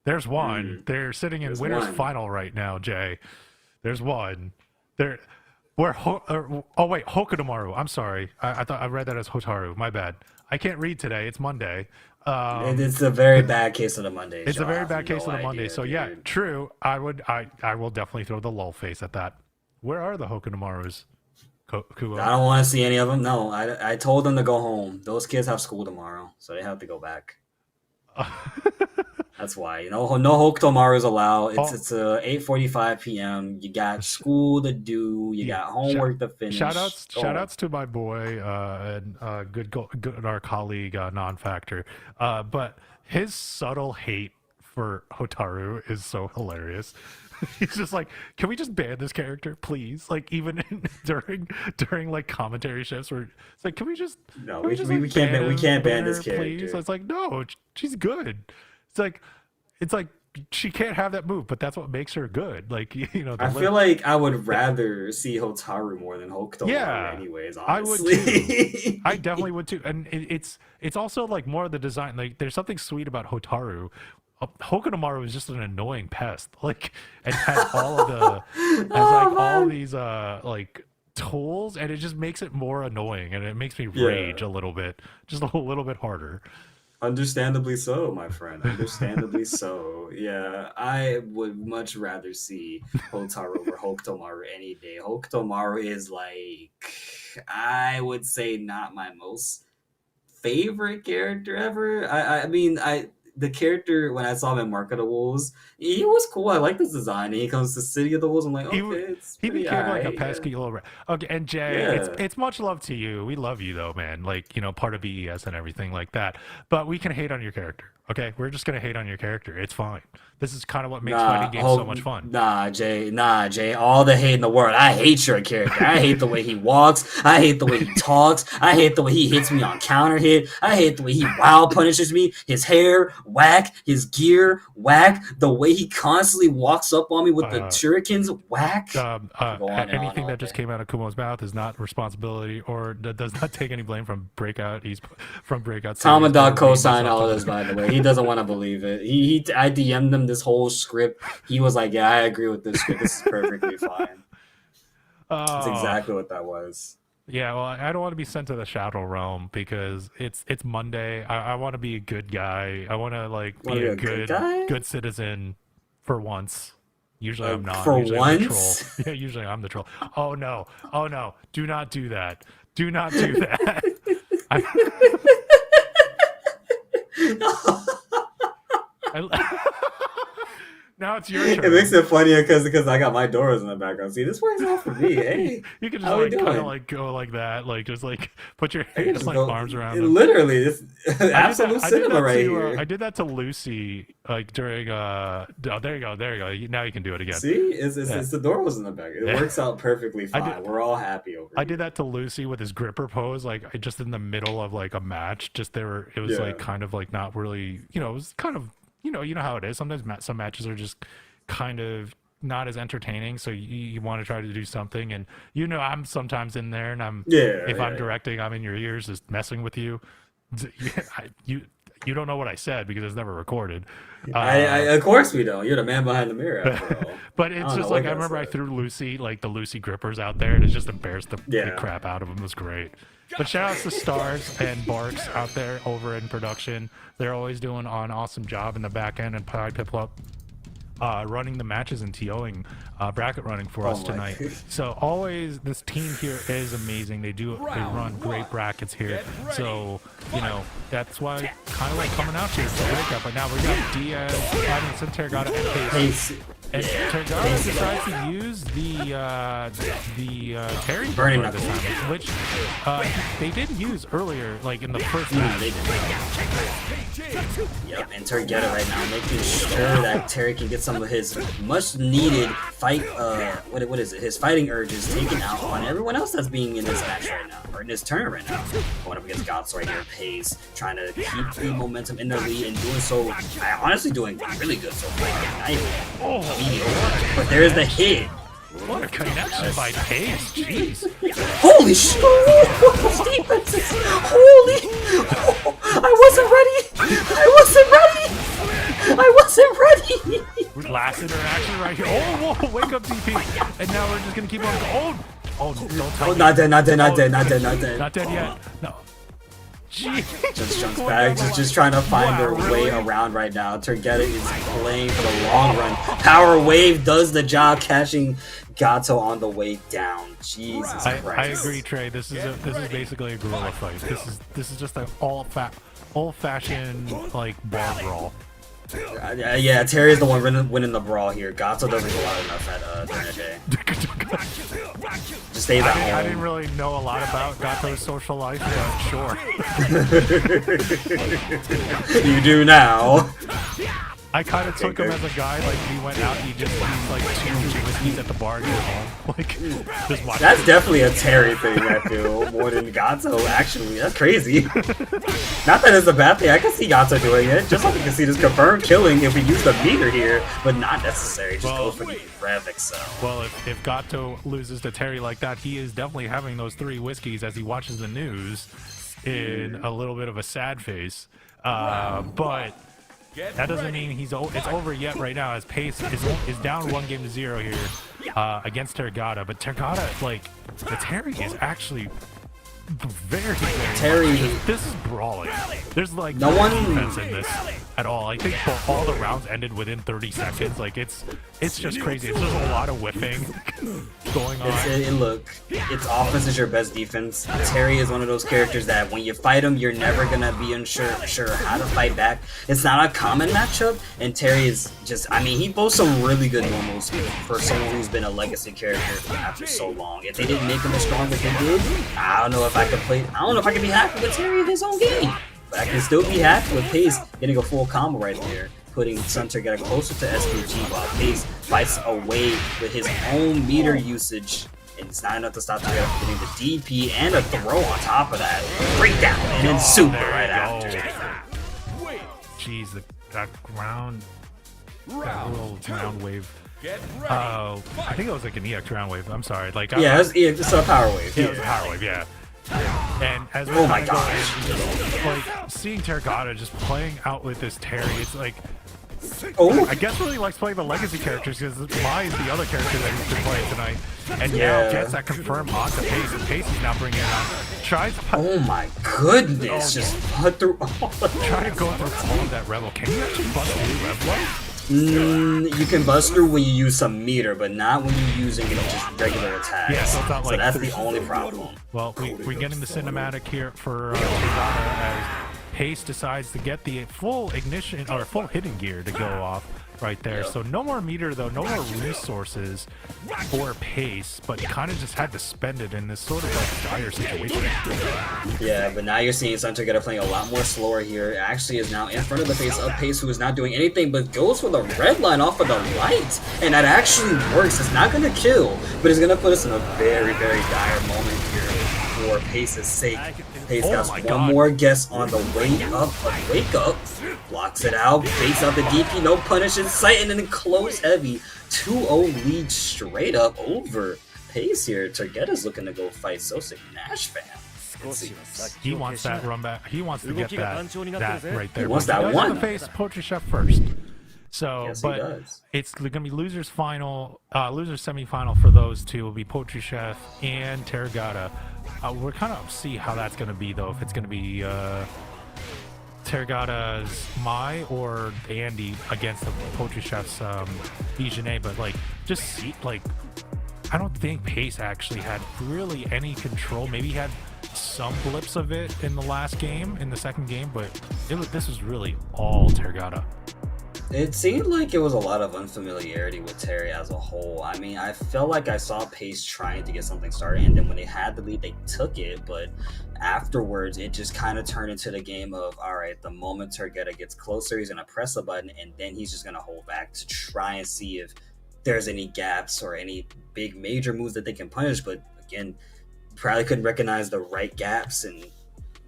They're sitting in winners final right now, Jay. There's one. Hokudomaru. I'm sorry. I thought I read that as Hotaru. My bad. I can't read today. It's Monday. It's a very bad case of the Monday. It's a very bad case of the Monday. So yeah, true. I will definitely throw the lull face at that. Where are the Hokunomarus? Kuo? I don't want to see any of them. No, I told them to go home. Those kids have school tomorrow, so they have to go back. That's why, you know, no Hokutomarus allowed. It's 8:45 p.m. You got school to do. You got homework to finish. Shout outs to my boy and good our colleague Non-Factor. But his subtle hate for Hotaru is so hilarious. He's just like, can we just ban this character, please? Like even during like commentary shifts, where it's like, can we just we can't ban this character, please? It's like, no, she's good. It's like she can't have that move, but that's what makes her good. Like, you know, I feel like I would rather see Hotaru more than Hokutomaru anyways, honestly. I would too. I definitely would too. And it's also like more of the design. Like there's something sweet about Hotaru. Hokunomaru is just an annoying pest. Like, and has all of the all these like tools, and it just makes it more annoying, and it makes me rage a little bit, just a little bit harder. Understandably so, my friend. Understandably so. Yeah, I would much rather see Hotaru over Hokutomaru any day. Hokutomaru is like, I would say, not my most favorite character ever. I mean, the character, when I saw him in Mark of the Wolves, he was cool. I like this design. And he comes to City of the Wolves. I'm like, okay, he became like a pesky little okay. And Jay, it's much love to you. We love you though, man. Like, you know, part of BES and everything like that. But we can hate on your character. Okay, we're just gonna hate on your character. It's fine. This is kind of what makes fighting games so much fun. Nah, Jay. All the hate in the world. I hate your character. I hate the way he walks. I hate the way he talks. I hate the way he hits me on counter hit. I hate the way he wild punishes me. His hair, whack. His gear, whack. The way he constantly walks up on me with the shurikens, whack. Anything that just came out of Kumo's mouth is not responsibility or does not take any blame from Breakout. He's from Breakout. Tamadog co-signed all of this, by the way. He doesn't want to believe it. I DM'd him this whole script. He was like, yeah, I agree with this script. This is perfectly fine. That's exactly what that was. Yeah, well, I don't want to be sent to the Shadow Realm because it's Monday. I want to be a good guy. I want to like be a good citizen for once. Usually I'm not. For usually once? I'm the troll. Yeah, usually I'm the troll. Oh no. Do not do that. Do not do that. Now it's your turn. It makes it funnier because I got my doors in the background. See, this works out for me. Hey, you can just like kind of like go like that, like just like put your hands like arms around them. Literally, it's absolute cinema right here. I did that to Lucy like during oh, there you go. Now you can do it again. See, it's the door was in the back. It works out perfectly fine. We're all happy over here. I did that to Lucy with his gripper pose, like just in the middle of like a match. Just it was like kind of like not really, you know, it was kind of. You know how it is. Sometimes some matches are just kind of not as entertaining. So you want to try to do something, and I'm sometimes in there, and I'm directing, I'm in your ears, just messing with you. You don't know what I said because it's never recorded. Of course we don't. You're the man behind the mirror, after all. But it's just like I remember I threw Lucy like the Lucy grippers out there, and it just embarrassed the crap out of him. It was great. But shout outs to Stars and Barks out there over in production. They're always doing an awesome job in the back end, and Pi Piplup running the matches and TOing bracket running for us tonight. So always this team here is amazing. They run great brackets here. So that's why kind of like coming out here for Breakout. But now we got Diaz, Robinson, Tergata, and Pace. And Tergata decides to use the Terry burning this time, which they didn't use earlier, like in the first match. Yep, and Tergata right now making sure that Terry can get some of his much needed fight. What is it? His fighting urges taken out on everyone else that's being in this match right now, or in this tournament right now. Going up against Gods right here, Pace, trying to keep the momentum in the lead and doing so. Honestly, doing really good so far. Not even mediocre, but there's the hit. What a connection by Pace, jeez. Holy shit! Holy! Oh, I wasn't ready! Last interaction right here. Oh, whoa, wake up DP. And now we're just gonna keep on going. Oh, don't tell me. Not dead. Not dead yet. No. Just jumps back, just trying to find her way around right now. Turgetta is playing for the long run. Power Wave does the job, catching Gato on the way down. Jesus Christ. I agree, Trey. This is basically a gorilla fight. This is just an old-fashioned like bar brawl. Yeah, Terry is the one winning the brawl here. Gato doesn't go out enough at Trinity. Just stays at home. I didn't really know a lot about Gato's social life, but sure. You do now. I kind of took him as a guy, like, he went out, he's like 2 whiskeys at the bar and go home. Like, just watch. That's definitely a Terry thing, I feel, more than Gato, actually. That's crazy. Not that it's a bad thing, I can see Gato doing it, just like we can see this confirmed killing if we use the meter here, but not necessary, just go for the Rev Excel. Well, if Gato loses to Terry like that, he is definitely having those 3 whiskeys as he watches the news in a little bit of a sad face. But that doesn't mean it's over yet right now, as Pace is down 1-0 here against Tergata. But Tergata, like, the Terry is actually very Terry. This is brawling. There's like no defense in this at all. I think all the rounds ended within 30 seconds. Like it's just crazy. It's just a lot of whipping going on. Look, its offense is your best defense. Terry is one of those characters that when you fight him, you're never gonna be unsure how to fight back. It's not a common matchup, and Terry is just, I mean, he boasts some really good normals for someone who's been a legacy character after so long. If they didn't make him as strong as they did, I don't know if I can be happy with Terry in his own game. But I can still be happy with Pace getting a full combo right there, putting Sunter getting closer to SPG while Pace fights away with his own meter usage. And it's not enough to stop Together from getting the DP and a throw on top of that. Breakdown and then super right after. Jeez, that little ground wave. Oh, I think it was like an EX round wave. I'm sorry. Like, yeah, it's a power wave. Yeah, it was a power wave. Yeah. And as oh my gosh, like seeing Tergata just playing out with this Terry, it's like, I guess really likes playing the legacy characters because Mai is the other character that he's been playing tonight, and now gets that confirmed onto Pace, and Pace is now bringing it on. Tries to oh my goodness, just put through. Try to go through all of that Rebel. Can you actually bust through Rebel? You can bust through when you use some meter, but not when you're using just regular attacks. Yeah, so, it's not so like that's the only problem. Well, we're getting the cinematic here for Tergata as Pace decides to get the full ignition or full hidden gear to go off right there. So no more meter though, no more resources for Pace, but he kind of just had to spend it in this sort of like dire situation. Yeah, but now you're seeing Suntergeta playing a lot more slower here. It actually is now in front of the face of Pace, who is not doing anything but goes for the red line off of the light, and that actually works. It's not going to kill, but it's going to put us in a very, very dire moment here for Pace's sake. Pace got one more guess on the wake up, blocks it out, fakes out the DP, no punish in sight, and then close heavy. 2-0 lead straight up over Pace here. Tergeta's looking to go fight Sosik Nash fam. He wants that run back. He wants to get that right there. He wants that one. To face Poetry Chef first. So, yes, but it's going to be losers semifinal for those two. Will be Poetry Chef and Tergata. We're kind of see how that's going to be though. If it's going to be Tergata's Mai or Andy against the Poetry Chef's Bijane, but like just see, like I don't think Pace actually had really any control. Maybe he had some blips of it in the last game, in the second game, but this was really all Tergata. It seemed like it was a lot of unfamiliarity with Terry as a whole. I mean, I felt like I saw Pace trying to get something started, and then when they had the lead, they took it, but afterwards, it just kind of turned into the game of, all right, the moment Tergeta gets closer, he's going to press a button, and then he's just going to hold back to try and see if there's any gaps or any big major moves that they can punish, but again, probably couldn't recognize the right gaps, and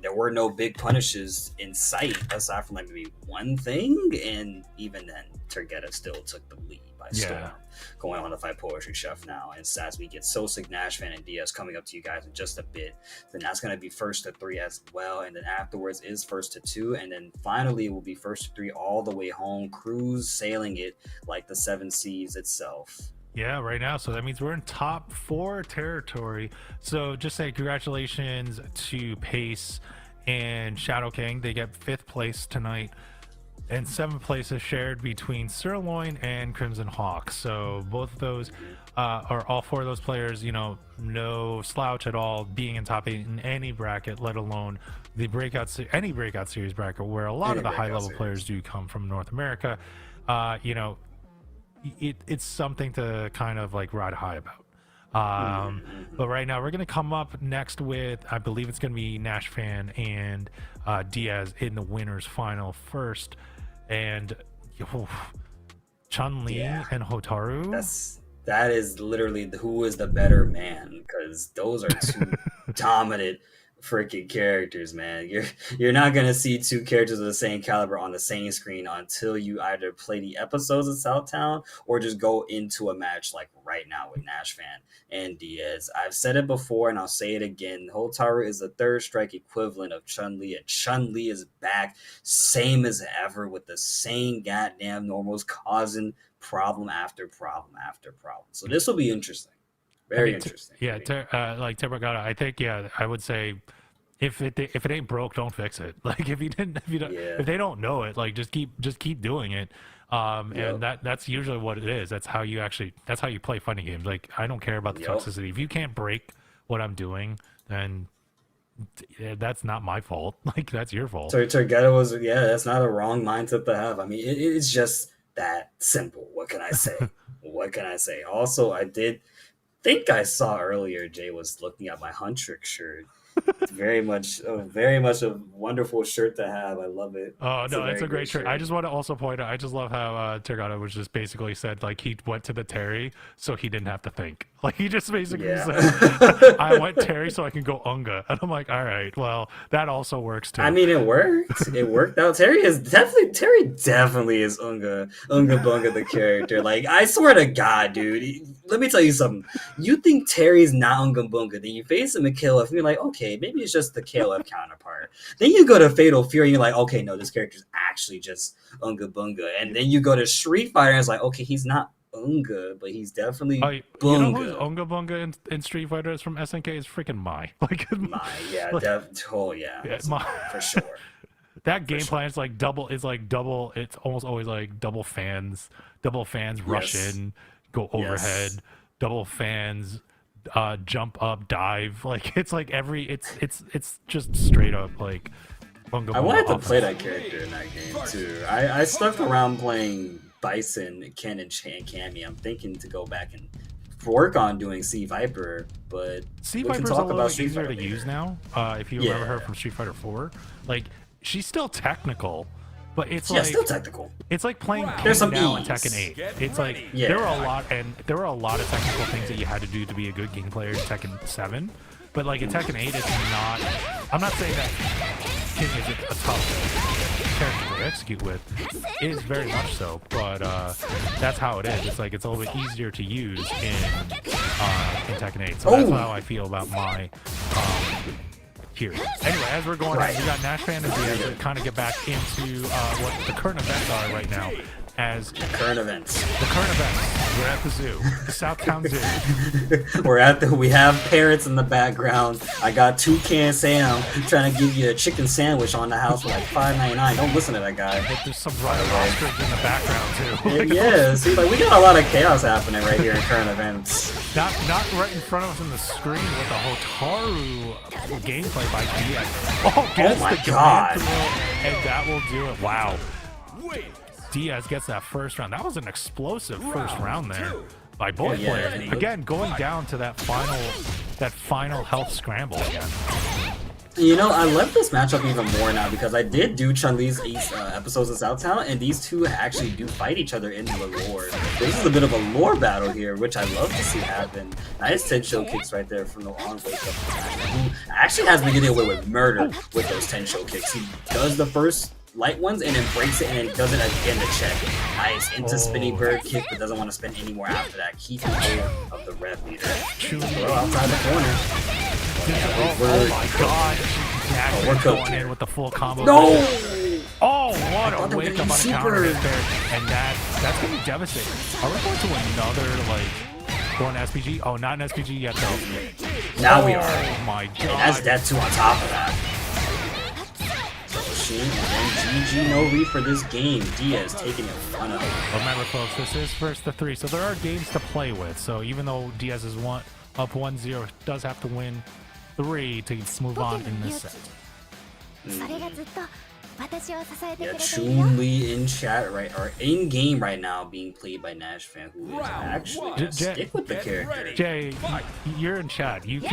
there were no big punishes in sight aside from like maybe one thing, and even then Tergeta still took the lead by storm. Going on to fight Poetry Chef now, and as we get Sosik, Nashvan, and Diaz coming up to you guys in just a bit, then that's going to be first to 3 as well, and then afterwards is first to 2, and then finally will be first to 3 all the way home. Cruz sailing it like the 7 seas itself. Yeah, right now. So that means we're in top 4 territory. So just say congratulations to Pace and Shadow King. They get 5th place tonight, and 7th place is shared between Sirloin and Crimson Hawk. So both of those are all 4 of those players, you know, no slouch at all, being in top 8 in any bracket, let alone the any breakout series bracket, where a lot of the high level players do come from North America. You know, it's something to kind of like ride high about. But right now we're gonna come up next with, I believe it's gonna be Nash Fan and Diaz in the winners final first, and Chun-Li and Hotaru. That is literally who is the better man, because those are 2 dominant freaking characters, man. You're not gonna see 2 characters of the same caliber on the same screen until you either play the episodes of Southtown or just go into a match like right now with Nash Fan and Diaz. I've said it before and I'll say it again. Hotaru is the 3rd strike equivalent of Chun-Li, and Chun-Li is back same as ever with the same goddamn normals, causing problem after problem after problem. So this will be interesting. Very interesting. Yeah, like Terragata, I think, I would say if it ain't broke, don't fix it. Like if they don't know it, like just keep doing it. And that's usually what it is. That's how you play fighting games. Like I don't care about the toxicity. If you can't break what I'm doing, then that's not my fault. Like that's your fault. Tergetta was that's not a wrong mindset to have. I mean, it's just that simple. What can I say? What can I say? Also, I did think I saw earlier Jay was looking at my Huntrick shirt. It's very much a wonderful shirt to have. I love it. Oh no, it's a great shirt. I just want to also point out, I just love how Tergata was just basically said like he went to the Terry so he didn't have to think. Like he just basically said, I went Terry so I can go Unga, and I'm like, all right, well that also works too. I mean, it worked. It worked out. Terry definitely is Unga Bunga the character. Like I swear to God, dude. Let me tell you something. You think Terry's not Unga Bunga, then you face him at KLF and you're like, okay, maybe it's just the KLF counterpart. Then you go to Fatal Fury and you're like, okay, no, this character's actually just Unga Bunga. And then you go to Street Fighter and it's like, okay, he's not Unga, but he's definitely Bunga. You know who's Unga Bunga in Street Fighter is from SNK is freaking Mai. Like Mai, for sure. That game plan is like double. It's almost always like double fans rush in, go overhead, double fans, jump up, dive. Like it's like it's just straight up like. I wanted to play that character in that game too. I stuck around playing Bison, Ken, and Cammy. I'm thinking to go back and work on doing C Viper, but C Viper's a little easier to use now. If you remember her from Street Fighter 4, like she's still technical, but it's still technical. It's like playing There's Ken some now in Tekken 8. It's like there were a lot of technical things that you had to do to be a good game player in Tekken 7, but like in Tekken 8, it's not. I'm not saying that King isn't a tough character to execute with. It is very much so, but that's how it is. It's like it's a little bit easier to use in Tekken 8. So that's how I feel about my here. Anyway, as we're going on, we got Nash Fan and Diaz to kind of get back into what the current events are right now. As the current events. We're at the zoo, the Southtown Zoo. We have parrots in the background. I got Toucan Sam trying to give you a chicken sandwich on the house for like $5.99. Don't listen to that guy. But there's some ostrich in the background too. Yeah, see, like we got a lot of chaos happening right here in current events. Not right in front of us on the screen with the Hotaru gameplay by Diaz. Oh my God! And that will do it. Wow. Diaz gets that first round. That was an explosive first round there by both players. Again, going down to that final health scramble again. You know, I love this matchup even more now because I did do Chun-Li's episodes of Southtown, and these two actually do fight each other in the lore. This is a bit of a lore battle here, which I love to see happen. Nice Tensho kicks right there from the on wake up, who actually has been getting away with murder with those Tensho kicks. He does the first light ones and then breaks it and then does it again to check. Nice into spinning bird kick, but doesn't want to spin any more after that. Keep control of the rev meter. Throw outside the corner. Oh my God! We're going in with the full combo. No! Oh, what a wake up on a counter hit there, and that's gonna be devastating. Are we going to another going SPG? Oh, not an SPG yet though. Now we are. Oh my God! And that's that too on top of that. machine, and then GG no read for this game. Diaz taking it 1-0. Remember, folks, this is first to 3, so there are games to play with. So even though Diaz is up 1-0, does have to win 3 to move on in this set. Yeah, Chun-Li in chat or in game right now being played by Nash fan, who is actually gonna stick with the character. Jay, you're in chat. You could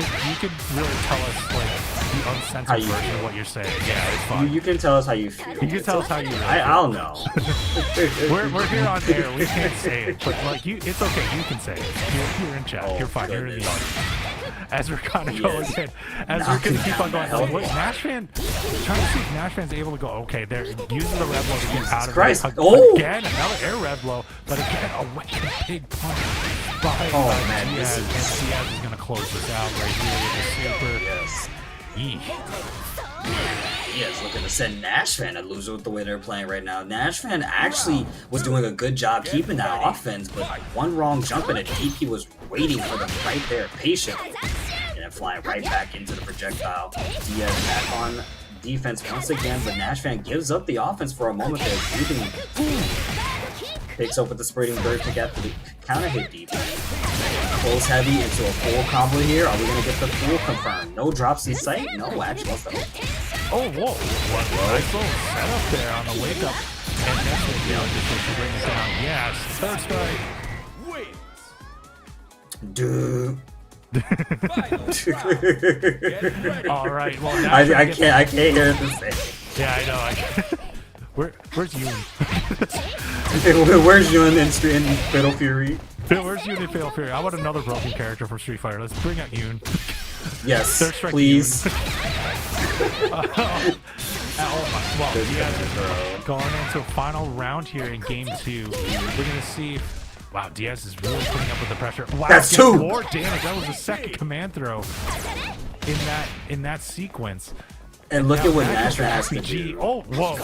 really tell us like the uncensored version of what you're saying. Yeah, it's fine. You can tell us how you feel. You can tell us how you really I don't know. we're here on air. We can't say it, but like it's okay. You can say it. You're in chat. You're fine. You're in the audience. As we're kind of going in, as we're gonna keep on going. What Nash fan? Trying to see if Nash fan's able to go. Okay, they're using the rev blow to get out of Christ. it. Again, another air rev blow, but again a wicked big punch by man, Diaz, this and Diaz is gonna close this out right here with the super. Yes. Yes, looking to send Nash fan a loser with the way they're playing right now. Nash fan actually was doing a good job keeping that offense, but one wrong jump and a DP was waiting for them right there, patient, and then flying right back into the projectile. Diaz back on defense once again, but Nash fan gives up the offense for a moment there. Picks up with the spreading bird to get the counter hit deep. Close heavy into a full combo here. Are we gonna get the full confirmed? No drops in sight? No, actually, what's the Oh, whoa. What nice little setup there on the wake up. And that's what just to bring it down. Yes, third strike. Dude. All right, well now I can't hear it the same. Yeah, I know. Where's Yoon? Where's Yoon in Fatal Fury? Where's Yoon in Fatal Fury? I want another broken character from Street Fighter. Let's bring out Yoon. Yes, please. Well, Diaz is going into a final round here in game 2. We're gonna see. Wow, Diaz is really putting up with the pressure. Wow, that's 2 more damage. That was the second command throw in that sequence. And look at what Nash has to do. Oh, whoa.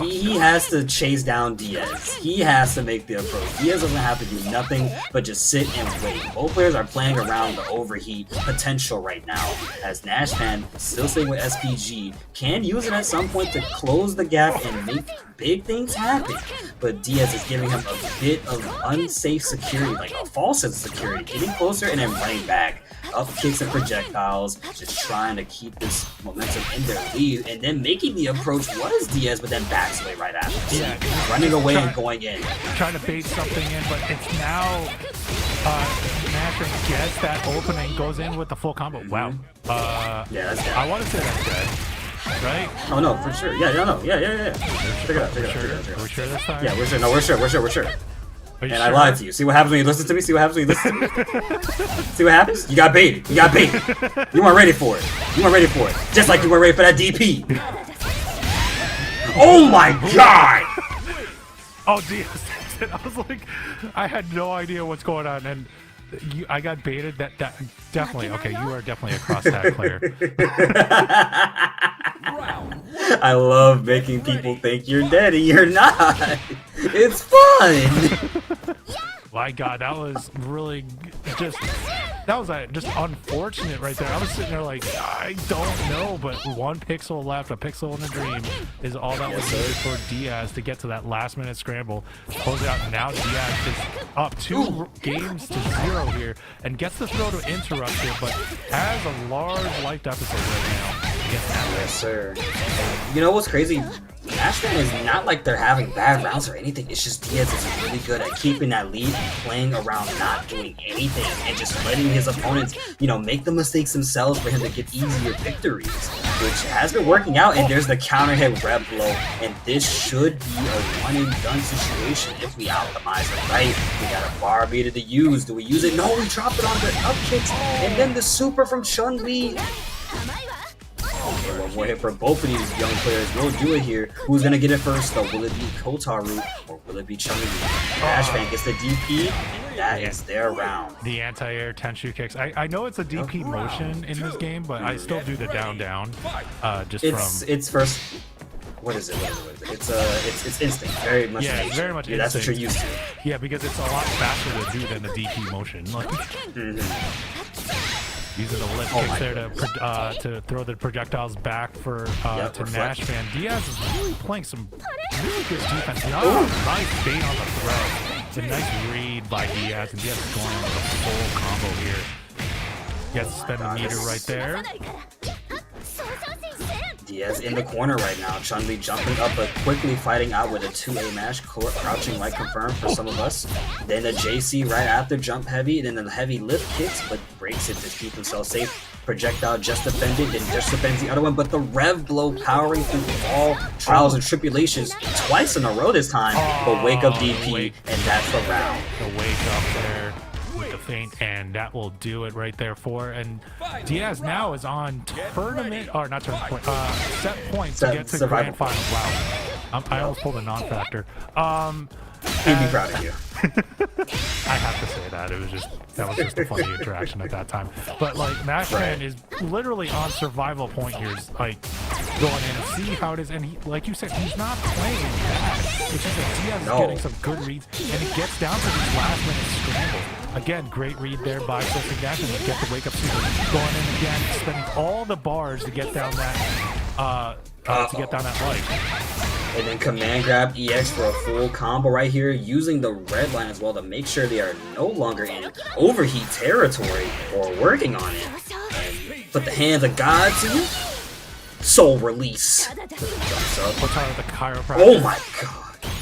He has to chase down Diaz. He has to make the approach. Diaz doesn't have to do nothing but just sit and wait. Both players are playing around the overheat potential right now, as Nash fan, still staying with SPG, can use it at some point to close the gap and make big things happen. But Diaz is giving him a bit of unsafe security, like a false sense of security, getting closer and then running back. Up kicks and projectiles, just trying to keep this momentum in their lead, and then making the approach was Diaz, but then backs away right after. Yeah, running away and going in. Trying to bait something in, but it's now Nash gets that opening, goes in with the full combo. Wow. Yeah, that's dead. I want to say that's dead, right? Oh no, for sure. Yeah, no, yeah. Check it out. Are we sure this time? Yeah, we're sure. No, we're sure. And I lied to you. See what happens when you listen to me? See what happens when you listen to me? See what happens? You got baited. You weren't ready for it. Just like you weren't ready for that DP. Oh my god! Oh, Diaz. I was like, I had no idea what's going on, and I got baited. That definitely. Okay, you are definitely a cross tag player. I love making people think you're dead and you're not. It's fun. My God, that was really just unfortunate right there. I was sitting there like, I don't know, but one pixel left, a pixel in a dream is all that was needed for Diaz to get to that last minute scramble. Close it out. Now Diaz is up 2 games to 0 here and gets the throw to interrupt here, but has a large life deficit right now. Yes, sir. You know what's crazy? Nashman is not like they're having bad rounds or anything. It's just Diaz is really good at keeping that lead and playing around, not doing anything, and just letting his opponents, make the mistakes themselves for him to get easier victories, which has been working out. And there's the counter hit rev blow, and this should be a one and done situation if we optimize it right. We got a bar meter to use. Do we use it? No, we dropped it on the up kicks, and then the super from Chun-Li. Okay, one more hit for both of these young players. We'll do it here. Who's going to get it first, though? Will it be Kotaru or will it be Chun-Li? Ashfang gets the DP. That is their round. The anti-air Tenshu kicks. I know it's a DP motion in this game, but I still do the down. It's first. What is it? It's instinct. Very much. Yeah, nature. very much. Yeah, that's what you're used to. Yeah, because it's a lot faster to do than the DP motion. Using the lift kicks there to throw the projectiles back for to Nash fan. Diaz is really playing some really good defense. Nice bait on the throw. It's a nice read by Diaz, and Diaz is going on with a full combo here. He has to spend the meter right there. Diaz in the corner right now. Chun-Li jumping up but quickly fighting out with a 2A mash, crouching like confirmed for some of us. Then a JC right after jump heavy, then the heavy lift kicks but breaks it to keep himself safe. Projectile just defended, then just defends the other one, but the rev blow powering through all trials and tribulations twice in a row this time. But wake up DP, and that's the round. The wake up there with the feint, and that will do it right there for. And Diaz now is on tournament, or not tournament point, set points to get to grand final. Wow, I almost pulled a non-factor. He'd be proud of you. I have to say that that was just a funny interaction at that time. But like Mashman is literally on survival point here, like going in and see how it is. And he, like you said, he's not playing bad. It's just that Diaz is getting some good reads, and it gets down to these last minute scrambles. Again, great read there by Cedric Dash, and we get the wake up super going in again, spending all the bars to get down that life. And then command grab EX for a full combo right here, using the red line as well to make sure they are no longer in overheat territory or working on it. And put the hands of God to you. Soul release. Jumps up. The chiropractor. Oh my god.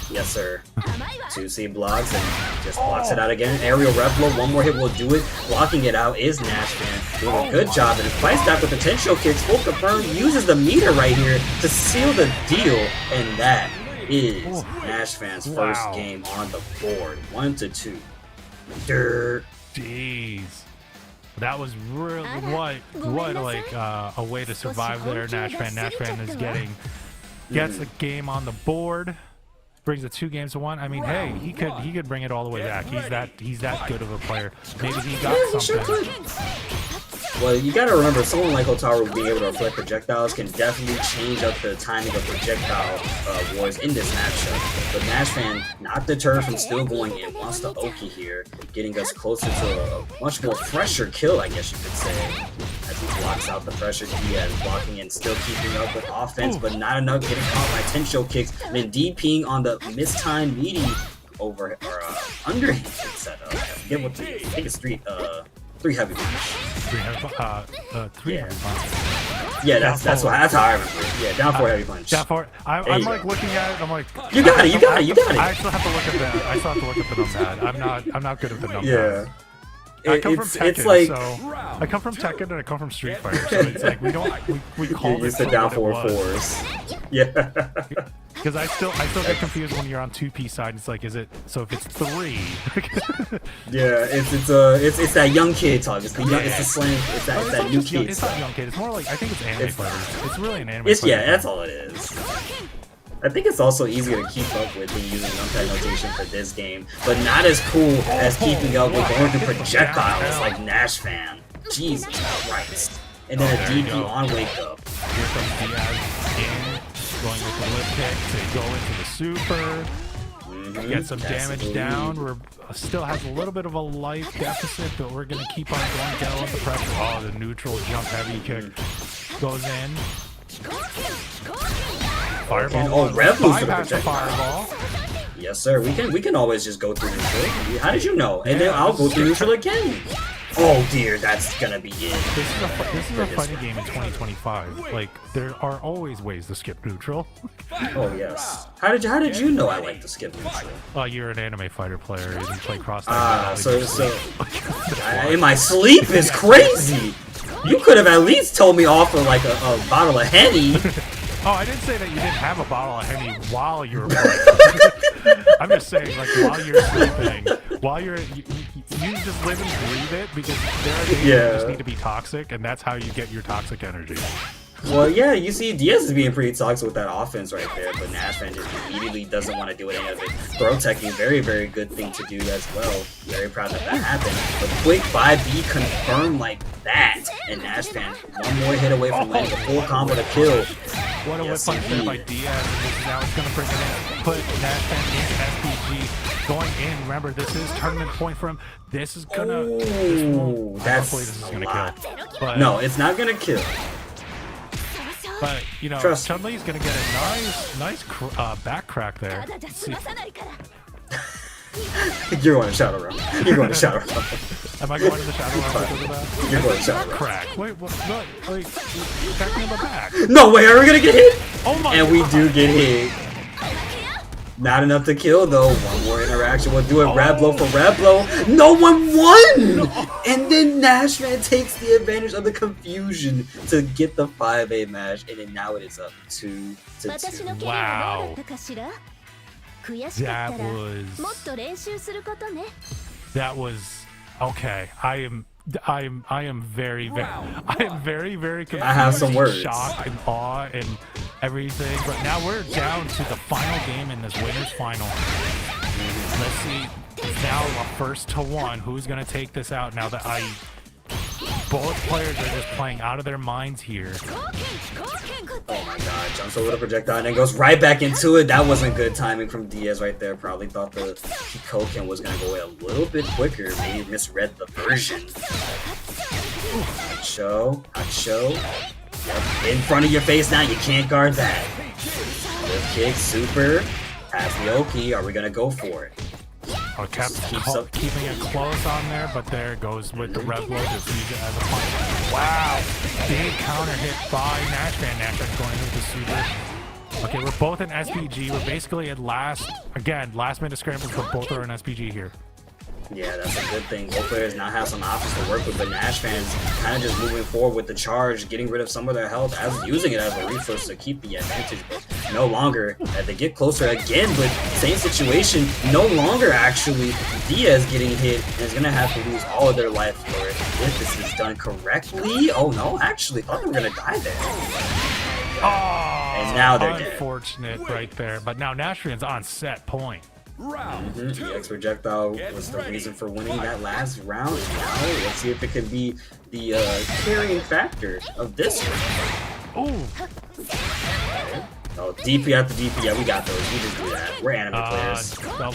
Yes, sir. 2C blocks and just blocks it out again. Aerial rev blow, one more hit will do it. Blocking it out is Nashman. Doing a good job, and fights back with potential kicks. Full confirm, uses the meter right here to seal the deal, and that is Nashfan's first game on the board. 1-2. Dirt. Jeez. That was really what like a way to survive there. Nashfan. Nashfan is gets a game on the board. Brings it 2 games to 1. I mean, hey, he could bring it all the way back. He's that good of a player. Maybe he got something. Well, you gotta remember, someone like Otaru being able to reflect projectiles can definitely change up the timing of projectile wars in this matchup. But Nashfan, not deterred from still going in, wants to Oki here, getting us closer to a much more fresher kill, I guess you could say. As he blocks out the pressure, Diaz blocking and still keeping up with offense, but not enough, getting caught by Tensho kicks, and then DPing on the mistimed meaty over or underhand setup. I forget what I think it's 3 heavy punch. 3 heavy punch. Yeah, that's how I remember it. Yeah, down 4 heavy punch. Down 4. I'm like looking at it. I'm like, you got it. I still have to look at that. I still have to look at the numpad. I'm not good at the numpad. Yeah. I come from Tekken, so I come from Tekken and I come from Street Fighter, so it's like we call this the down 4-4s. Yeah. Because I still get confused when you're on 2P side. It's like, is it so if it's 3? Yeah, it's that young kid talk. It's the slang. It's that new kid. It's not young kid. It's more like I think it's anime fighters. It's really an anime. Yeah, that's all it is. I think it's also easier to keep up with than using numpad notation for this game, but not as cool as keeping up with going through projectiles like Nashfan. Jesus Christ. And then a DP on wake up. Here comes Diaz in, going with the lift kick to go into the super. Get some damage down. We're still has a little bit of a life deficit, but we're gonna keep on going, get on the pressure. Oh, the neutral jump heavy kick goes in. Fireball. And rev boost for the projectile. Fireball. Yes, sir. We can always just go through neutral. How did you know? And then I'll go through neutral again. Oh dear, that's gonna be it. This is a funny game in 2025. Like there are always ways to skip neutral. Oh yes. How did you know I like to skip neutral? You're an anime fighter player. You play cross. In my sleep is crazy. You could have at least told me off for like a bottle of Henny. Oh, I didn't say that you didn't have a bottle of Henny while you were playing. I'm just saying, like, while you're sleeping, you just live and breathe it, because there are things that just need to be toxic, and that's how you get your toxic energy. Well, yeah, you see, Diaz is being pretty toxic with that offense right there, but Nashman just immediately doesn't want to do any of it. Throw teching, very, very good thing to do as well. Very proud that happened. But quick 5B confirmed like that, and Nashman one more hit away from landing a full combo to kill. What a Yes, whip punch there by indeed. Diaz. And this is now it's going to bring it in. Put Nashvan into SPG. Going in. Remember, this is tournament point for him. This is going to... Oh, that's hopefully this is a going to lot. kill. But, No, it's not gonna kill. but you know, Trust me. Chun-Li's going to get a nice back crack there. Let's see. You're going to Shadow Realm. You're going to Shadow Realm. Am I going to the shadow realm because of that? You're going to Shadow Realm. Crack. Wait, what? Wait, back me in the back. No way, are we gonna get hit? Oh my And we God. do get hit. Not enough to kill though. One more interaction. We'll do it. Rab blow for Rab blow. No one won! And then Nashvan takes the advantage of the confusion to get the 5A match. And then now it is up 2-2. Wow. That was okay. I am very confused. I have some words. Shocked and awe and everything. But now we're down to the final game in this winners final. Let's see. Now a first to one. Who's gonna take this out? Now that both players are just playing out of their minds here. Oh my god, jumps over the projectile and then goes right back into it. That wasn't good timing from Diaz right there. Probably thought the Kikoken was gonna go away a little bit quicker. Maybe misread the version. Hot show. Yep, in front of your face now. You can't guard that. Lift kick, super. Pass the Oki. Are we gonna go for it? Oh, kept Keeps up. keeping it close on there, but there it goes with the red blow to use it as a punch. Wow! Big counter hit by Nashvan. Nashvan going into the super. Okay, we're both in SPG. We're basically at last minute scrambles, but both are in SPG here. Yeah, that's a good thing. Both players now have some options to work with, but Nashvan's kind of just moving forward with the charge, getting rid of some of their health, as using it as a resource to keep the advantage, but no longer. As they get closer again, but same situation, no longer actually. Diaz getting hit and is going to have to lose all of their life for it if this is done correctly. Oh no, actually, thought they were going to die there. Oh, And now they're dead. Unfortunate right there, but now Nashvan's on set point. The X projectile was the reason for winning that last round. And now let's see if it can be the carrying factor of this round. Ooh. Oh, DP after DP, yeah, we got those. We just do that. We're anime players. Double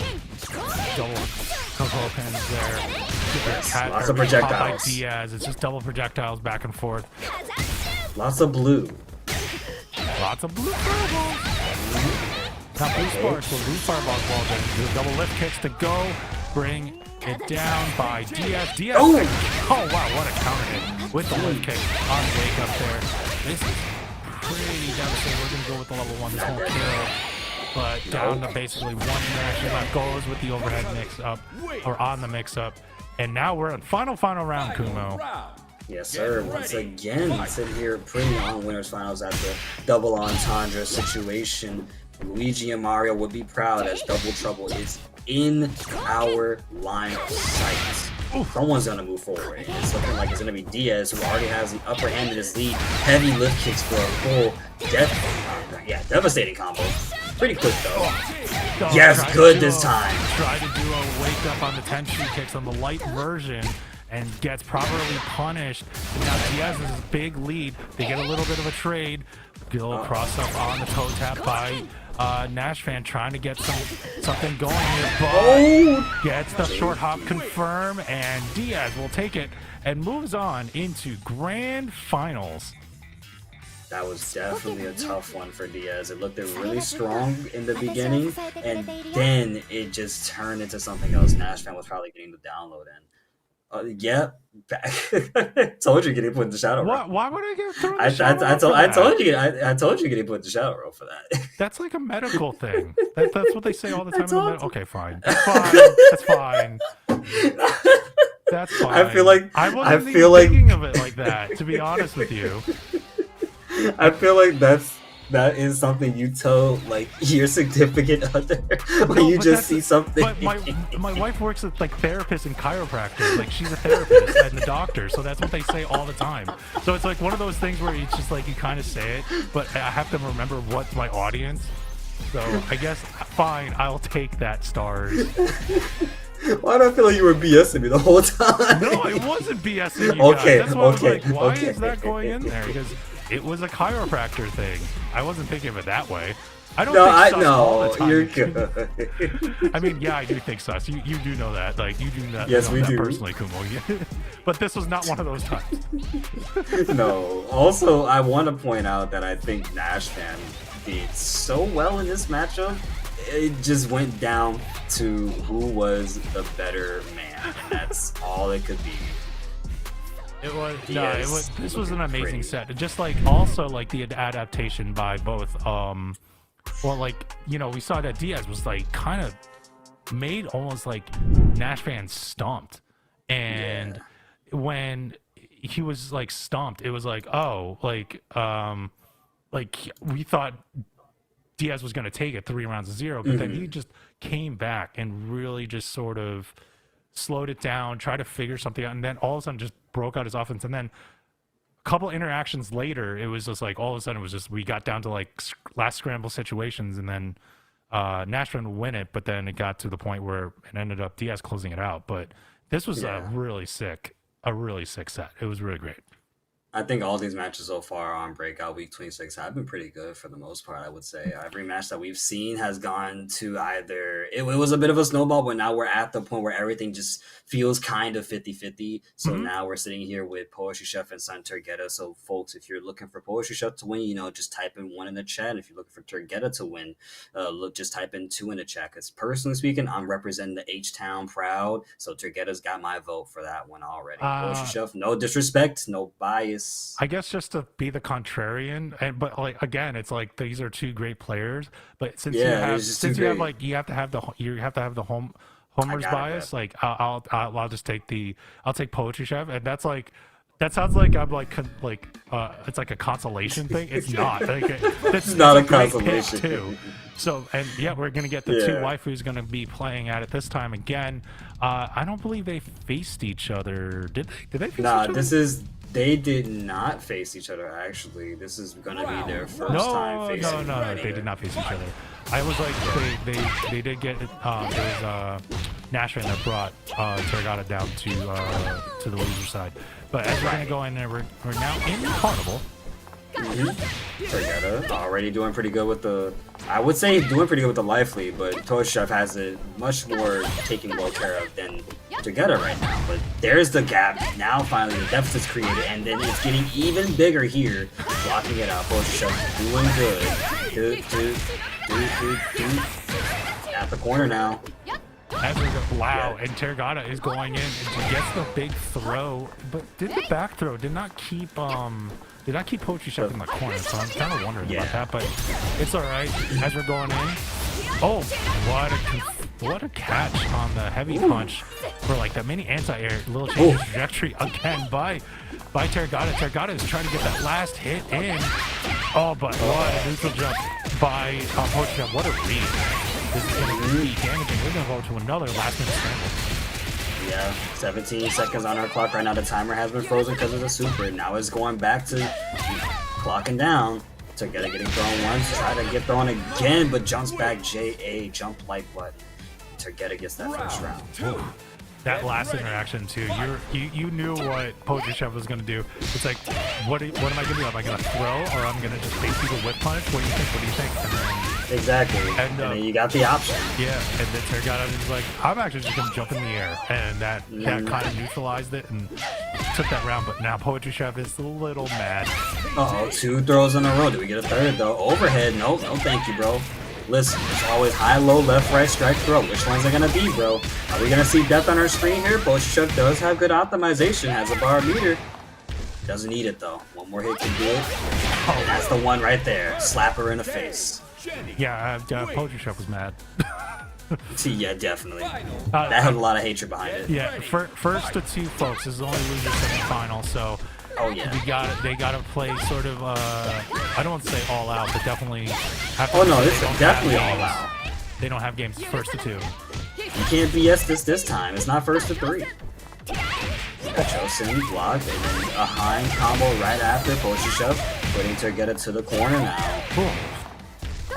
Coco pins there. Yes, Cat- lots or of pop by projectiles. Diaz. It's just double projectiles back and forth. Lots of blue. Lots of blue fireballs. Not blue sparks, but blue fireballs. Well, the double lift kicks to go. Bring it down by Diaz. Diaz. Oh! Oh, wow, what a counter hit with the lift kick on Wake up there. This is pretty devastating. We're going to go with the level 1. This won't kill. But down to basically one interaction left. Goes with the overhead mix up, or on the mix up. And now we're in final round, Kumo. Yes, sir. Once again, sitting here pretty on winners finals at the double entendre situation. Luigi and Mario would be proud as Double Trouble is in our line of sight. Someone's gonna move forward. And it's looking like it's gonna be Diaz, who already has the upper hand in his lead. Heavy lift kicks for a full devastating combo. Pretty quick though. Yes, good this time. Try to do a wake up on the 10 shoe kicks on the light version and gets properly punished. And now Diaz has a big lead. They get a little bit of a trade. Get a little cross up on the toe tap by Nashvan, trying to get something going here, but gets the short hop confirm, and Diaz will take it and moves on into grand finals. That was definitely a tough one for Diaz. It looked really strong in the beginning, and then it just turned into something else. Nashvan was probably getting the download in. Yeah, told you getting put in the shadow row. Why would I get thrown? I told you getting put in the shadow row for that. That's like a medical thing. That's what they say all the time. Okay, fine. That's fine. That's fine. I feel like I wasn't even thinking of it like that. To be honest with you, I feel like that is something you tell like your significant other when you just see something. But my wife works with like therapists and chiropractors. Like she's a therapist and the doctor, so that's what they say all the time. So it's like one of those things where it's just like you kind of say it, but I have to remember what's my audience. So I guess fine, I'll take that, stars. Why do I feel like you were BSing me the whole time? No, I wasn't BSing you Okay, guys. That's why I was okay, like, why okay. is that going in there? Because it was a chiropractor thing. I wasn't thinking of it that way. I don't No, think I sus all the know. time. You're good. I mean, yeah, I do think sus. You do know that. Like, you do not Yes, know we that do. personally, Kumo. But this was not one of those times. No. Also, I want to point out that I think Nash fan did so well in this matchup. It just went down to who was the better man, and that's all it could be. It was Diaz this was an amazing pretty. set. Just like also like the adaptation by both well, like, you know, we saw that Diaz was like kind of made almost like Nash fans stumped, and when he was like stumped, it was like, oh, like we thought Diaz was going to take it 3 rounds to 0, but then he just came back and really just sort of slowed it down, tried to figure something out, and then all of a sudden just broke out his offense. And then a couple interactions later, it was just like all of a sudden it was just we got down to like last scramble situations, and then Nashville would win it, but then it got to the point where it ended up Diaz closing it out. But this was a really sick set. It was really great. I think all these matches so far on Breakout Week 26 have been pretty good for the most part, I would say. Every match that we've seen has gone to either... It was a bit of a snowball, but now we're at the point where everything just feels kind of 50-50. So now we're sitting here with Poetry Chef and Sun Turgetta. So, folks, if you're looking for Poetry Chef to win, you know, just type in 1 in the chat. And if you're looking for Turgetta to win, just type in 2 in the chat. Because personally speaking, I'm representing the H-Town proud. So Turgetta's got my vote for that one already. Poetry Chef, no disrespect, no bias. I guess just to be the contrarian, but like again, it's like these are 2 great players. But since you have you have to have the homer's bias. Like I'll just take I'll take Poetry Chef, and that's like that sounds like I'm like it's like a consolation thing. It's not. Like it's not a great consolation pick too. So and yeah, we're gonna get the 2 waifus gonna be playing at it this time again. I don't believe they faced each other. Did they? Face each other? They did not face each other, actually. This is going to be their first time facing No, they did not face each other. I was like, they did get, there was Nashville that brought Terragata down to the loser side. But as we're going to go in there, we're now in the Carnival. Tergetta already doing pretty good with the... I would say doing pretty good with the life lead, but Toast Chef has it much more taken well care of than Tergetta right now. But there's the gap. Now finally the deficit's created, and then it's getting even bigger here. Blocking it out. Toast Chef doing good. At the corner now. Wow, and Terragata is going in and she gets the big throw, but did the back throw did not keep Poetry Chef in the corner, so I'm kind of wondering about that, but it's all right as we're going in. Oh, what a catch on the heavy punch for like that mini anti-air, little change of trajectory again by Terragata. Terragata is trying to get that last hit in. Oh, but what a neutral jump by Poetry Chef. What a read. This is going to be damaging. We're going to go to another last minute scramble. Yeah, 17 seconds on our clock right now. The timer has been frozen because of the super. Now it's going back to clocking down. Tergetta getting thrown once, try to get thrown again, but jumps back. JA jump like what? Tergetta gets that first round. That last interaction too, you knew what Poetry Chef was gonna do. It's like, what am I gonna do? Am I gonna throw, or I'm gonna just basically whip punch? What do you think? What do you think? And then, exactly. And then you got the option. Yeah, and then Tergata was like, I'm actually just gonna jump in the air, and that kind of neutralized it and took that round. But now Poetry Chef is a little mad. Oh, 2 throws in a row. Do we get a third though? Overhead? Nope. No, thank you, bro. Listen, it's always high, low, left, right, strike, throw. Which ones are gonna be, bro? Are we gonna see death on our screen here? Poetry Chef does have good optimization, has a bar meter. Doesn't need it though. One more hit can do it. Oh, that's the one right there. Slap her in the face. Yeah, Poetry Chef was mad. Yeah, definitely. That had a lot of hatred behind it. Yeah, first to 2 folks. This is the only loser semifinal, so they gotta play sort of I don't want to say all out, but definitely have to. Oh no, this is definitely all out. They don't have games first to 2. You can't BS this time. It's not first to 3. Chosen block, and then a high combo right after Poetry Chef, putting Tergetta to the corner now. Cool.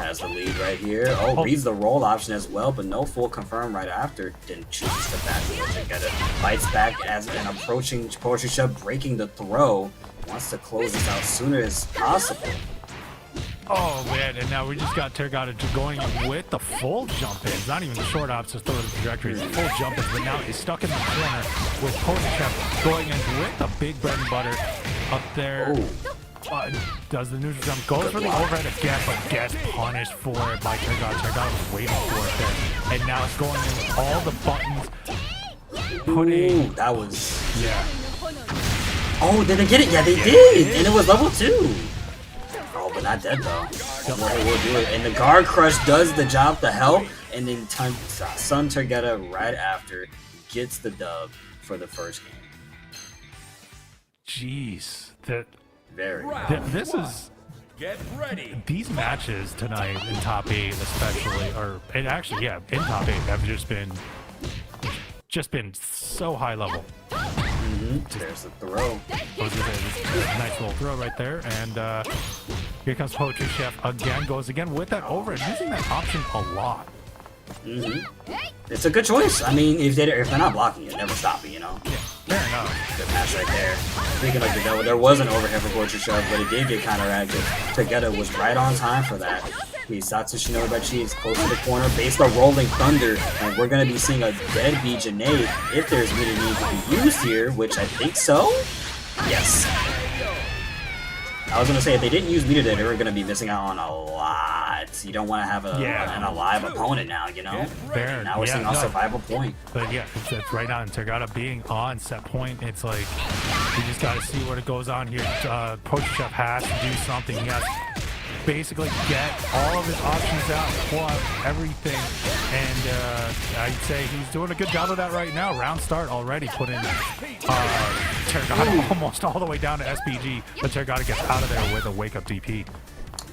has the lead right here. Oh, reads the roll option as well, but no full confirm right after. Then chooses to back together. Fights back as an approaching Poetry Chef, breaking the throw. Wants to close this out sooner as possible. Oh man, and now we just got Tergata going with the full jump in. It's not even the short ops to throw the trajectory, it's full jump in, but now he's stuck in the corner with Poetry Chef going in with a big bread and butter up there. Does the neutral jump, goes for the overhead again, but gets punished for it by Tergata. Tergata was waiting for it there. And now it's going in with all the buttons. Putting... that was... Yeah. Oh, did they get it? Yeah, they did! And it was level 2. Oh, but not dead though. We'll do it. And the guard crush does the job to help, and then Sun Tergata right after gets the dub for the first game. Jeez, this is Get ready. these matches tonight in top 8 especially, in top 8 have just been so high level. There's the throw. Nice little throw right there, and here comes Poetry Chef again. Goes again with that overhead, using that option a lot. It's a good choice. I mean, if they're not blocking it, never stop it, you know? Yeah, fair enough. Good match right there. Speaking of the devil, there was an overhead for Poetry Chef, but it did get counteracted. Tergata was right on time for that. Satsu Shinoibachi is close to the corner, based on Rolling Thunder, and we're going to be seeing a dead Bijane if there's meter need to be used here, which I think so? Yes. I was going to say, if they didn't use meter, they were going to be missing out on a lot. You don't want to have an alive opponent now, you know? Fair. Now we're seeing on survival point. But yeah, it's right now, and Tergata being on set point, it's like, you just got to see what goes on here. Poetry Chef has to do something. He has basically get all of his options out, pull out everything, and I'd say he's doing a good job of that right now. Round start already, put in Tergata almost all the way down to SPG, but Tergata gets out of there with a wake-up DP.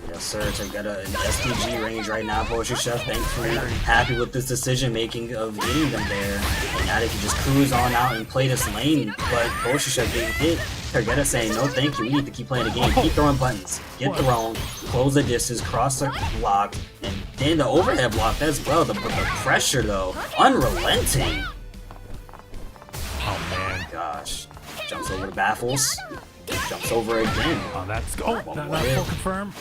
Yes, sir. Tergata in the SPG range right now. Poetry Chef, thankfully, happy with this decision making of getting them there. And now they can just cruise on out and play this lane. But Poetry Chef getting hit. Tergata saying, no thank you, we need to keep playing the game. Keep throwing buttons. Get thrown, close the distance, cross the block, and then the overhead block as well. The pressure, though, unrelenting. Oh, man. Gosh. Jumps over the baffles. Jumps over again. Oh, that's not full confirm.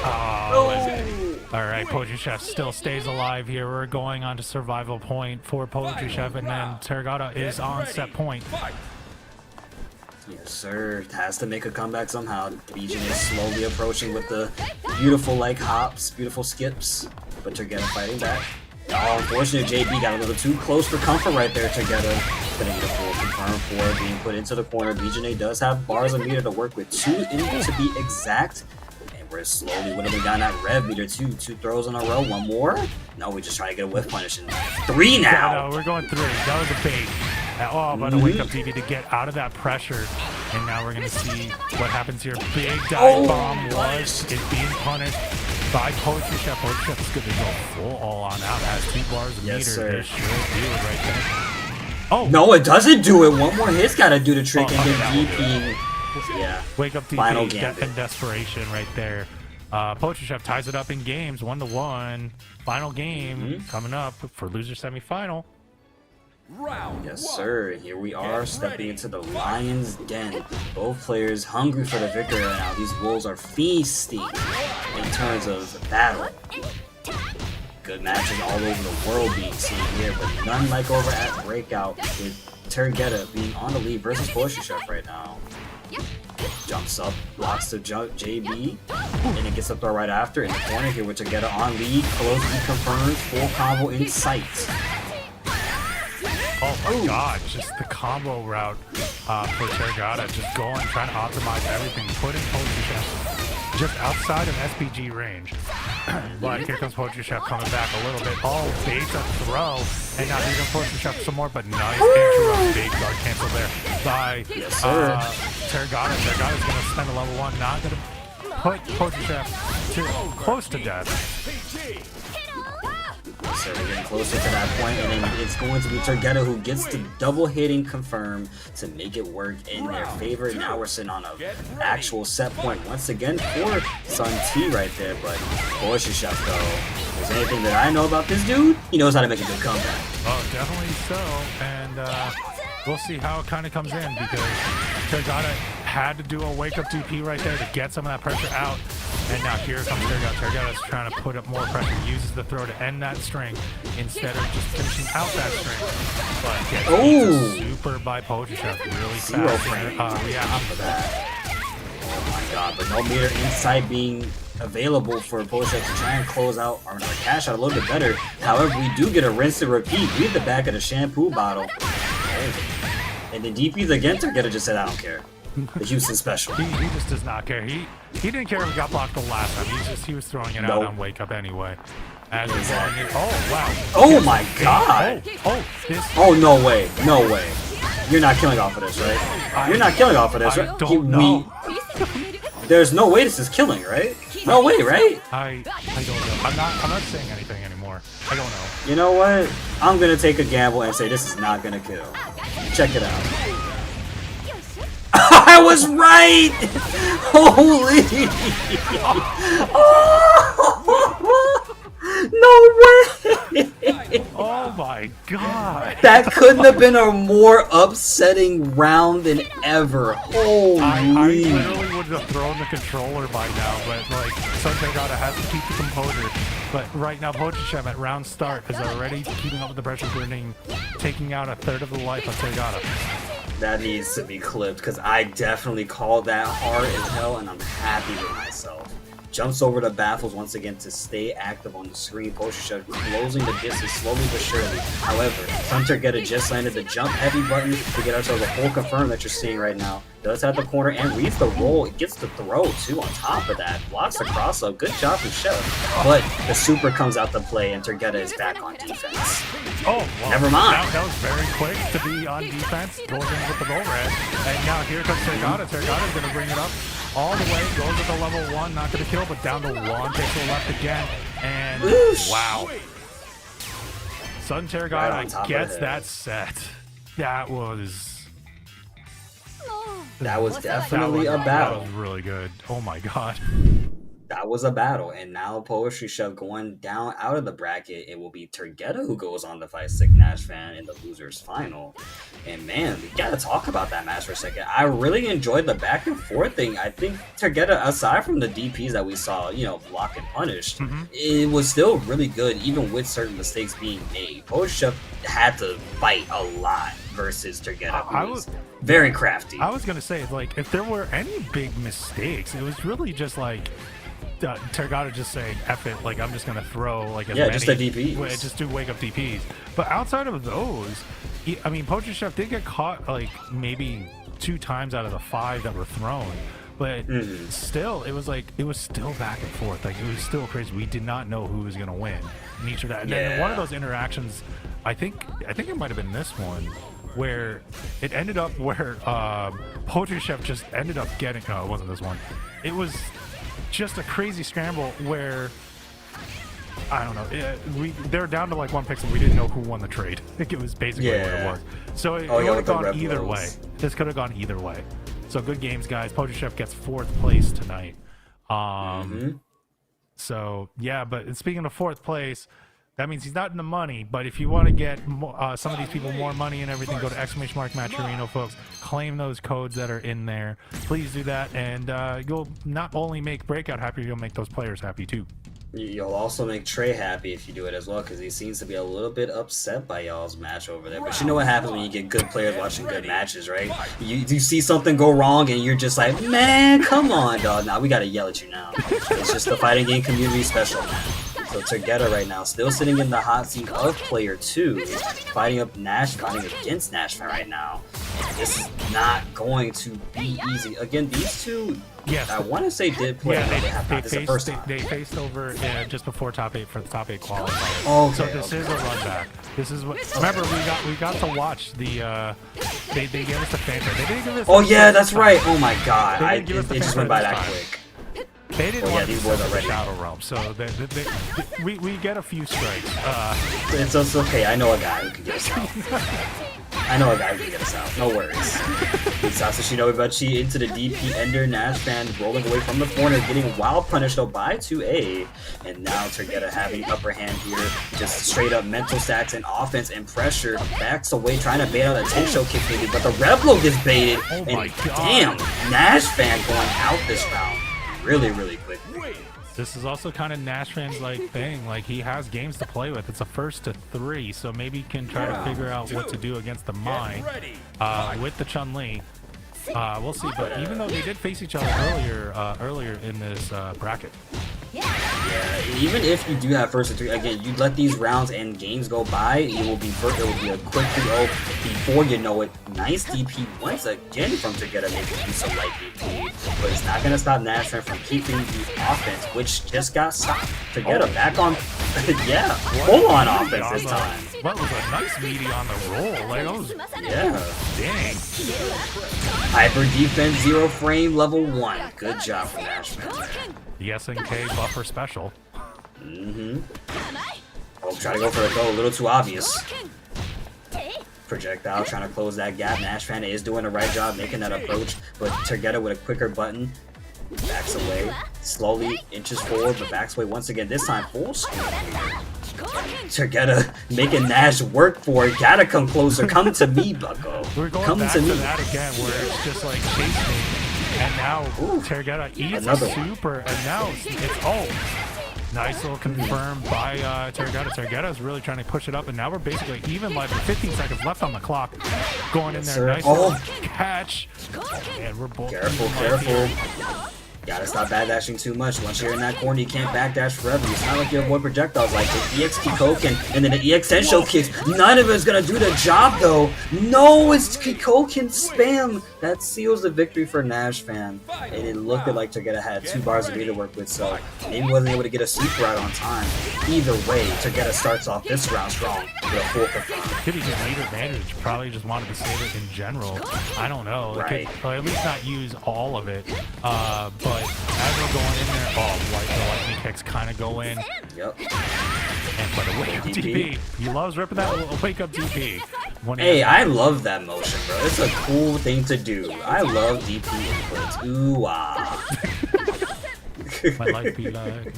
Oh. All right, Poetry Chef still stays alive here. We're going on to survival point for Poetry Chef, and then Tergata is on set point. Yes, sir. Has to make a comeback somehow. Bijane is slowly approaching with the beautiful hops, beautiful skips, but Tergata fighting back. Oh, unfortunately, JB got a little too close for comfort right there. Tergata putting the full confirm for being put into the corner. Bijane does have bars of meter to work with, 2 to be exact. And we're slowly whittling down that rev meter too. 2 throws in a row. 1 more. No, we just trying to get a whiff punish. 3 now. No, we're going 3. That was a bait. Oh, but a wake-up TV to get out of that pressure. And now we're going to see what happens here. Big dive bomb is being punished by Poetry Chef. Poetry Chef is good to go full all on out. Has 2 bars of meter. Sir. This should do it right there. Oh! No, it doesn't do it. 1 more hit's got to do the trick, and then DP. Yeah. Wake up Final DP, death and desperation right there. Poetry Chef ties it up in games, 1-1. Final game coming up for loser semifinal. Yes, sir. Here we are, stepping into the Lion's Den. Both players hungry for the victory right now. These Wolves are feasting in terms of battle. Good matches all over the world being seen here, but none like over at Breakout, with Tergata being on the lead versus Poetry Chef right now. Jumps up, blocks the JB, and it gets up there right after in the corner here with Tergata on lead. Closely confirms full combo in sight. Oh my god, just the combo route for Tergata, just going, trying to optimize everything, putting Poetry Chef just outside of SPG range. But here comes Poetry Chef coming back a little bit. Oh, bait up throw, and now he's going to Poetry Chef some more, but nice interrupt, big guard cancel there by Tergata. Tergata's going to spend a level 1, not going to put Poetry Chef too close to death. Yes, sir. We're getting closer to that point, and then it's going to be Turgetta who gets the double hitting confirm to make it work in their favor. Now we're sitting on an actual set point once again for Sun T right there, but Poetry Chef though, if there's anything that I know about this dude, he knows how to make a good comeback. Oh, definitely so, and we'll see how it kind of comes in because Turgetta had to do a wake-up DP right there to get some of that pressure out. And now here comes Turgetta. Turgetta's trying to put up more pressure, uses the throw to end that string instead of just finishing out that string. But gets super by Poetry Chef really fast. For that. Oh my god, but no meter inside being available for Poetry Chef to try and close out or cash out a little bit better. However, we do get a rinse and repeat. We hit the back of the shampoo bottle. And then DPs again, Turgetta just said, I don't care. The Houston special. He just does not care. He didn't care if he got blocked the last time. He was throwing it out on wake up anyway. As exactly. Oh wow. Oh my god. Oh no way. No way. You're not killing off of this, right? You're not killing off of this, right? I don't know. There's no way this is killing, right? No way, right? I don't know. I'm not saying anything anymore. I don't know. You know what? I'm gonna take a gamble and say this is not gonna kill. Check it out. I was right! Holy! No way! Oh my god! That couldn't have been a more upsetting round than ever. Holy! I literally would have thrown the controller by now, but like, Turgetta has to keep the composure. But right now, Poetry Chef at round start is already keeping up with the pressure burning, taking out a third of the life of Turgetta. That needs to be clipped because I definitely called that hard as hell and I'm happy with myself. Jumps over the baffles once again to stay active on the screen. Poetry Chef closing the distance slowly but surely. However, Turgetta just landed the jump heavy button to get ourselves a full confirm that you're seeing right now. Does have the corner and reads the roll. It gets the throw too on top of that. Blocks the cross up. Good job from Chef. But the super comes out to play and Turgetta is back on defense. Oh, well, never mind. That was very quick to be on defense. Goes in with the overhead. And now here comes Turgetta. Turgetta's going to bring it up all the way. Goes with the level 1. Not going to kill, but down to 1. Takes the left again. And wow. Sun Turgetta gets that set. That was definitely a battle. That was really good. Oh my god. That was a battle, and now Poetry Chef going down out of the bracket. It will be Turgetta who goes on to fight Sick Nash Fan in the losers final. And man, we gotta talk about that match for a second. I really enjoyed the back and forth thing. I think Turgetta, aside from the DPs that we saw, block and punished, it was still really good, even with certain mistakes being made. Poetry Chef had to fight a lot versus Turgetta, who was very crafty. I was gonna say, like, if there were any big mistakes, it was really just like Turgetta just saying, F it, like, I'm just gonna throw like as many, just the DPs. Just do wake up DPs. But outside of those, I mean, Poetry Chef did get caught like maybe 2 times out of the 5 that were thrown. But still, it was still back and forth. Like, it was still crazy. We did not know who was gonna win in each of that. And then one of those interactions, I think it might have been this one, where it ended up where Poetry Chef just ended up getting. No, it wasn't this one. It was just a crazy scramble where I don't know. They're down to like 1 pixel. We didn't know who won the trade. I think it was basically what it was. So it would have gone either way. This could have gone either way. So good games, guys. Poetry Chef gets 4th place tonight. So yeah, but speaking of 4th place, that means he's not in the money. But if you want to get some of these people more money and everything, go to !Matcherino, folks. Claim those codes that are in there. Please do that, and you'll not only make Breakout happy, you'll make those players happy too. You'll also make Trey happy if you do it as well, because he seems to be a little bit upset by y'all's match over there. But you know what happens when you get good players watching good matches, right? You see something go wrong, and you're just like, man, come on, dog. Nah, we gotta yell at you now. It's just the fighting game community special, man. So Turgetta right now, still sitting in the hot seat of player 2, fighting against Nash right now. This is not going to be easy. Again, these two, I want to say did play. They faced over just before top 8 for the top 8 qualifier. So this is a run back. This is what. Remember, we got to watch the. They gave us the fanfare. They didn't give us. Oh yeah, that's right. Oh my god, it just went by that quick. They didn't Well, want yeah, to these boys be are the ready. Shadow Realm, so we get a few strikes. It's okay. I know a guy who can get us out. I know a guy who can get us out. No worries. Sasuke Shinobuchi into the DP Ender. Nash fan rolling away from the corner, getting wild punished though by 2A. And now Turgeta having the upper hand here. Just straight up mental stacks and offense and pressure. Backs away, trying to bait out a Tensho kick maybe, but the Reblo gets baited. Oh And my God. damn, Nash fan going out this round. Really, really quick. This is also kind of Nash fan's like thing. Like he has games to play with. It's a first to 3, so maybe he can try to figure out what to do against the Mai with the Chun-Li. We'll see. But even though they did face each other earlier in this bracket. Yeah, even if you do have first to 3, again, you let these rounds and games go by, it will be a quick 3-0 before you know it. Nice DP once again from Turgeta making use of light DP, but it's not gonna stop Nash fan from keeping the offense, which just got stopped. Turgeta back on, yeah, full on offense this time. What was a nice meaty on the roll? Like, oh, Yeah. dang. Hyper defense, 0 frame, level 1. Good job from Nash fan there. The SNK buffer special. Oh, try to go for the goal, a little too obvious. Projectile trying to close that gap. Nash fan is doing the right job making that approach, but Turgeta with a quicker button backs away, slowly inches forward, but backs away once again. This time full screen. Turgeta making Nash work for it. Gotta come closer. Come to me, Bucko. We're going Come back to to me. that again, where it's just like chasing, and now Turgeta eats another a one. super, and now it's nice little confirmed by Turgeta. Turgeta is really trying to push it up, and now we're basically even like 15 seconds left on the clock. Going in there, sir. nice Oh. little catch, and we're both Careful, careful. Gotta stop backdashing too much. Once you're in that corner, you can't backdash forever. It's not like you avoid projectiles like the EX Kikoken and then the EX Tensho kicks. None of it's gonna do the job though. No, it's Kikoken spam. That seals the victory for Nash fan. And it looked like Turgeta had 2 bars of meter to work with, so maybe wasn't able to get a super out on time. Either way, Turgeta starts off this round strong with a full confirm. Could be just lead advantage. Probably just wanted to save it in general. I don't know. It could, or at least not use all of it. But as we're going in there, the lightning kicks kind of go in. Yep. And for the wake up DP, he loves ripping that wake up DP. Hey, I love that motion, bro. It's a cool thing to do. I love DP inputs. Ooh, ah. My life be like.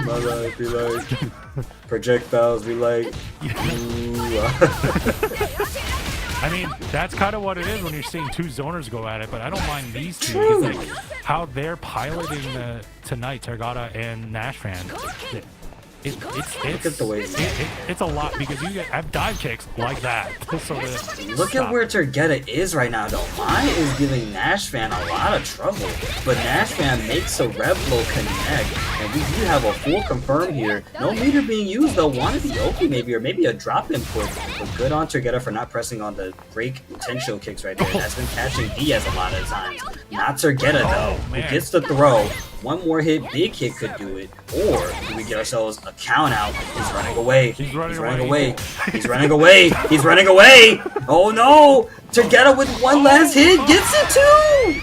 My life be like. Projectiles be like. Ooh, ah. I mean, that's kind of what it is when you're seeing 2 zoners go at it, but I don't mind these two because like how they're piloting tonight, Turgeta and Nash fan. Look at the way it's a lot because you have dive kicks like that. Look at where Turgeta is right now though. Mai is giving Nash fan a lot of trouble, but Nash fan makes a Reblo connect, and we do have a full confirm here. No meter being used though. Wanted the Oki maybe, or maybe a drop input, but good on Turgeta for not pressing on the break Tensho kicks right there. That's been catching Diaz a lot of times. Not Turgeta though, who gets the throw. One more hit, big hit could do it, or do we get ourselves a count out? He's running away. He's running away. He's running away. He's running away. Oh no! Turgeta with one last hit gets it too.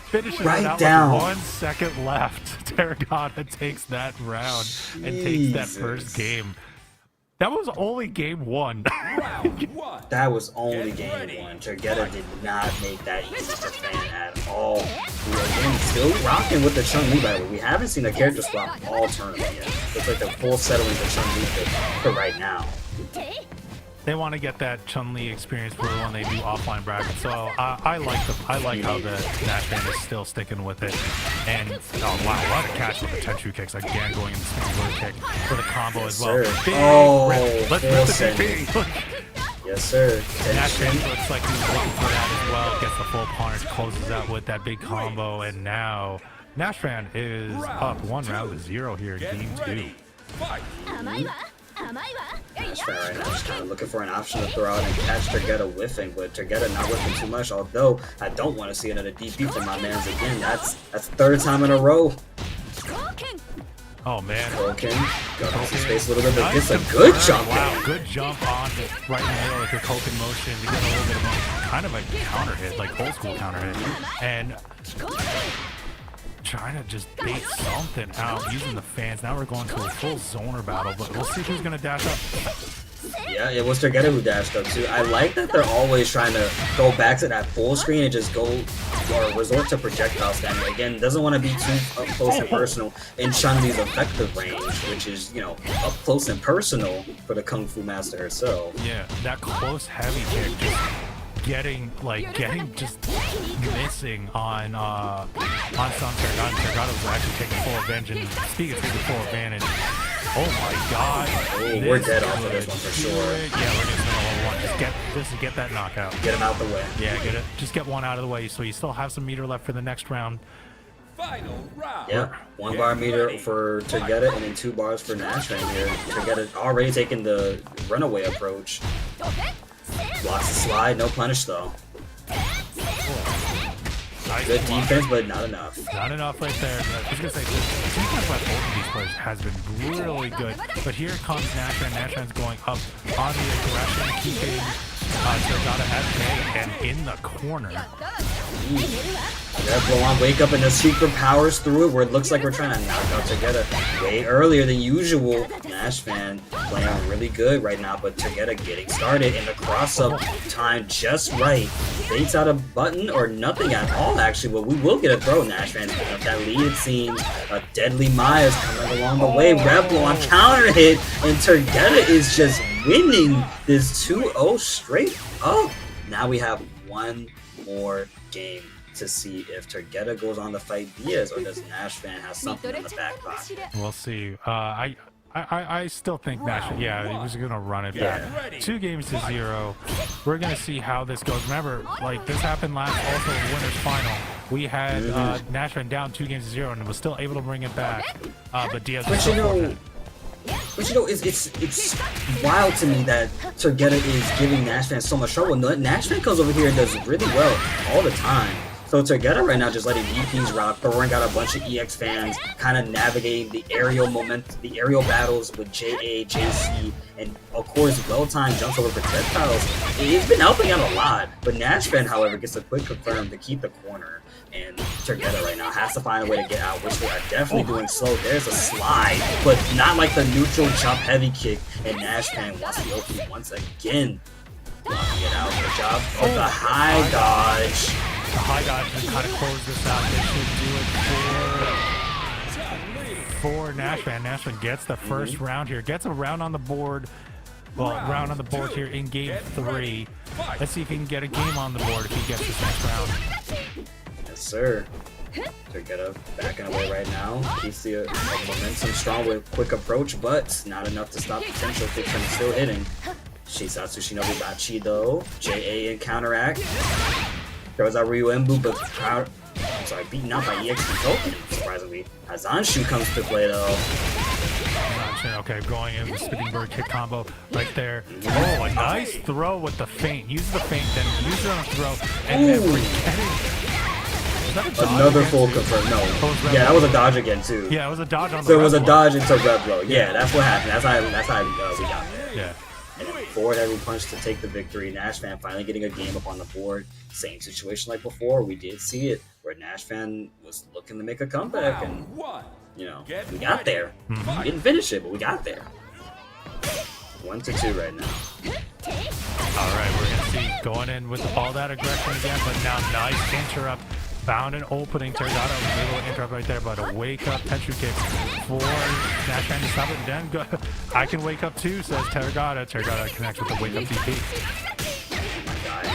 Finishes right it out down. with 1 second left. Turgeta takes that round and takes that first game. That was only game 1. That was only game 1. Turgeta did not make that easy for fan at all. We are again still rocking with the Chun-Li battle. We haven't seen a character swap all tournament yet. Looks like they're full settling the Chun-Li for right now. They want to get that Chun-Li experience for when they do offline brackets. So I like how the Nash band is still sticking with it. And oh wow, what a catch with the Tenshu kicks again, going in the spin kick for the combo as well. Sir. Big Oh, rip. Let's rip the DP. Yes, sir. Nash band looks like he's looking for that as well. Gets the full punish, closes out with that big combo, and now Nash fan is up 1 round to 0 here in game 2. Nash fan right now just kind of looking for an option to throw out and catch Turgeta whiffing, but Turgeta not whiffing too much, although I don't want to see another DP from my mans again. That's the 3rd time in a row. Oh man. Broken. Got off his Okay. space a little bit, but Nice gets a good confirm. jump Wow, in. good jump on the right in the middle with the Koken motion to get a little bit of kind of a counter hit, like old school counter hit. And trying to just bait something out using the fans. Now we're going to a full zoner battle, but we'll see who's gonna dash up. Yeah, it was Tergeta who dashed up too. I like that they're always trying to go back to that full screen and just go or resort to projectile standing. Again, doesn't want to be too up close and personal in Chun-Li's effective range, which is, you know, up close and personal for the Kung Fu Master herself. Yeah, that close heavy kick just getting just missing on some Tergata. Tergata was actually taking full advantage and Speaking of taking full advantage. Oh my god. Oh, we're dead off of this one for sure. Yeah, we're gonna spend a level one. Just get that knockout. Get him out the way. Yeah, get it. Just get one out of the way so you still have some meter left for the next round. Final round. Yeah, 1 bar meter for Tergeta and then 2 bars for Nash right here. Tergeta already taking the runaway approach. Blocks the slide, no punish though. Nice Good block. defense, but not enough. Not enough right there. I was gonna say, the defense by both of these players has been really good. But here comes Nashran. Nashran's going up on the aggression, keeping Tergata at bay and in the corner. Red Blow on wake up and the super powers through it where it looks like we're trying to knock out Tergeta way earlier than usual. Nash fan playing really good right now, but Tergeta getting started in the cross up time just right. Baits out a button or nothing at all actually, but we will get a throw. Nash fan picking up that lead it seems. A deadly Maya's coming along the way. Red Blow on counter hit and Tergeta is just winning this 2-0 straight up. Now we have one more game to see if Tergeta goes on to fight Diaz or does Nash fan have something in the back pocket. We'll see. I still think Nash. Yeah, he was gonna run it back. 2-0. We're gonna see how this goes. Remember, like this happened last also in winners final. We had Nash fan down 2-0 and was still able to bring it back. But Diaz. But you know, it's wild to me that Tergeta is giving Nash fan so much trouble. Nash fan comes over here and does really well all the time. So Tergeta right now just letting DPs rock, throwing out a bunch of EX fans, kind of navigating the aerial battles with JA, JC, and of course well-timed jumps over projectiles. It's been helping out a lot, but Nash fan, however, gets a quick confirm to keep the corner. And Tergeta right now has to find a way to get out, which they are definitely doing slow. There's a slide, but not like the neutral jump heavy kick, and Nash fan wants the OP once again. Blocking it out, good job. Oh, the high dodge. The high dodge can kind of close this out. They should do it for Nashman. Nashman gets the first round here. Gets a round on the board. Well, round on the board here in game 3. Let's see if he can get a game on the board if he gets this next round. Yes, sir. Tergeta backing away right now. Keeps the momentum strong with quick approach, but not enough to stop potential kick from still hitting. Shisatsu Shinobi Bachi though. JA in counteract. Throws out Ryu Embu, but beaten out by EXP Token, surprisingly. Hazanshu comes to play though. Okay, going in with spinning bird kick combo right there. Oh, a nice throw with the feint. Use the feint, then use it on a throw, and then we're getting another full confirm. No. Yeah, that was a dodge again too. Yeah, it was a dodge on the So it was a dodge into Reblo. Yeah, that's what happened. That's how we got there. Yeah. And then forward heavy punch to take the victory. Nash fan finally getting a game up on the board. Same situation like before. We did see it where Nash fan was looking to make a comeback, and you know we got there. We didn't finish it, but we got there. 1-2 right now. All right, we're gonna see going in with all that aggression again, but now nice interrupt. Found an opening. Tergata was able to interrupt right there, but a wake up Tetsu kick for Nash trying to stop it. Then go. I can wake up too, says Tergata. Tergata connects with the wake up DP.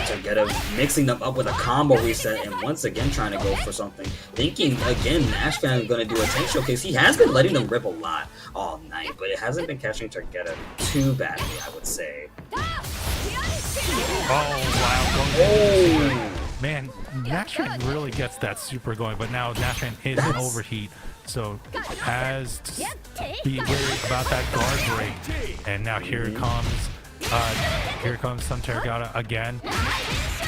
Tergeta mixing them up with a combo reset and once again trying to go for something. Thinking again, Nash fan is going to do a tank showcase. He has been letting them rip a lot all night, but it hasn't been catching Tergeta too badly, I would say. Oh, wow. Oh. Man, Nashran really gets that super going, but now Nashran is an overheat, so has to be worried about that guard break. And now here comes some Tergata again.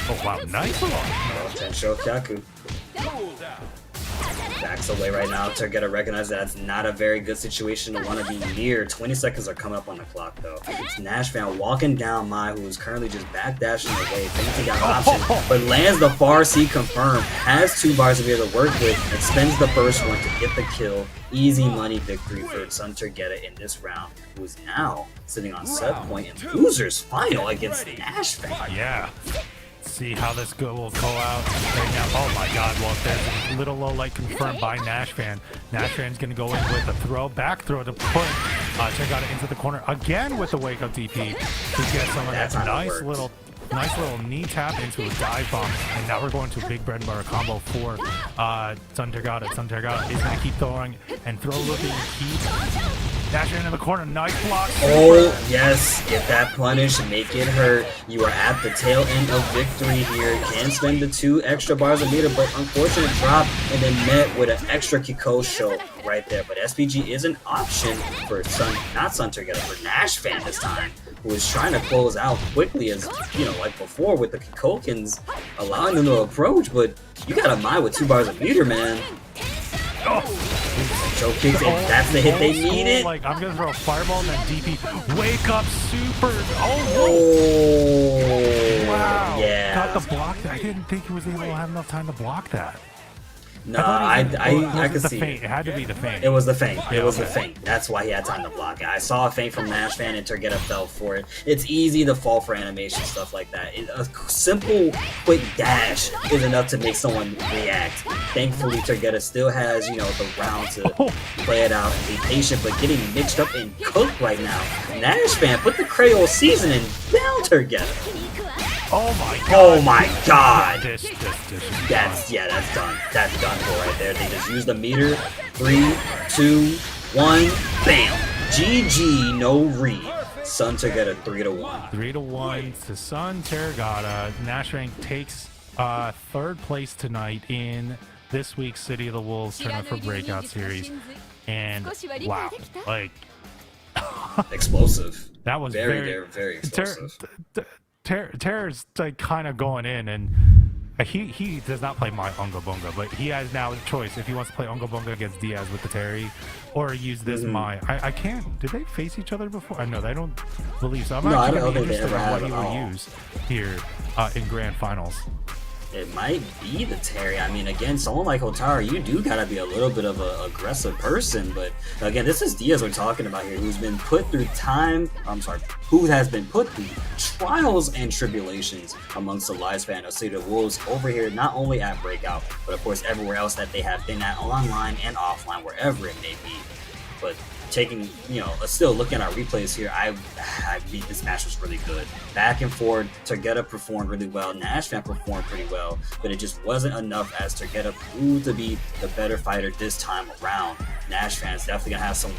Oh wow, nice one. Tensho Kyaku. Backs away right now. Turgetta recognizes that it's not a very good situation to want to be near. 20 seconds are coming up on the clock, though. It's Nash fan walking down Mai, who is currently just backdashing away. Thinks he got an option, but lands the far C confirm. Has 2 bars of beer to work with, and spends the first one to get the kill. Easy money victory for Sun Turgetta in this round, who is now sitting on set point in losers final against Nash fan. Yeah. See how this will go out right now. Oh my god, well, there's a little low light confirmed by Nash fan. Nash fan's gonna go in with a throw, back throw to put Turgetta into the corner again with the wake up DP to get some of that nice little knee tap into a dive bomb. And now we're going to a big bread and butter combo for Sun Turgetta. Sun Turgetta is gonna keep throwing and throw looking and keep Nash fan in the corner. Nice block. Oh, yes. Get that punish. Make it hurt. You are at the tail end of victory here. Can spend the 2 extra bars of meter, but unfortunate drop and then met with an extra Kiko show right there. But SPG is an option for not Sun Turgetta, for Nash fan this time, who is trying to close out quickly as, like before with the Kikokins, allowing them to approach, but you got a Mai with 2 bars of meter, man. Choke kicks, and that's the hit they needed. Like, I'm gonna throw a fireball and then DP. Wake up, super. Wow. Yeah. Got the block. I didn't think he was able to have enough time to block that. No, I could see it. It had to be the feint. It was the feint. It was the feint. That's why he had time to block it. I saw a feint from Nash fan and Turgetta fell for it. It's easy to fall for animation stuff like that. A simple, quick dash is enough to make someone react. Thankfully, Turgetta still has, the round to play it out and be patient, but getting mixed up and cooked right now. Nash fan put the Creole seasoning down Turgetta. Oh my god. Oh my god. This That's done. That's done for right there. They just used the meter. 3, 2, 1, bam. GG, no read. Sun Turgetta 3-1. 3-1 to Sun Turgetta. Nash Rank takes 3rd place tonight in this week's City of the Wolves tournament for Breakout Series. And wow, like explosive. That was very explosive. Terror's like kind of going in, and he does not play my Unga Bunga, but he has now a choice if he wants to play Unga Bunga against Diaz with the Terry, or use this Mai. I can't. Did they face each other before? I know I don't believe so. I'm actually gonna be interested in what he will use here in Grand Finals. It might be the Terry. I mean, again, someone like Hotaru, you do gotta be a little bit of an aggressive person. But again, this is Diaz we're talking about here, who's been put through who has been put through trials and tribulations amongst the live span of City of Wolves over here, not only at Breakout, but of course everywhere else that they have been at, online and offline, wherever it may be. But taking, still looking at our replays here, I beat this match was really good. Back and forth, Turgetta performed really well, Nash fan performed pretty well, but it just wasn't enough as Turgetta proved to be the better fighter this time around. Nash fans definitely gonna have some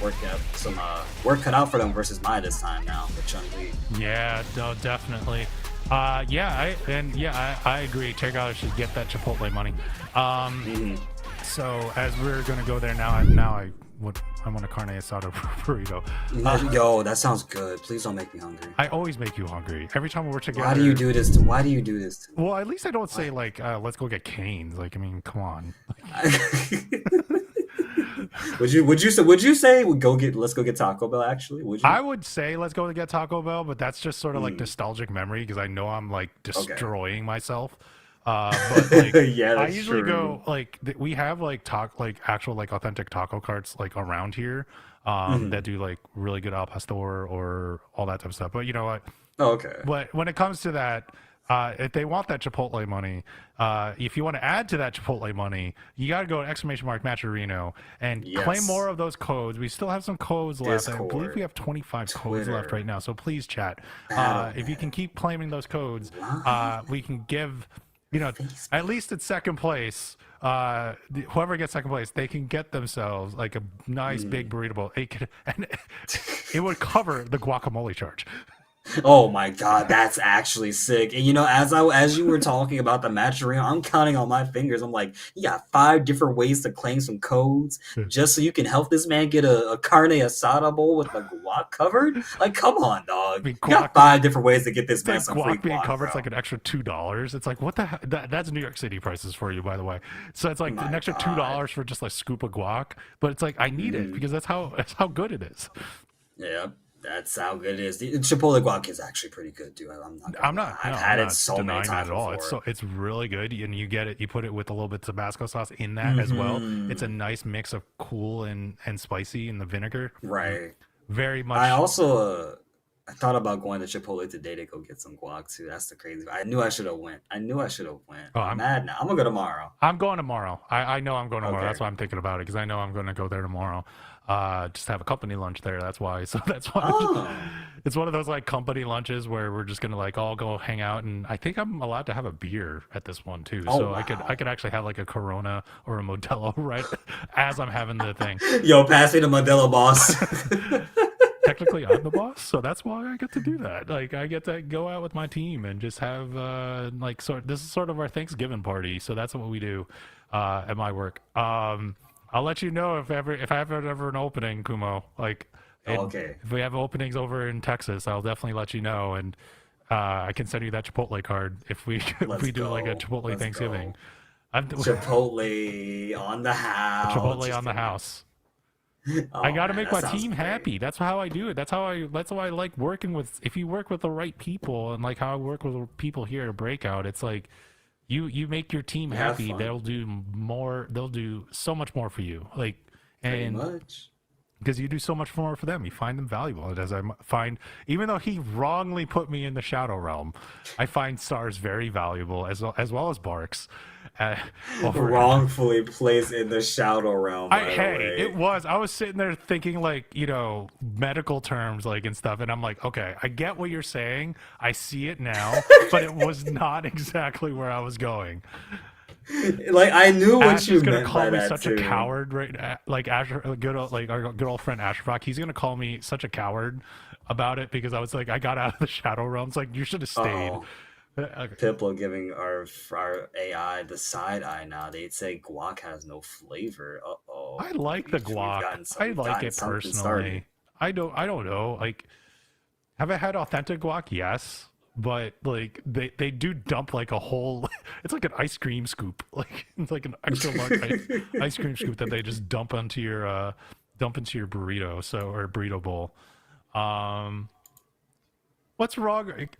work cut out for them versus Mai this time now with Chun-Li. Yeah, no, definitely. I agree. Turgetta should get that Chipotle money. So as we're gonna go there now, I want a carne asada burrito. Yo, that sounds good. Please don't make me hungry. I always make you hungry. Every time we're together. Why do you do this to me? Well, at least I don't say like, let's go get Cane's. Like, I mean, come on. Would you say let's go get Taco Bell? Actually, would you? I would say let's go get Taco Bell, but that's just sort of like nostalgic memory because I know I'm like destroying myself. But like, I usually go like we have like actual like authentic taco carts like around here that do like really good al pastor or all that type of stuff. But you know what? Oh, okay. But when it comes to that, if they want that Chipotle money, if you want to add to that Chipotle money, you got to go to !Matcherino and claim more of those codes. We still have some codes left. I believe we have 25 codes left right now. So please, chat. If you can keep claiming those codes, we can give. At least at second place, whoever gets second place, they can get themselves like a nice big burrito bowl. And it would cover the guacamole charge. Oh my god, that's actually sick. And you know, as you were talking about the match arena, I'm counting on my fingers. I'm like, you got 5 different ways to claim some codes just so you can help this man get a carne asada bowl with the guac covered. Like, come on, I dog. mean, You got guac. 5 different ways to get this It's man like some free guac being guac, covered. bro. It's like an extra $2. It's like what the heck? That's New York City prices for you, by the way. So it's like an My extra god. $2 for just like scoop of guac. But it's like I need it because that's how good it is. Yeah, that's how good it is. The Chipotle guac is actually pretty good, dude. I'm not gonna I'm lie. not. I've No, I'm had it not so many denying that times at all. before. It's really good, and you get it. You put it with a little bit of Tabasco sauce in that as well. It's a nice mix of cool and spicy in the vinegar. Right. Very much. I also I thought about going to Chipotle today to go get some guac too. That's the crazy. I knew I should have went. I knew I should have went. Oh, I'm mad now. I'm gonna go tomorrow. I'm going tomorrow. I know I'm going tomorrow. Okay. That's why I'm thinking about it because I know I'm going to go there tomorrow. Just have a company lunch there. That's why. So that's why. Oh, It's one of those like company lunches where we're just gonna like all go hang out, and I think I'm allowed to have a beer at this one too. Oh, So wow. I could actually have like a Corona or a Modelo right as I'm having the thing. yo, pass me the Modelo, boss. Technically, I'm the boss, so that's why I get to do that. Like I get to go out with my team and just have like this is sort of our Thanksgiving party. So that's what we do at my work. I'll let you know if I have ever an opening, Kumo. Like. And Okay. if we have openings over in Texas, I'll definitely let you know, and I can send you that Chipotle card if we Let's do like a go. Chipotle Let's Thanksgiving. go. I'm Chipotle on the house. Chipotle Just on the kidding. house. Oh, I got to man, make that my sounds team great. happy. That's how I do it. That's how I like working with. If you work with the right people, and like how I work with people here at Breakout, it's like you make your team You have happy. fun. They'll do more. They'll do so much more for you. Like Pretty and. much. Because you do so much more for them, you find them valuable. And as I find, even though he wrongly put me in the shadow realm, I find Stars very valuable as well as Barks. Wrongfully placed in the shadow realm. By the Hey, way. it was. I was sitting there thinking like medical terms like and stuff, and I'm like, okay, I get what you're saying. I see it now, but it was not exactly where I was going. Like I knew what Ash you is gonna meant call by me that such too. a coward, right? Like Asher, our good old friend Ashraf. He's gonna call me such a coward about it because I was like, I got out of the shadow realm. It's like you should have stayed. Uh-oh. Okay. Piplo giving our AI the side eye now. They'd say guac has no flavor. Uh-oh. I like the guac. I like it personally. I don't know. Like, have I had authentic guac? Yes. But like they do dump like a whole it's like an ice cream scoop. Like it's like an extra large ice cream scoop that they just dump into your burrito or burrito bowl. What's wrong? Like,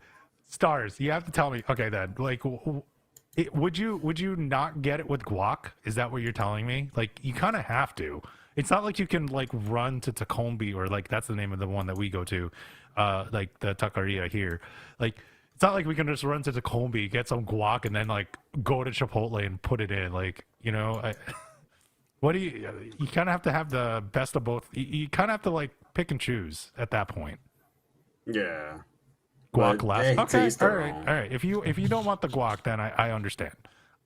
Stars, you have to tell me. Okay, then, like, would you not get it with guac? Is that what you're telling me? Like, you kind of have to. It's not like you can like run to Tacombe or like that's the name of the one that we go to, like the taqueria here. Like, it's not like we can just run to Tacombe, get some guac, and then like go to Chipotle and put it in. Like, what do you kind of have to have the best of both. You kind of have to like pick and choose at that point. Yeah. Guac But less. hey, Okay, taste their all right, own. all right. If you don't want the guac, then I understand.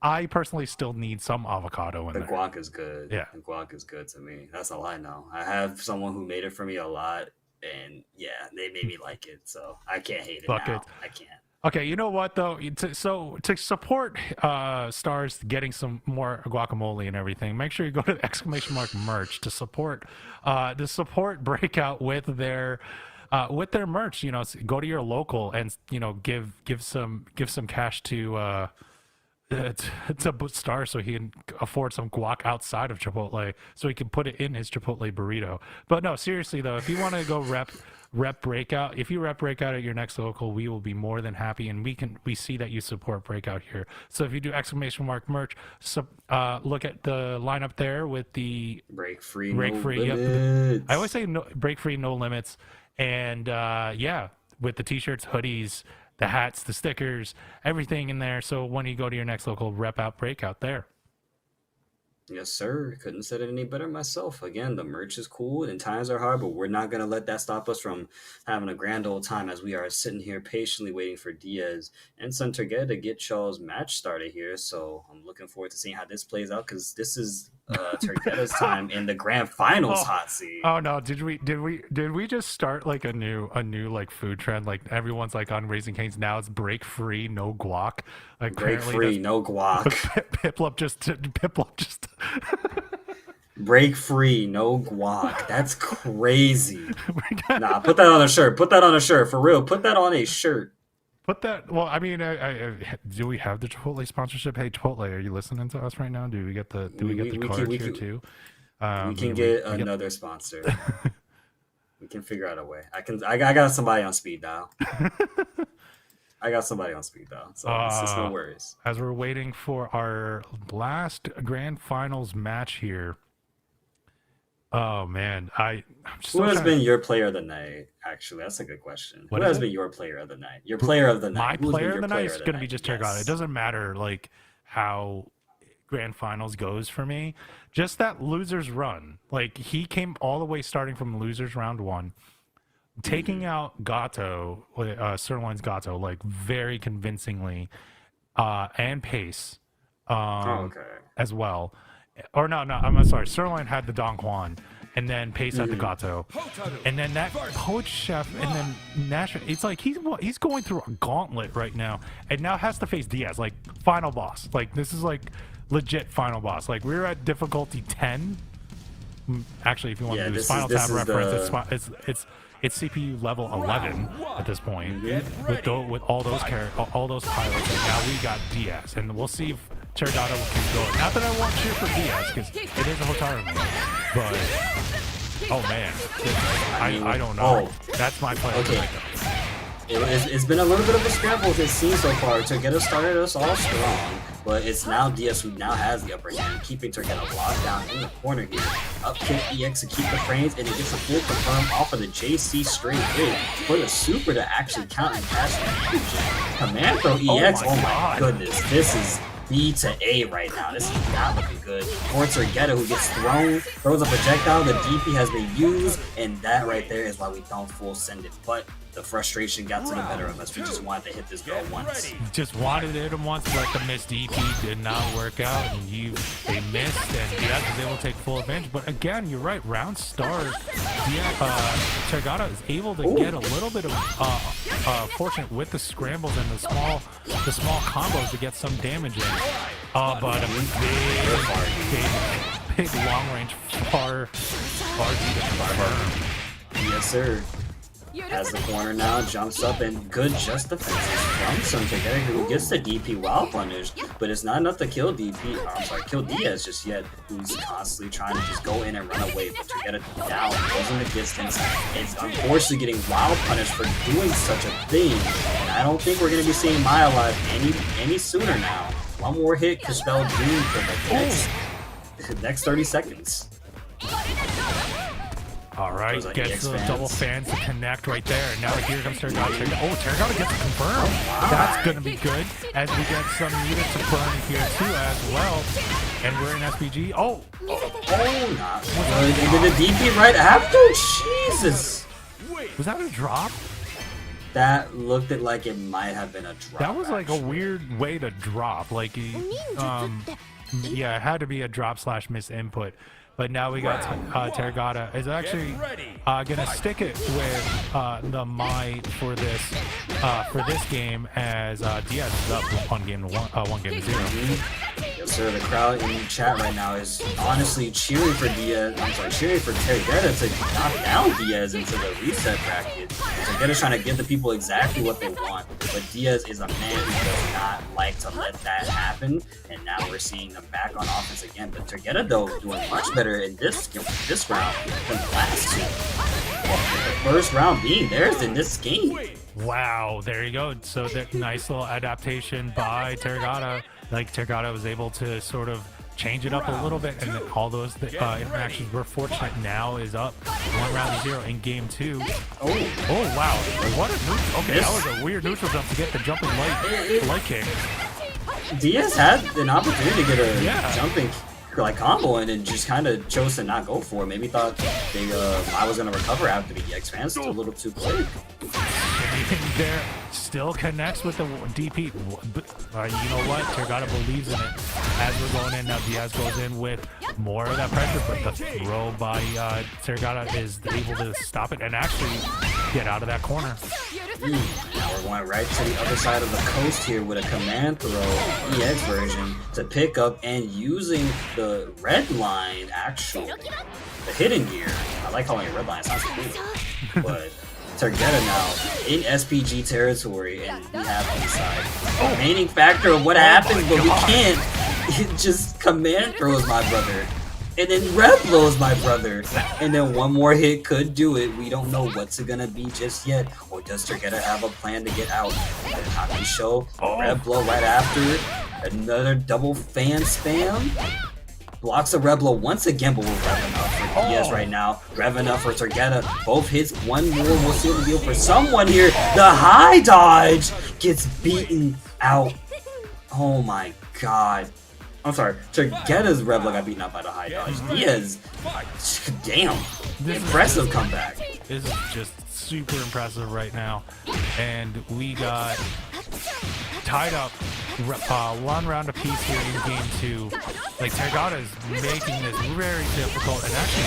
I personally still need some avocado in The there. guac is good. Yeah. The guac is good to me. That's all I know. I have someone who made it for me a lot, and yeah, they made me like it. So I can't hate it now. Bucket. I can't. Okay, you know what though? To support Stars getting some more guacamole and everything, make sure you go to the ! merch to support Breakout with their merch. You know, go to your local and give some cash to Star so he can afford some guac outside of Chipotle so he can put it in his Chipotle burrito. But no, seriously though, if you want to go rep Breakout, if you rep Breakout at your next local, we will be more than happy, and we see that you support Breakout here. So if you do ! Merch, look at the lineup there with the Break free. break No free. Yep. limits. I always say no, break free, no limits, and yeah, with the t-shirts, hoodies, the hats, the stickers, everything in there. So when you go to your next local, rep out Breakout there. Yes, sir. Couldn't said it any better myself. Again, the merch is cool and times are hard, but we're not going to let that stop us from having a grand old time as we are sitting here patiently waiting for Diaz and Santagueda to get y'all's match started here. So I'm looking forward to seeing how this plays out because this is Turgetta's time in the grand finals hot seat. Oh no! Did we just start like a new like food trend? Like everyone's like on Raising Cane's now. It's break free, no guac. Like Break free, no guac. Piplup just. Break free, no guac. That's crazy. Nah, put that on a shirt. Put that on a shirt for real. Put that on a shirt. Put that. Well, I mean, do we have the Chipotle sponsorship? Hey, Chipotle, are you listening to us right now? Do we get the card here too? We can get another sponsor. We can figure out a way. I got somebody on speed dial. So it's no worries. As we're waiting for our last grand finals match here. Oh man, Who has been your player of the night? Actually, that's a good question. Who has been your player of the night? Your player of the night. My player of the night is going to be just Tergata. It doesn't matter like how grand finals goes for me. Just that losers run. Like he came all the way starting from losers round 1, taking out Gato, Sirloin's Gato, like very convincingly, and Pace, as well. Or no, I'm sorry. Sirloin had the Don Juan, and then Pace had the Gato, and then that Poach Chef, and then Nash. It's like he's going through a gauntlet right now, and now has to face Diaz, like final boss. Like this is like legit final boss. Like we're at difficulty 10. Actually, if you want to do this Final Tab reference, it's CPU level 11 at this point with all those pilots, and now we got Diaz, and we'll see if Tergata can go. Not that I want to cheer for Diaz because it is a Hotaru move, but oh man, I don't know. That's my plan. Okay. It's been a little bit of a scramble with his team so far. Turgetta started us all strong, but it's now Diaz who now has the upper hand, keeping Turgetta locked down in the corner here. Up kick EX to keep the frames, and it gets a full confirm off of the JC straight hit for the super to actually count and cash that. Command throw EX, oh my goodness, this is B to A right now. This is not looking good. For Turgetta, who gets throws a projectile, the DP has been used, and that right there is why we don't full send it. But the frustration got to the better of us. We just wanted to hit this girl once. Just wanted to hit him once, but the missed DP did not work out, and they missed, and Diaz was able to take full advantage. But again, you're right. Round start, Tergata is able to get a little bit of fortunate with the scrambles and the small combos to get some damage in. But a big long range far Yes, sir. Has the corner now, jumps up, and good just defenses from some Turgetta, who gets the DP while punished, but it's not enough to kill kill Diaz just yet, who's constantly trying to just go in and run away, but Turgetta down, goes in the distance, it's unfortunately getting wild punished for doing such a thing, and I don't think we're going to be seeing Maya live any sooner now. One more hit could spell doom for the next 30 seconds. All right, gets the double fans to connect right there. Now here comes Tergata. Oh, Tergata gets confirmed. That's going to be good as we get some units to burn here too as well. And we're in SPG. Oh, not good. And then the DP right after? Jesus. Was that a drop? That looked like it might have been a drop. That was like a weird way to drop. Like, yeah, it had to be a drop / miss input. But now we got Tergata is actually gonna stick it with the Mai for this game as Diaz is up 1 game to 0. Yes, sir. The crowd in chat right now is honestly cheering for Diaz. Cheering for Tergata to knock down Diaz into the reset bracket. Tergata's trying to give the people exactly what they want, but Diaz is a man who does not like to let that happen. And now we're seeing them back on offense again. But Tergata, though, doing much better in this round than the last two. Well, the first round being theirs in this game. Wow, there you go. So that nice little adaptation by Tergata. Like Tergata was able to sort of change it up a little bit, and all those interactions we're fortunate now is up 1 round to 0 in game 2. Oh wow, what a neutral. Okay, that was a weird neutral jump to get the jumping light kick. Diaz had an opportunity to get a jumping combo in and just kind of chose to not go for it. Maybe thought I was going to recover after the EX fans. It's a little too quick. still connects with the DP. You know what? Tergata believes in it. As we're going in now, Diaz goes in with more of that pressure, but the throw by Tergata is able to stop it and actually get out of that corner. Now we're going right to the other side of the coast here with a command throw EX version to pick up and using the red line, actually. The hidden gear. I like calling it red line, it sounds cool. But Tergata now in SPG territory, and we have inside the remaining factor of what happens, but we can't. It just command throws my brother. And then Rev blows my brother. And then one more hit could do it. We don't know what's it gonna be just yet. Or does Tergata have a plan to get out? And Hockey Show, Rev blow right after. Another double fan spam. Blocks a Reblo once again, but we're Rev enough for Diaz right now. Rev enough for Tergata. Both hits, one more will seal the deal for someone here. The high dodge gets beaten out. Oh my god. I'm sorry, Tergata's Reblo got beaten out by the high dodge. Diaz, damn, impressive comeback. This is just super impressive right now. And we got tied up one round apiece here in game 2. Like, Tergata is making this very difficult and actually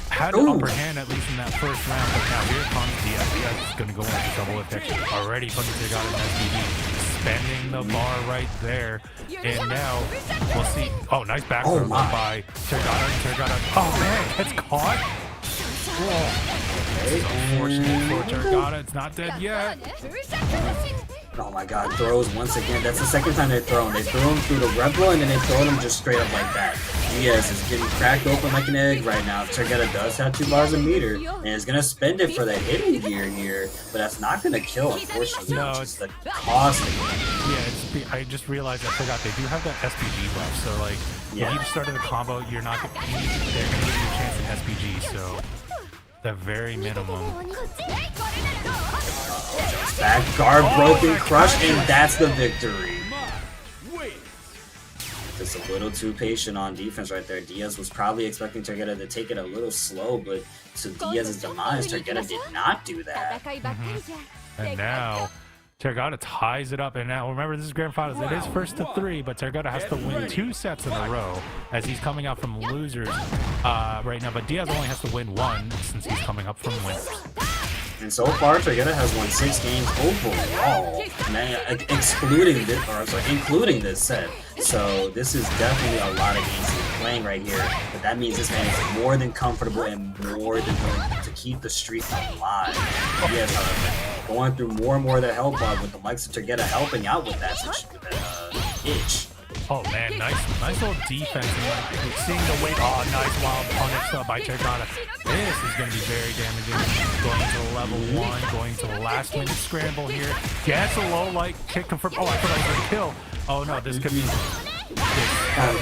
had an upper hand at least in that first round. But now here comes Diaz. Diaz is going to go into double effect. Already putting Tergata in SPG. Spending the bar right there. And now we'll see. Oh, nice back throw by Tergata. Tergata. Oh man, gets caught. Whoa. It's unfortunate for Tergata. It's not dead yet. Oh my god, throws once again. That's the second time they've thrown. They threw him through the Reblo and then they throw him just straight up like that. Diaz is getting cracked open like an egg right now. Tergata does have 2 bars a meter and is going to spend it for the hidden gear here, but that's not going to kill, unfortunately. No, it's the cost. Yeah, I just realized I forgot they do have that SPG left. So, like, if you started the combo, you're not they're going to give you a chance in SPG, so the very minimum. Back guard broken, crush, and that's the victory. Just a little too patient on defense right there. Diaz was probably expecting Tergata to take it a little slow, but to Diaz's demise, Tergata did not do that. And now Tergata ties it up, and now remember, this is grand finals. It is first to 3, but Tergata has to win 2 sets in a row as he's coming out from losers right now. But Diaz only has to win 1 since he's coming up from winners. And so far, Tergata has won 6 games overall, including this set. So this is definitely a lot of games he's playing right here. But that means this man is more than comfortable and more than willing to keep the streak alive. Yes, going through more and more of the help bar with the likes of Tergata helping out with that itch. Oh man, nice little defense. And like, seeing the weight. Oh, nice wild punish by Tergata. This is going to be very damaging. Going to the level 1, going to the last minute scramble here. Gets a low light kick confirmed. Oh, I thought I was going to kill. Oh no, this could be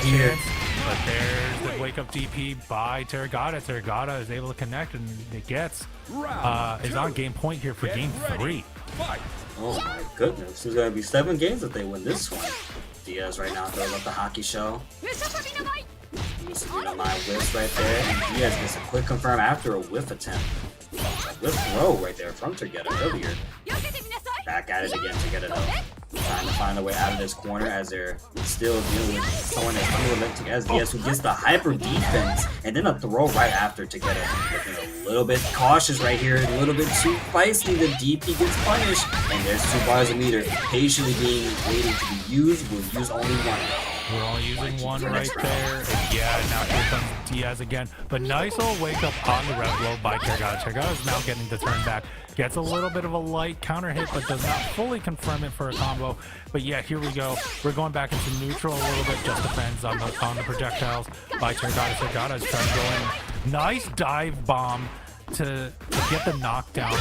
chance. But there's the wake up DP by Tergata. Tergata is able to connect, and it gets is on game point here for game 3. Oh my goodness, there's going to be 7 games if they win this one. Diaz right now throws up the hockey show. Used to be on my whiff right there, and Diaz gets a quick confirm after a whiff attempt. A whiff throw right there from Tergata earlier. Back at it again, Tergata though. Trying to find a way out of this corner as they're still dealing with someone that's equivalent to Diaz, who gets the hyper defense and then a throw right after Tergata. Looking a little bit cautious right here, a little bit too feisty. The DP gets punished, and there's 2 bars a meter patiently being waiting to be used. We'll use only 1. We're only using 1 right there. And yeah, now here comes Diaz again. But nice little wake up on the rev blow by Tergata. Tergata is now getting the turn back. Gets a little bit of a light counter hit, but does not fully confirm it for a combo. But yeah, here we go. We're going back into neutral a little bit. Just defends on the projectiles by Tergata. Tergata is trying to go in. Nice dive bomb to get the knockdown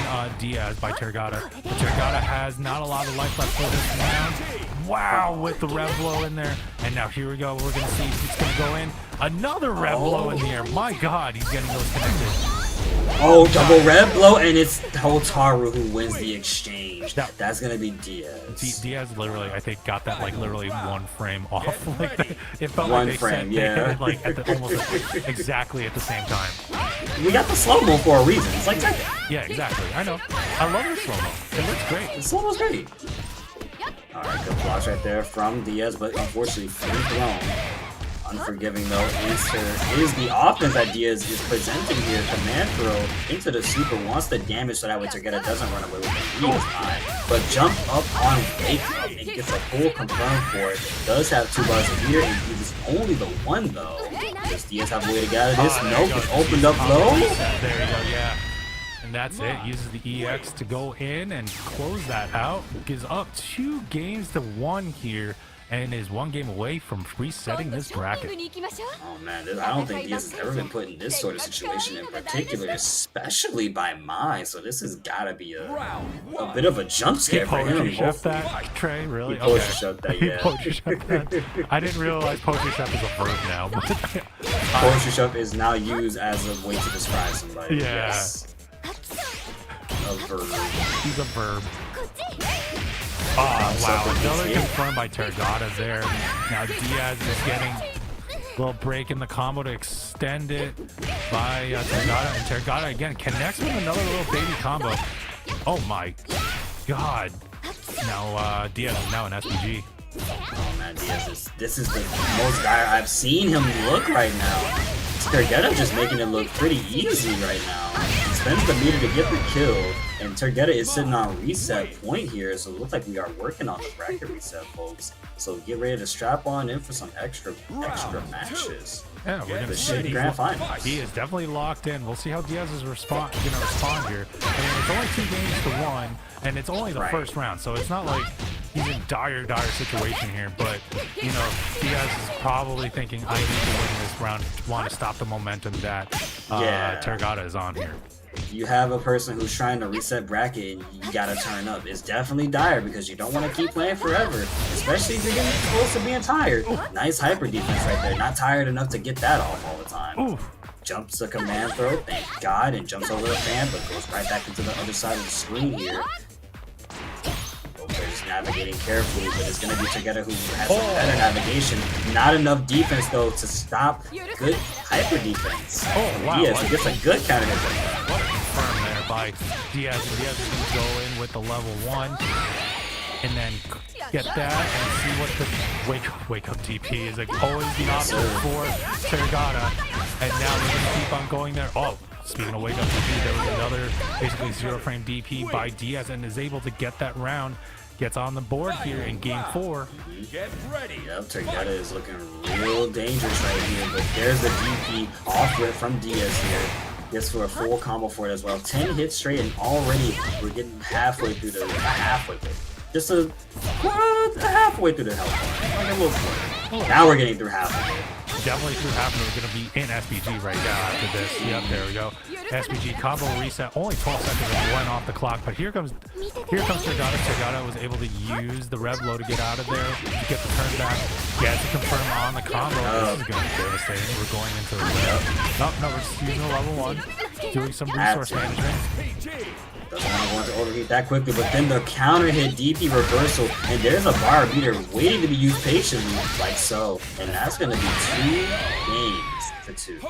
on Diaz by Tergata. But Tergata has not a lot of life left for this round. Wow, with the rev blow in there. And now here we go. We're going to see if it's going to go in. Another rev blow in the air. My God, he's getting those connected. Oh, double rev blow, and it's Hotaru who wins the exchange. That's going to be Diaz. Diaz literally, I think, got that like literally 1 frame off. Like it felt one like they frame, hit it like at the, almost exactly at the same time. We got the slow-mo for a reason. It's like Tekken. Yeah, exactly. I know. I love the slow-mo. It looks great. The slow-mo's great. Alright, good blocks right there from Diaz, but unfortunately fully thrown. Unforgiving though, answer is the offense that Diaz is presenting here. Command throw into the super, wants the damage so that way Turgetta doesn't run away with the lead time. But jump up on wake up and gets a full confirm for it. Does have 2 bars of meter and uses only the 1 though. Does Diaz have a way to get out of this? Nope, it's opened up low. There you go, yeah. And that's it. Uses the EX to go in and close that out. Gives up 2 games to 1 here. And is 1 game away from resetting this bracket. Oh man, I don't think Diaz has ever been put in this sort of situation in particular, especially by mine. So this has got to be a bit of a jump scare for him. Poetry chef that, Trey? Really? Poetry chef that, yeah. Poetry chef that. I didn't realize poetry chef is a verb now. Poetry chef is now used as a way to describe somebody. Yeah. Yes. A verb. He's a verb. Oh, wow. Another confirmed by Tergata there. Now Diaz is getting a little break in the combo to extend it by Tergata. And Tergata again connects with another little baby combo. Oh my god. Now Diaz is now an SPG. Oh man, this is the most dire I've seen him look right now. Tergetta just making it look pretty easy right now. He spends the meter to get the kill, and Tergetta is sitting on reset point here, so it looks like we are working on the bracket reset, folks. So get ready to strap on in for some extra matches. Yeah, we're gonna see see. Grand Final. He is definitely locked in. We'll see how Diaz is gonna respond here. I mean, it's only 2 games to 1, and it's only the first round, so it's not like he's in dire situation here. But you know, Diaz is probably thinking, I need to win this round. Want to stop the momentum that Tergata is on here. You have a person who's trying to reset bracket and you gotta turn up. It's definitely dire because you don't want to keep playing forever, especially if you're getting close to being tired. Nice hyper defense right there. Not tired enough to get that off all the time. Oof. Jumps a command throw, thank God, and jumps over the fan, but goes right back into the other side of the screen here. Just navigating carefully, but it's going to be Tergetta who has some better navigation. Not enough defense though to stop good hyper defense. Oh wow! Diaz gets a good counter hit. What a confirm there by Diaz. And Diaz is going to go in with the level 1 and then get that and see what the wake up DP is. Like always the option for Tergata, and now we're going to keep on going there. Oh. Speaking of wake up DP, there was another basically 0 frame DP by Diaz and is able to get that round. Gets on the board here in game 4. Get ready. Yep, Tergata is looking real dangerous right here, but there's the DP off rip from Diaz here. Gets for a full combo for it as well. 10 hits straight, and already we're getting halfway through the just a halfway through the health bar. Like a little quarter. Now we're getting through half of it. Definitely through half, and we're going to be in SPG right now after this. Yep, there we go. SPG combo reset. Only 12 seconds and 1 off the clock, but here comes Tergata. Tergata was able to use the rev low to get out of there, to get the turn back. Gets to confirm on the combo. This is going to be devastating. We're going into the rev. No, we're just using the level 1, doing some resource management. Doesn't want to overheat that quickly, but then the counter hit DP reversal, and there's a bar beater waiting to be used patiently, like so. And that's going to be 2 games to 2.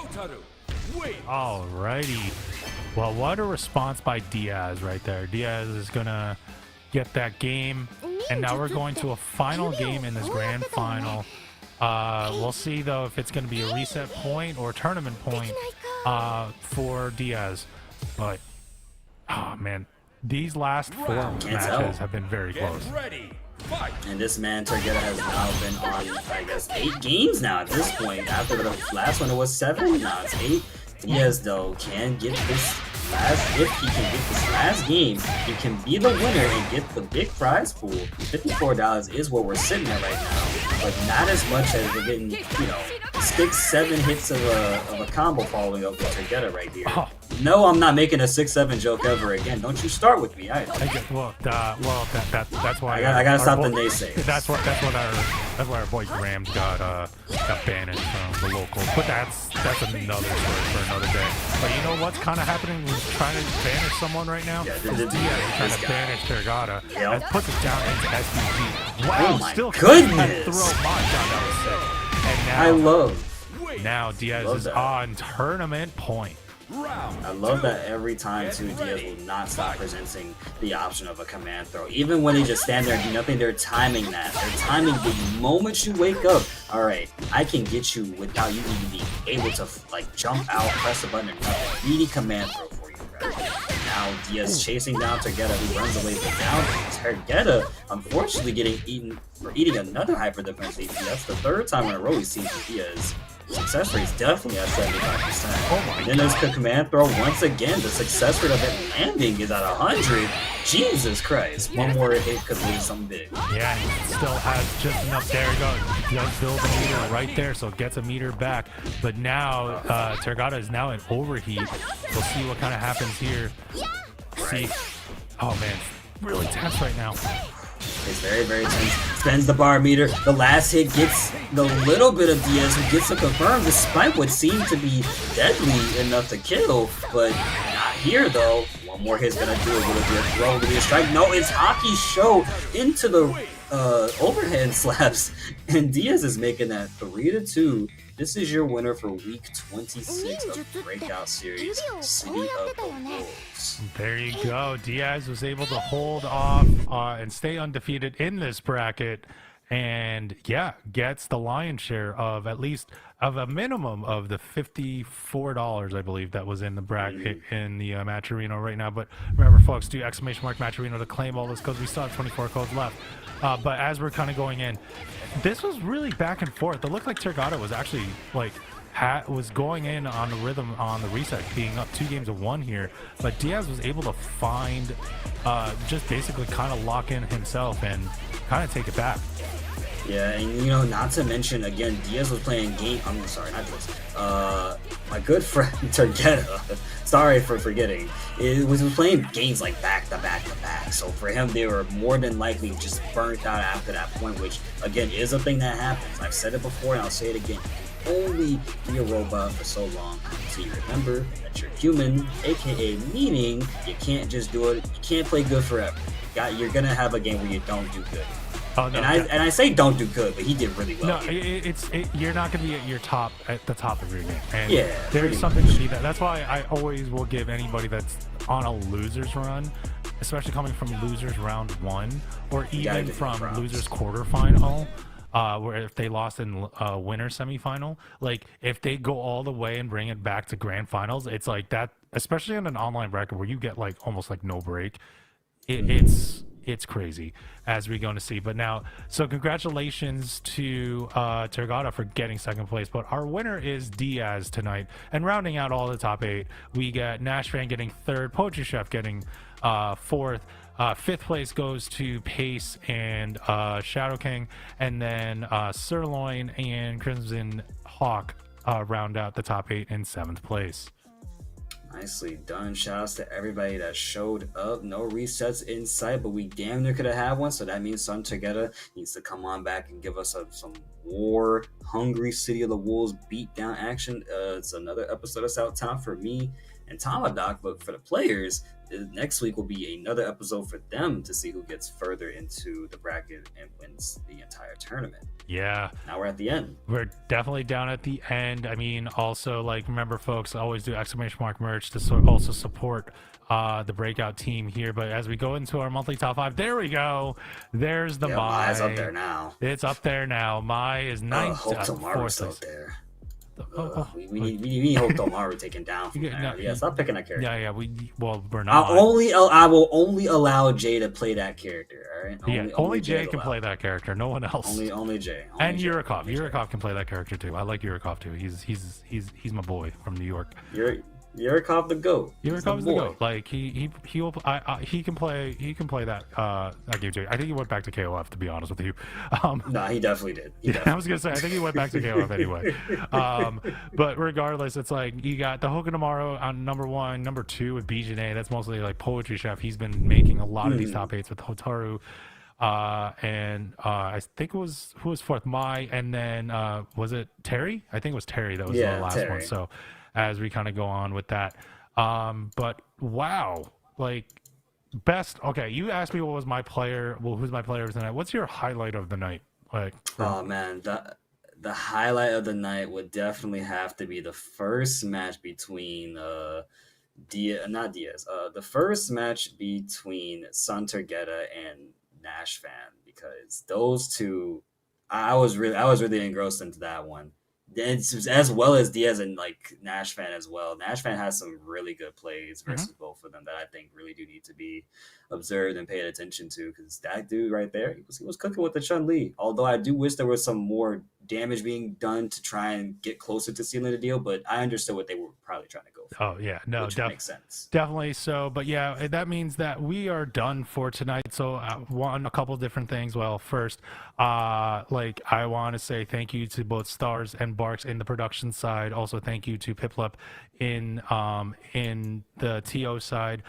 Alrighty. Well, what a response by Diaz right there. Diaz is going to get that game, and now we're going to a final game in this grand final. We'll see, though, if it's going to be a reset point or tournament point for Diaz. But oh man, these last 4 matches have been very close. And this man, Tergata, has now been on, I guess, 8 games now at this point. After the last one, it was 7. Now it's 8. Diaz, though, can get this if he can get this last game, he can be the winner and get the big prize pool. $54 is what we're sitting at right now, but not as much as we're getting, 6-7 hits of a combo following up with Tergata right here. Oh. No, I'm not making a 6-7 joke ever again. Don't you start with me either. That's why I gotta stop the naysayers. That's why our boy Graham got banished from the locals. But that's another story for another day. But you know what's kind of happening? We're trying to banish someone right now. Yeah, Diaz trying to banish Tergata. That puts it down into SPG. Wow, oh my still goodness! Throw my God, that was sick. And now, now Diaz is on tournament point. I love that every time too, Diaz will not stop presenting the option of a command throw. Even when they just stand there and do nothing, they're timing that. They're timing the moment you wake up. All right, I can get you without you even being able to like jump out, press a button, or nothing. Really command throw for you, right? Now Diaz chasing down Targeta, who runs away, but now Targeta unfortunately getting eaten for eating another hyper defense AP. That's the third time in a row we've seen Diaz. Success rate is definitely at 75%. Oh my and then there's the command throw once again. The success rate of it landing is at 100. Jesus Christ. One more hit could leave something big. Yeah, and still has just enough. There you go. Does build a meter right there, so gets a meter back. But now Targeta is now in overheat. We'll see what kind of happens here. See. Oh man, really tense right now. It's very, very tense. Spends the bar meter. The last hit gets the little bit of Diaz, who gets a confirm despite what seemed to be deadly enough to kill. But not here, though. One more hit's gonna do it. Will it be a throw? Will it be a strike? No, it's Hockey Show into the overhand slaps. And Diaz is making that 3-2. This is your winner for week 26 of Breakout Series, City of the Wolves. There you go. Diaz was able to hold off and stay undefeated in this bracket, and yeah, gets the lion's share of at least of a minimum of the $54, I believe, that was in the bracket in the Matcherino right now. But remember, folks, do ! Matcherino to claim all those codes. We still have 24 codes left. But as we're kind of going in, this was really back and forth. It looked like Targeta was actually like was going in on the rhythm on the reset, being up 2-1 here. But Diaz was able to find, just basically kind of lock in himself and kind of take it back. Yeah, and you know, not to mention, again, Diaz was playing I'm sorry, not this. My good friend Targeta, sorry for forgetting, was playing games like back to back to back. So for him, they were more than likely just burnt out after that point, which again is a thing that happens. I've said it before and I'll say it again. You can only be a robot for so long. So you remember that you're human, aka meaning you can't just do it. You can't play good forever. You're gonna have a game where you don't do good. Oh, no, and I say don't do good, but he did really well. No, you're not going to be at the top of your game. And yeah, there's something to be that. That's why I always will give anybody that's on a losers run, especially coming from losers round 1, or even from losers quarterfinal, where if they lost in winner semifinal, like if they go all the way and bring it back to grand finals, it's like that. Especially in an online bracket where you get like almost like no break, it's crazy, as we're going to see. But now, so congratulations to Targeta for getting second place. But our winner is Diaz tonight. And rounding out all the top 8, we got Nashvan getting 3rd, Poetry Chef getting 4th. 5th place goes to Pace and Shadow King. And then Sirloin and Crimson Hawk round out the top 8 in 7th place. Nicely done. Shoutouts to everybody that showed up. No resets in sight, but we damn near could have had one. So that means Sun Targeta needs to come on back and give us some war-hungry City of the Wolves beat-down action. It's another episode of South Town for me and Tomadoc, but for the players, next week will be another episode for them to see who gets further into the bracket and wins the entire tournament. Yeah. Now we're at the end. We're definitely down at the end. I mean, also, like, remember, folks, always do ! Merch to also support the Breakout team here. But as we go into our monthly top 5, there we go. There's the Mai. Mai's up there now. It's up there now. Mai is 9th. Hope tomorrow's up there. We need Hope Tomaru taken down from there. Yeah, stop picking that character. Yeah, we're not. I will only allow Jay to play that character. All right. Only Jay can play that character. No one else. Only Jay. And Yurikov. Yurikov can play that character too. I like Yurikov too. He's my boy from New York. Yurikov the GOAT. Yurikov's the GOAT. Like he can play that game too. I think he went back to KOF, to be honest with you. No, he definitely did. I was gonna say I think he went back to KOF anyway. But regardless, it's like you got the Hokunamaru on number 1, number 2 with Bijane. That's mostly like Poetry Chef. He's been making a lot of these top 8s with Hotaru. And I think it was who was 4th, Mai, and then was it Terry? I think it was Terry that was the last Terry. one. So as we kind of go on with that, but wow, like best. Okay, you asked me what was my player. Well, who's my player tonight? What's your highlight of the night? Like, oh man, the highlight of the night would definitely have to be the first match between the first match between Suntergetta and Nash Fan, because those two, I was really engrossed into that one. It's, as well as Diaz and like Nash Fan as well. Nash Fan has some really good plays versus both of them that I think really do need to be observed and paid attention to, because that dude right there, he was cooking with the Chun Li. Although I do wish there was some more damage being done to try and get closer to sealing the deal, but I understood what they were probably trying to go for. Oh yeah, no, which makes sense. Definitely so. But yeah, that means that we are done for tonight. So a couple different things. Well, first, like I want to say thank you to both Stars and Barks in the production side. Also, thank you to Piplep in the TO side.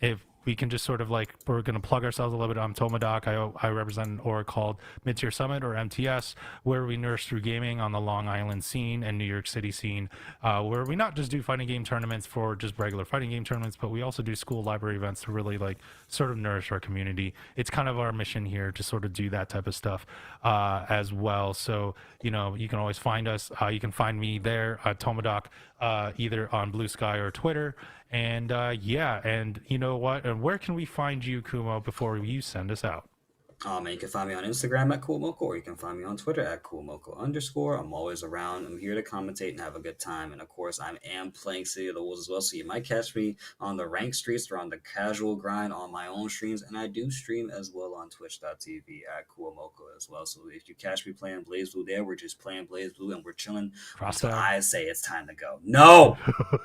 If we can just sort of like, we're going to plug ourselves a little bit. I'm Tomadoc. I represent an org called Mid-Tier Summit, or MTS, where we nurse through gaming on the Long Island scene and New York City scene, where we not just do fighting game tournaments for just regular fighting game tournaments, but we also do school library events to really like sort of nourish our community. It's kind of our mission here to sort of do that type of stuff as well. So, you know, you can always find us. You can find me there, Tomadoc, either on Blue Sky or Twitter. And yeah, and you know what? And where can we find you, Kumo, before you send us out? Man, you can find me on Instagram at CoolMoko, or you can find me on Twitter at CoolMoko_. I'm always around. I'm here to commentate and have a good time. And of course, I am playing City of the Wolves as well. So you might catch me on the ranked streets or on the casual grind on my own streams. And I do stream as well on twitch.tv at CoolMoko as well. So if you catch me playing Blaze Blue there, we're just playing Blaze Blue and we're chilling. So I say it's time to go. No!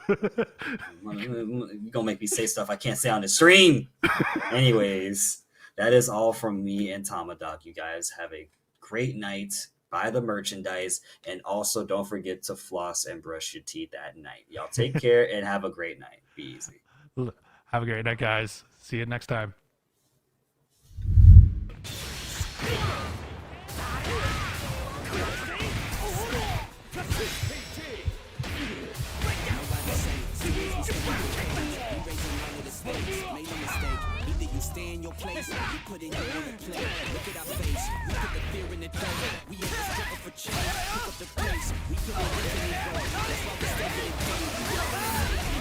You're going to make me say stuff I can't say on the stream. Anyways. That is all from me and Tomadoc. You guys have a great night. Buy the merchandise. And also don't forget to floss and brush your teeth at night. Y'all take care and have a great night. Be easy. Have a great night, guys. See you next time. Stay in your place, you put in your own play. Look at our face, we put the fear in the dirt. We in the struggle for change, pick up the pace. We put it in the go, that's why we stay in the game.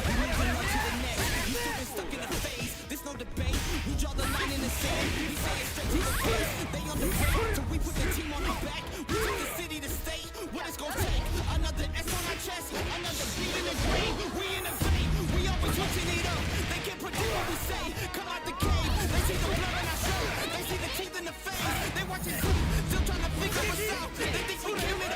We moving on to the next, you still been stuck in the phase. There's no debate, we draw the line in the sand. We say it straight to the face, they on the break. So we put the team on our back, we took the city to state. What it's gonna take, another S on our chest, another beat in the green. We innovate, we always switching it up. They can't predict what we say, come out the cave. They see the blood in our shirt, they see the teeth in the face. They watching too, still trying to figure us out. They think we came in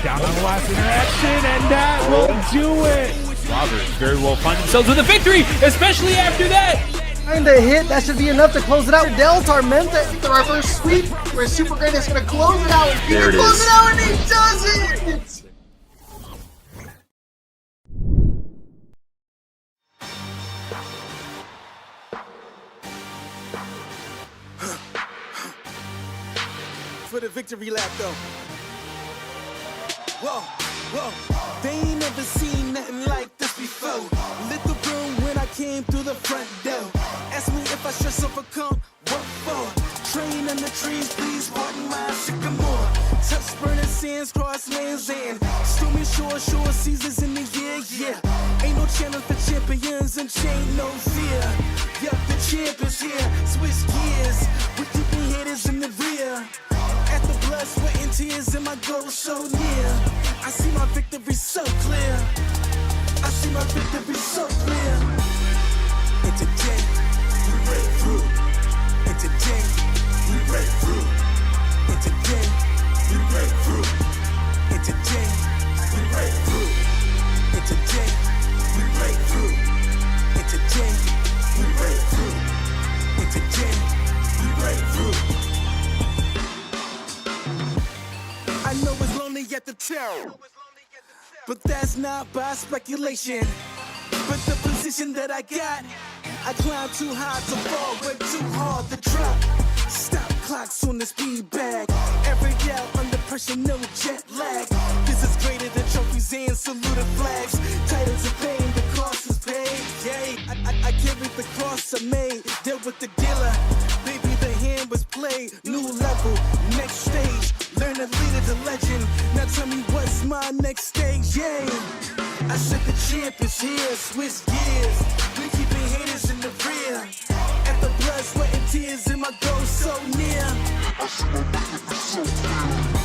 Down on the last interaction, and that will do it. Robbers very well find themselves with a victory, especially after that. Find a hit, that should be enough to close it out. Del Tormenta for our first sweep, where Super Great is going to close it out. He can close it out, and he does it! For the victory lap though. Whoa, whoa. They ain't never seen nothing like this before. Lit the room when I came through the front door. Ask me if I stress overcome, what for? Train in the trees, please pardon my sycamore. Touch burning sands, cross lands and stormy shore seasons in the year, yeah. Ain't no challenge for champions and chain no fear. Yup, the champ is here, switch gears. We're keeping haters in the rear. At the blood, sweat, and tears, and my goal so near. I see my victory so clear. I see my victory so clear. And today, we break through. And today, we break through. And today, we break through. And today, we break through. And today, we break through. And today, we break through. And today, we break through. I know it's lonely at the top, but that's not by speculation. But the position that I got, I climb too high to fall, but too hard to drop. Stop clocks on the speed bag. Every out under pressure, no jet lag. This is greater than trophies and saluted flags. Titles of fame, the cost is paid. Yay, I carried the cross I made. Deal with the dealer, baby, the hand was played. New level, next stage. Learn to lead it to legend. Now tell me what's my next stage, yeah. I said the champ is here, switch gears. We keeping haters in the rear. At the blood, sweat, and tears, and my goal so near. I see my victory so clear.